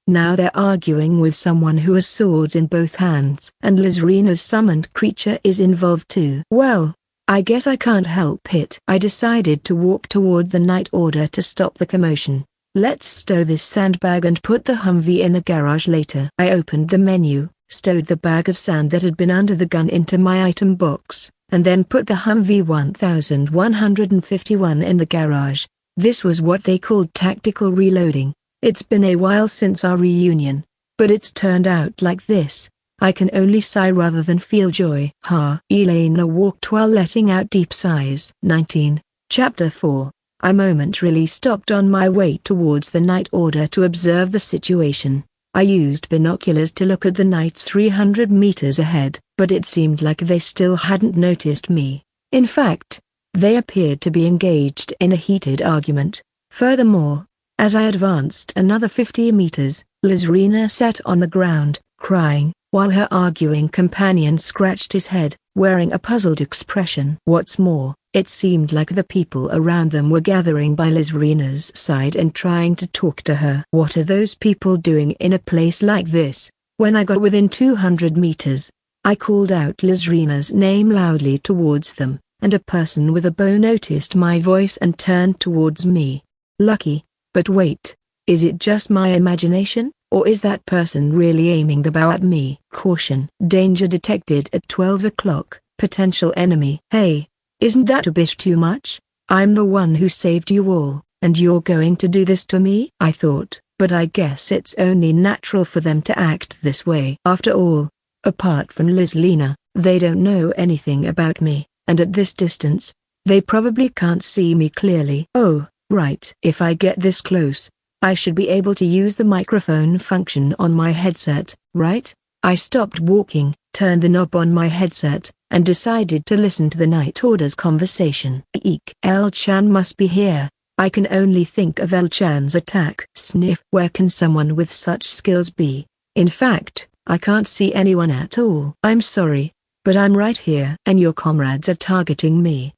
S1: Now they're arguing with someone who has swords in both hands. And Lizrina's summoned creature is involved too. Well, I guess I can't help it. I decided to walk toward the night order to stop the commotion. Let's stow this sandbag and put the Humvee in the garage later. I opened the menu, stowed the bag of sand that had been under the gun into my item box, and then put the Humvee 1151 in the garage. This was what they called tactical reloading. It's been a while since our reunion, but it's turned out like this. I can only sigh rather than feel joy. Elena walked while letting out deep sighs. 19. Chapter 4. I momentarily stopped on my way towards the night order to observe the situation. I used binoculars to look at the knights 300 meters ahead, but it seemed like they still hadn't noticed me. In fact, they appeared to be engaged in a heated argument. Furthermore, as I advanced another 50 meters, Lizrina sat on the ground, crying, while her arguing companion scratched his head, wearing a puzzled expression. What's more, it seemed like the people around them were gathering by Lizrina's side and trying to talk to her. What are those people doing in a place like this? When I got within 200 meters, I called out Lizrina's name loudly towards them, and a person with a bow noticed my voice and turned towards me. Lucky. But wait, is it just my imagination, or is that person really aiming the bow at me? Caution. Danger detected at 12 o'clock, potential enemy. Hey, isn't that a bit too much? I'm the one who saved you all, and you're going to do this to me? I thought, but I guess it's only natural for them to act this way. After all, apart from Lizrina, they don't know anything about me, and at this distance, they probably can't see me clearly. Oh. Right. If I get this close, I should be able to use the microphone function on my headset, right? I stopped walking, turned the knob on my headset, and decided to listen to the night order's conversation. Eek. El-chan must be here. I can only think of El-chan's attack. Sniff. Where can someone with such skills be? In fact, I can't see anyone at all. I'm sorry, but I'm right here. And your comrades are targeting me.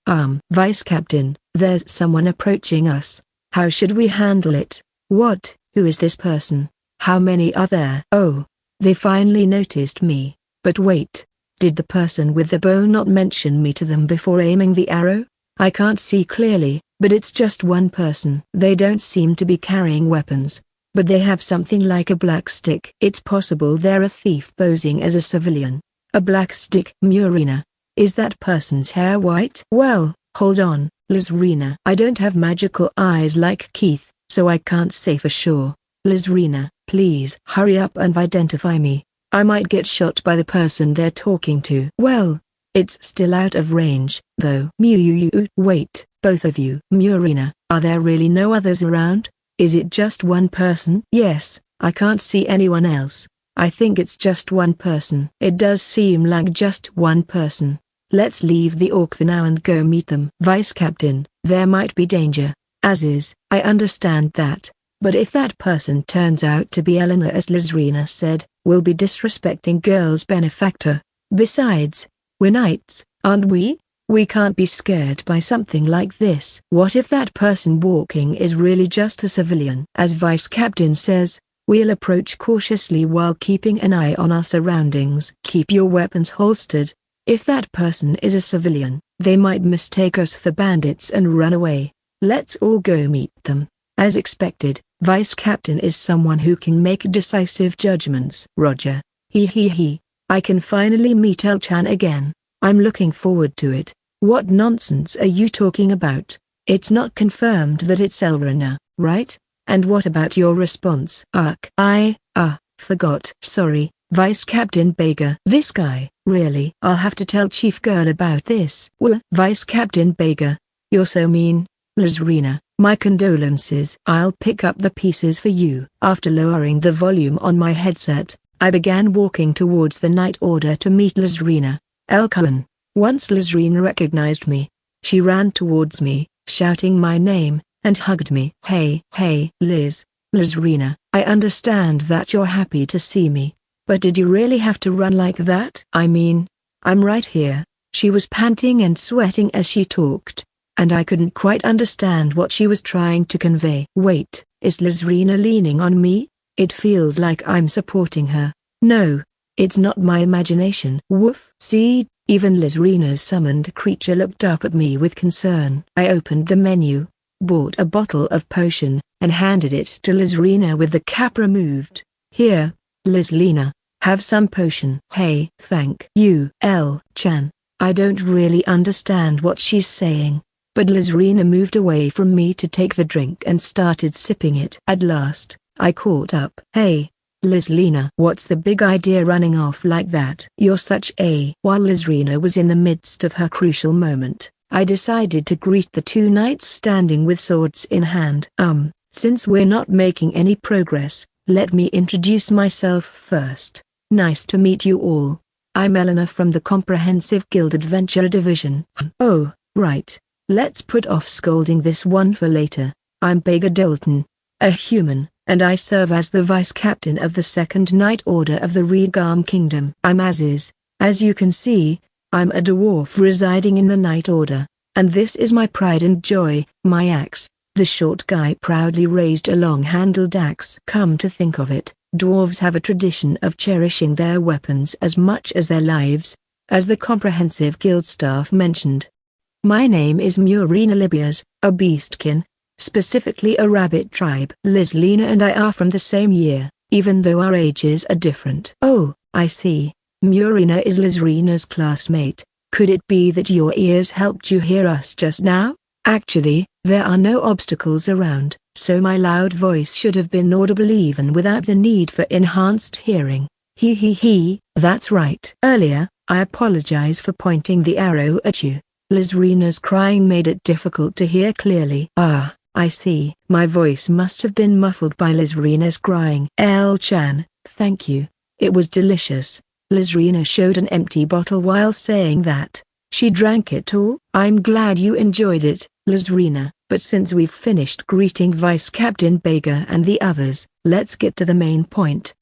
S1: Vice Captain, there's someone approaching us. How should we handle it? What? Who is this person? How many are there? Oh, they finally noticed me. But wait, Did the person with the bow not mention me to them before aiming the arrow? I can't see clearly, but it's just one person. They don't seem to be carrying weapons, but they have something like a black stick. It's possible they're a thief posing as a civilian. A black stick. Murina. Is that person's hair white? Well, hold on, Lizrina. I don't have magical eyes like Keith, so I can't say for sure. Lizrina, please hurry up and identify me. I might get shot by the person they're talking to. Well, it's still out of range, though. Wait, both of you. Murina, are there really no others around? Is it just one person? Yes, I can't see anyone else. I think it's just one person. It does seem like just one person. Let's leave the Orc for now and go meet them. Vice Captain, there might be danger. As is, I understand that. But if that person turns out to be Eleanor, as Lizrina said, we'll be disrespecting girls' benefactor. Besides, we're knights, aren't we? We can't be scared by something like this. What if that person walking is really just a civilian? As Vice Captain says, we'll approach cautiously while keeping an eye on our surroundings. Keep your weapons holstered. If that person is a civilian, they might mistake us for bandits and run away. Let's all go meet them. As expected, Vice Captain is someone who can make decisive judgments. Roger. I can finally meet El-chan again. I'm looking forward to it. What nonsense are you talking about? It's not confirmed that it's Elrina, right? And what about your response? Forgot. Sorry, Vice Captain Bager. This guy, really? I'll have to tell Chief Girl about this. Vice Captain Bager, you're so mean. Lizrina, my condolences. I'll pick up the pieces for you. After lowering the volume on my headset, I began walking towards the Night Order to meet Lizrina. Elkaran. Once Lizrina recognized me, she ran towards me, shouting my name, and hugged me. Hey, Liz. Lizrina, I understand that you're happy to see me, but did you really have to run like that? I mean, I'm right here. She was panting and sweating as she talked, and I couldn't quite understand what she was trying to convey. Wait, is Lizrina leaning on me? It feels like I'm supporting her. No, it's not my imagination. Woof. See, even Lizrina's summoned creature looked up at me with concern. I opened the menu, bought a bottle of potion, and handed it to Lizrina with the cap removed. Here, Lizrina, have some potion. Hey, thank you. El-chan, I don't really understand what she's saying, but Lizrina moved away from me to take the drink and started sipping it. At last, I caught up. Hey, Lizrina, what's the big idea running off like that? You're such a... While Lizrina was in the midst of her crucial moment, I decided to greet the two knights standing with swords in hand. Since we're not making any progress, let me introduce myself first. Nice to meet you all. I'm Eleanor from the Comprehensive Guild Adventurer Division. Oh, right. Let's put off scolding this one for later. I'm Bager Dalton, a human, and I serve as the Vice Captain of the Second Night Order of the Regam Kingdom. I'm Aziz. As you can see, I'm a dwarf residing in the Night Order, and this is my pride and joy, my axe. The short guy proudly raised a long-handled axe. Come to think of it, dwarves have a tradition of cherishing their weapons as much as their lives, as the Comprehensive Guild staff mentioned. My name is Murina Libias, a beastkin, specifically a rabbit tribe. Lizrina and I are from the same year, even though our ages are different. Oh, I see. Murina is Lizrina's classmate. Could it be that your ears helped you hear us just now? Actually, there are no obstacles around, so my loud voice should have been audible even without the need for enhanced hearing. That's right. Earlier, I apologize for pointing the arrow at you. Lizrina's crying made it difficult to hear clearly. I see. My voice must have been muffled by Lizrina's crying. El-chan, thank you. It was delicious. Lizrina showed an empty bottle while saying that. She drank it all. I'm glad you enjoyed it, Lizrina, but since we've finished greeting Vice Captain Bager and the others, let's get to the main point.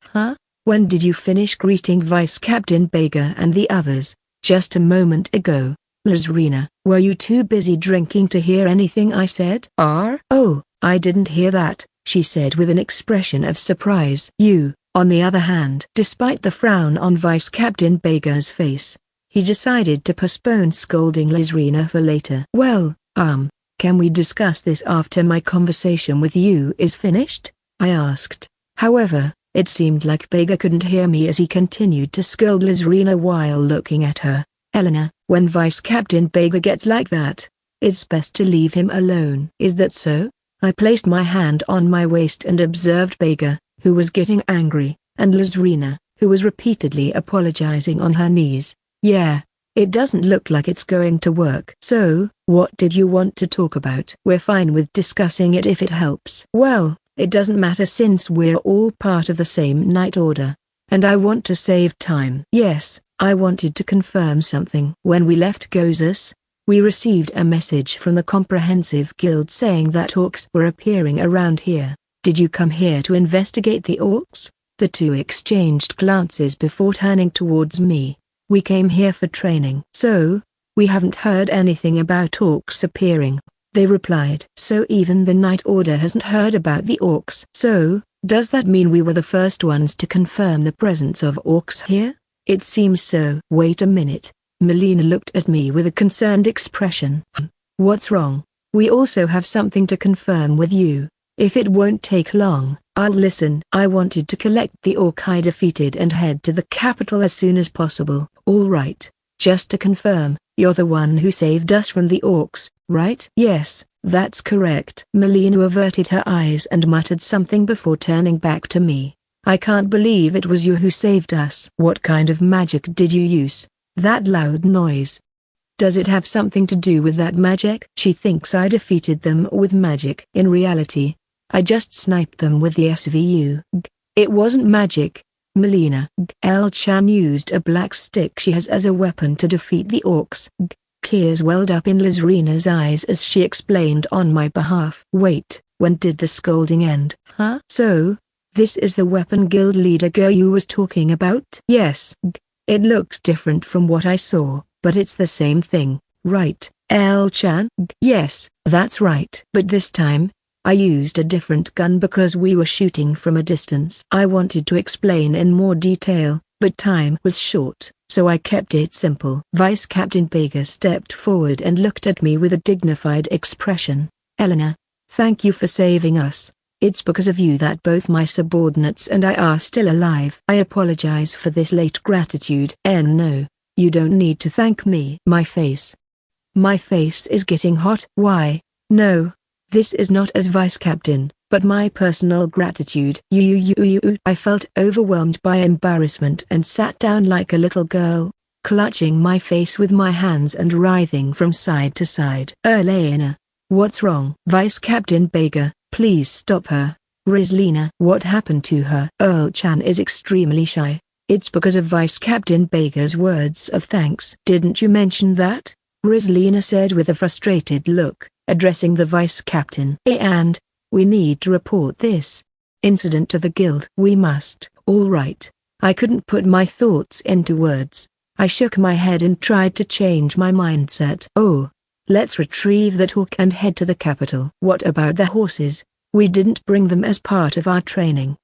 S1: When did you finish greeting Vice Captain Bager and the others? Just a moment ago. Lizrina, were you too busy drinking to hear anything I said? Oh, I didn't hear that, she said with an expression of surprise. You, on the other hand, despite the frown on Vice Captain Bager's face, he decided to postpone scolding Lizrina for later. Well, can we discuss this after my conversation with you is finished? I asked. However, it seemed like Bega couldn't hear me as he continued to scold Lizrina while looking at her. Eleanor, when Vice Captain Bega gets like that, it's best to leave him alone. Is that so? I placed my hand on my waist and observed Bega, who was getting angry, and Lizrina, who was repeatedly apologizing on her knees. Yeah, it doesn't look like it's going to work. So, what did you want to talk about? We're fine with discussing it if it helps. Well, it doesn't matter since we're all part of the same Night Order. And I want to save time. Yes, I wanted to confirm something. When we left Gozas, we received a message from the Comprehensive Guild saying that orcs were appearing around here. Did you come here to investigate the orcs? The two exchanged glances before turning towards me. We came here for training. So, we haven't heard anything about orcs appearing, they replied. So even the Night Order hasn't heard about the orcs. So, does that mean we were the first ones to confirm the presence of orcs here? It seems so. Wait a minute. Melina looked at me with a concerned expression. What's wrong? We also have something to confirm with you. If it won't take long, I'll listen. I wanted to collect the orc I defeated and head to the capital as soon as possible. All right. Just to confirm, you're the one who saved us from the orcs, right? Yes, that's correct. Melina averted her eyes and muttered something before turning back to me. I can't believe it was you who saved us. What kind of magic did you use? That loud noise. Does it have something to do with that magic? She thinks I defeated them with magic. In reality, I just sniped them with the SVU. It wasn't magic. Melina. El-chan used a black stick she has as a weapon to defeat the orcs. Tears welled up in Lizrina's eyes as she explained on my behalf. Wait, when did the scolding end? Huh? So, this is the weapon guild leader Goyu was talking about? Yes. It looks different from what I saw, but it's the same thing, right, El-chan? Yes, that's right. But this time, I used a different gun because we were shooting from a distance. I wanted to explain in more detail, but time was short, so I kept it simple. Vice Captain Bega stepped forward and looked at me with a dignified expression. Eleanor, thank you for saving us. It's because of you that both my subordinates and I are still alive. I apologize for this late gratitude. No, you don't need to thank me. My face is getting hot. Why? No. This is not as Vice Captain, but my personal gratitude. I felt overwhelmed by embarrassment and sat down like a little girl, clutching my face with my hands and writhing from side to side. Elena, what's wrong? Vice Captain Bega, please stop her. Rizlina, what happened to her? El-chan is extremely shy. It's because of Vice Captain Bega's words of thanks. Didn't you mention that? Rizlina said with a frustrated look, addressing the Vice Captain. And, we need to report this incident to the guild. We must. All right. I couldn't put my thoughts into words. I shook my head and tried to change my mindset. Oh, let's retrieve the talk and head to the capital. What about the horses? We didn't bring them as part of our training.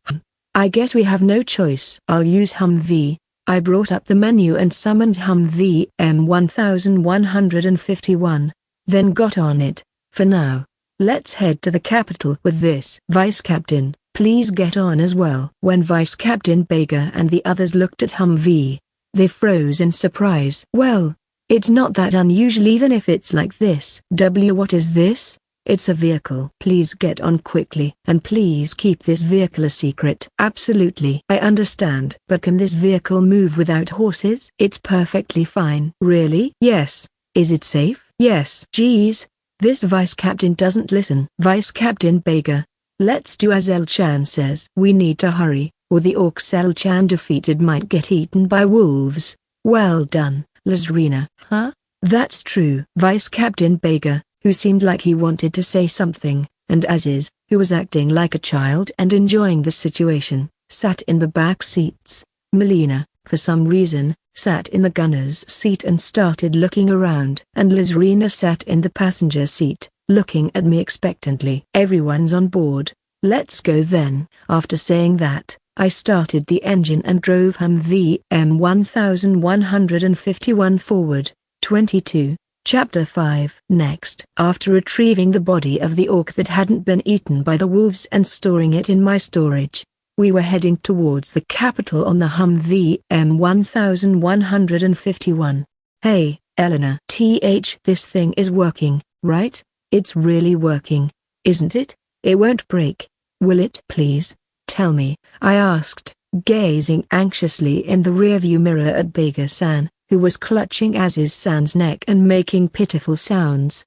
S1: I guess we have no choice. I'll use Humvee. I brought up the menu and summoned Humvee M1151, then got on it. For now, let's head to the capital with this. Vice Captain, please get on as well. When Vice Captain Bega and the others looked at Humvee, they froze in surprise. Well, it's not that unusual even if it's like this. What is this? It's a vehicle. Please get on quickly. And please keep this vehicle a secret. Absolutely. I understand. But can this vehicle move without horses? It's perfectly fine. Really? Yes. Is it safe? Yes. Geez. This Vice Captain doesn't listen. Vice Captain Bega, let's do as El-chan says. We need to hurry, or the orcs El-chan defeated might get eaten by wolves. Well done, Lizrina. Huh? That's true. Vice Captain Bega, who seemed like he wanted to say something, and Aziz, who was acting like a child and enjoying the situation, sat in the back seats. Melina, for some reason, sat in the gunner's seat and started looking around. And Lizrina sat in the passenger seat, looking at me expectantly. Everyone's on board. Let's go then. After saying that, I started the engine and drove Humvee M1151 forward. 22. Chapter 5. Next, after retrieving the body of the orc that hadn't been eaten by the wolves and storing it in my storage, we were heading towards the capital on the Humvee M1151. Hey, Eleanor. This thing is working, right? It's really working, isn't it? It won't break, will it? Please, tell me, I asked, gazing anxiously in the rearview mirror at Bega-san, who was clutching Aziz-san's neck and making pitiful sounds.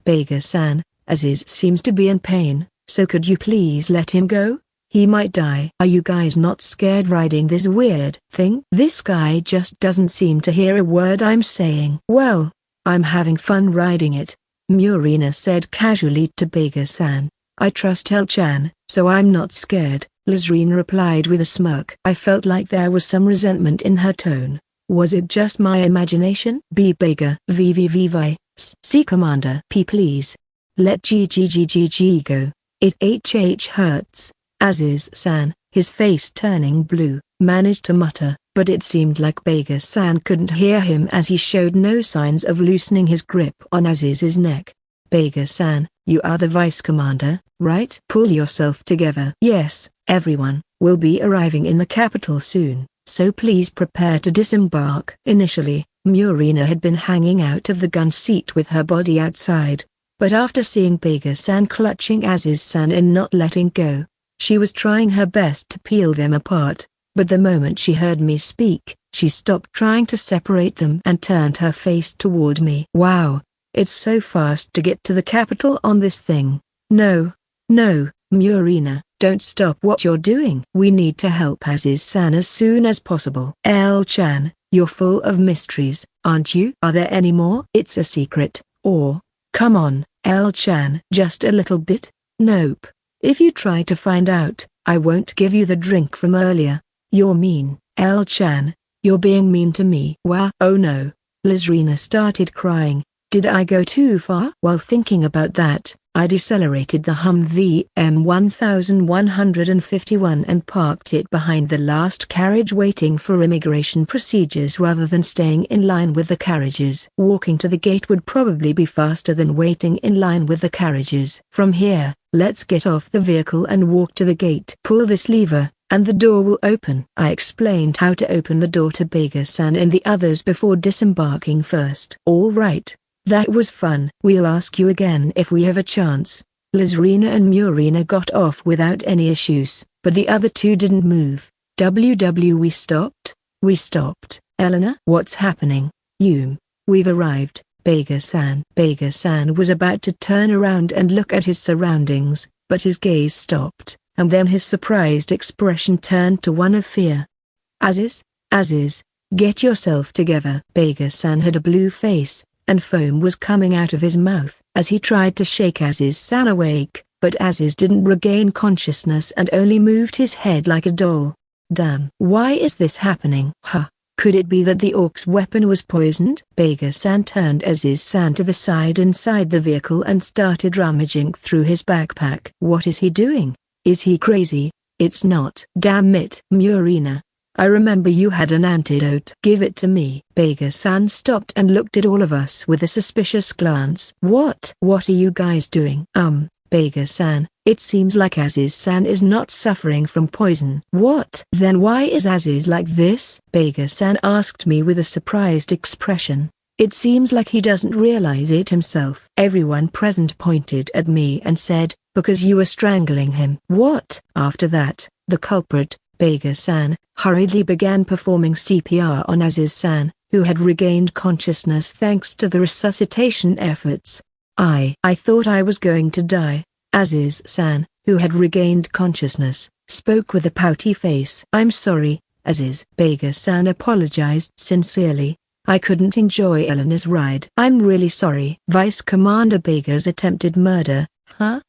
S1: Bega-san, Aziz seems to be in pain, so could you please let him go? He might die. Are you guys not scared riding this weird thing? This guy just doesn't seem to hear a word I'm saying. Well, I'm having fun riding it, Murina said casually to Bega-san. I trust L-chan, so I'm not scared, Lizreen replied with a smirk. I felt like there was some resentment in her tone. Was it just my imagination? Bega, VVVV, C Commander. Please. Let GGGGG go. It hurts. Aziz-san, his face turning blue, managed to mutter, but it seemed like Bega-san couldn't hear him as he showed no signs of loosening his grip on Aziz's neck. Bega-san, you are the vice commander, right? Pull yourself together. Yes, everyone, will be arriving in the capital soon, so please prepare to disembark. Initially, Murina had been hanging out of the gun seat with her body outside, but after seeing Bega-san clutching Aziz-san and not letting go, she was trying her best to peel them apart, but the moment she heard me speak, she stopped trying to separate them and turned her face toward me. Wow, it's so fast to get to the capital on this thing. No, Murina, don't stop what you're doing. We need to help Aziz-san as soon as possible. L-chan, you're full of mysteries, aren't you? Are there any more? It's a secret, or, come on, L-chan. Just a little bit? Nope. If you try to find out, I won't give you the drink from earlier. You're mean, L-chan. You're being mean to me. Wow. Oh no. Lizrina started crying. Did I go too far? While thinking about that, I decelerated the Humvee M1151 and parked it behind the last carriage waiting for immigration procedures rather than staying in line with the carriages. Walking to the gate would probably be faster than waiting in line with the carriages. From here, let's get off the vehicle and walk to the gate. Pull this lever, and the door will open. I explained how to open the door to Bega-san and the others before disembarking first. All right. That was fun. We'll ask you again if we have a chance. Lizrina and Murina got off without any issues, but the other two didn't move. We stopped? We stopped. Eleanor? What's happening? We've arrived, Bega-san. Bega-san was about to turn around and look at his surroundings, but his gaze stopped, and then his surprised expression turned to one of fear. Aziz, get yourself together. Bega-san had a blue face, and foam was coming out of his mouth as he tried to shake Aziz-san awake, but Aziz didn't regain consciousness and only moved his head like a doll. Damn. Why is this happening? Could it be that the orc's weapon was poisoned? Bega-san turned Aziz-san to the side inside the vehicle and started rummaging through his backpack. What is he doing? Is he crazy? It's not. Damn it. Murina, I remember you had an antidote. Give it to me. Bega-san stopped and looked at all of us with a suspicious glance. What are you guys doing? Bega-san, it seems like Aziz-san is not suffering from poison. What? Then why is Aziz like this? Bega-san asked me with a surprised expression. It seems like he doesn't realize it himself. Everyone present pointed at me and said, because you were strangling him. What? After that, the culprit, Bega-san, hurriedly began performing CPR on Aziz-san, who had regained consciousness thanks to the resuscitation efforts. I thought I was going to die. Aziz-san, who had regained consciousness, spoke with a pouty face. I'm sorry, Aziz. Bega-san apologized sincerely. I couldn't enjoy Eleanor's ride. I'm really sorry. Vice Commander Bega's attempted murder,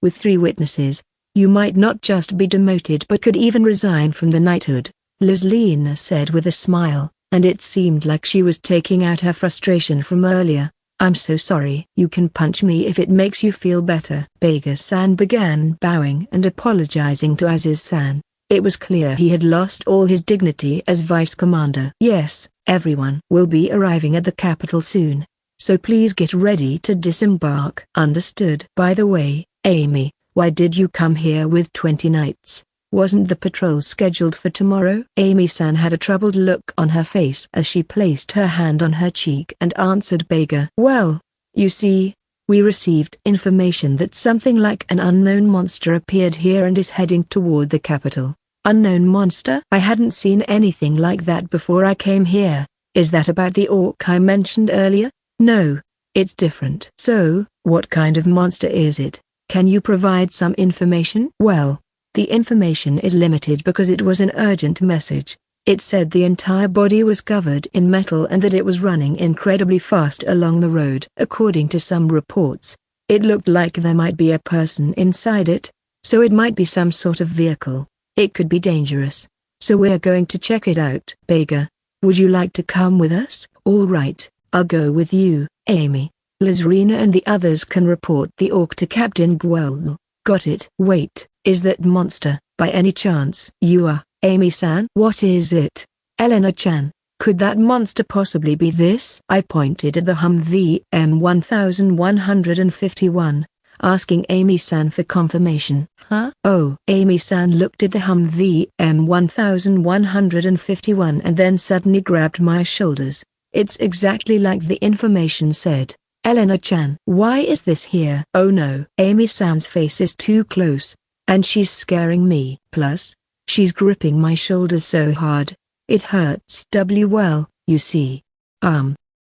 S1: with 3 witnesses. You might not just be demoted but could even resign from the knighthood, Lizlina said with a smile, and it seemed like she was taking out her frustration from earlier. I'm so sorry. You can punch me if it makes you feel better. Bega-san began bowing and apologizing to Aziz-san. It was clear he had lost all his dignity as vice commander. Yes, everyone will be arriving at the capital soon, so please get ready to disembark. Understood. By the way, Amy, why did you come here with 20 knights? Wasn't the patrol scheduled for tomorrow? Amy-san had a troubled look on her face as she placed her hand on her cheek and answered Bega. Well, you see, we received information that something like an unknown monster appeared here and is heading toward the capital. Unknown monster? I hadn't seen anything like that before I came here. Is that about the orc I mentioned earlier? No, it's different. So, what kind of monster is it? Can you provide some information? Well, the information is limited because it was an urgent message. It said the entire body was covered in metal and that it was running incredibly fast along the road. According to some reports, it looked like there might be a person inside it, so it might be some sort of vehicle. It could be dangerous. So we're going to check it out. Bega, would you like to come with us? All right, I'll go with you. Amy, Lazarina and the others can report the orc to Captain Guel. Got it. Wait, is that monster, by any chance, you are, Amy-san? What is it? Elena-chan, could that monster possibly be this? I pointed at the Humvee M1151, asking Amy-san for confirmation. Huh? Oh. Amy-san looked at the Humvee M1151 and then suddenly grabbed my shoulders. It's exactly like the information said. Elena-chan. Why is this here? Oh no. Amy-san's face is too close, and she's scaring me. Plus, she's gripping my shoulders so hard, it hurts. Well, you see.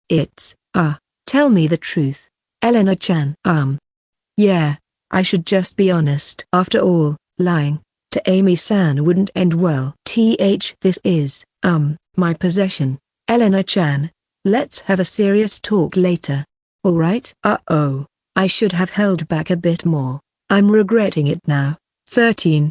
S1: It's, tell me the truth, Elena-chan. Yeah, I should just be honest. After all, lying to Amy-san wouldn't end well. This is, my possession, Elena-chan. Let's have a serious talk later. Alright? I should have held back a bit more. I'm regretting it now. 13.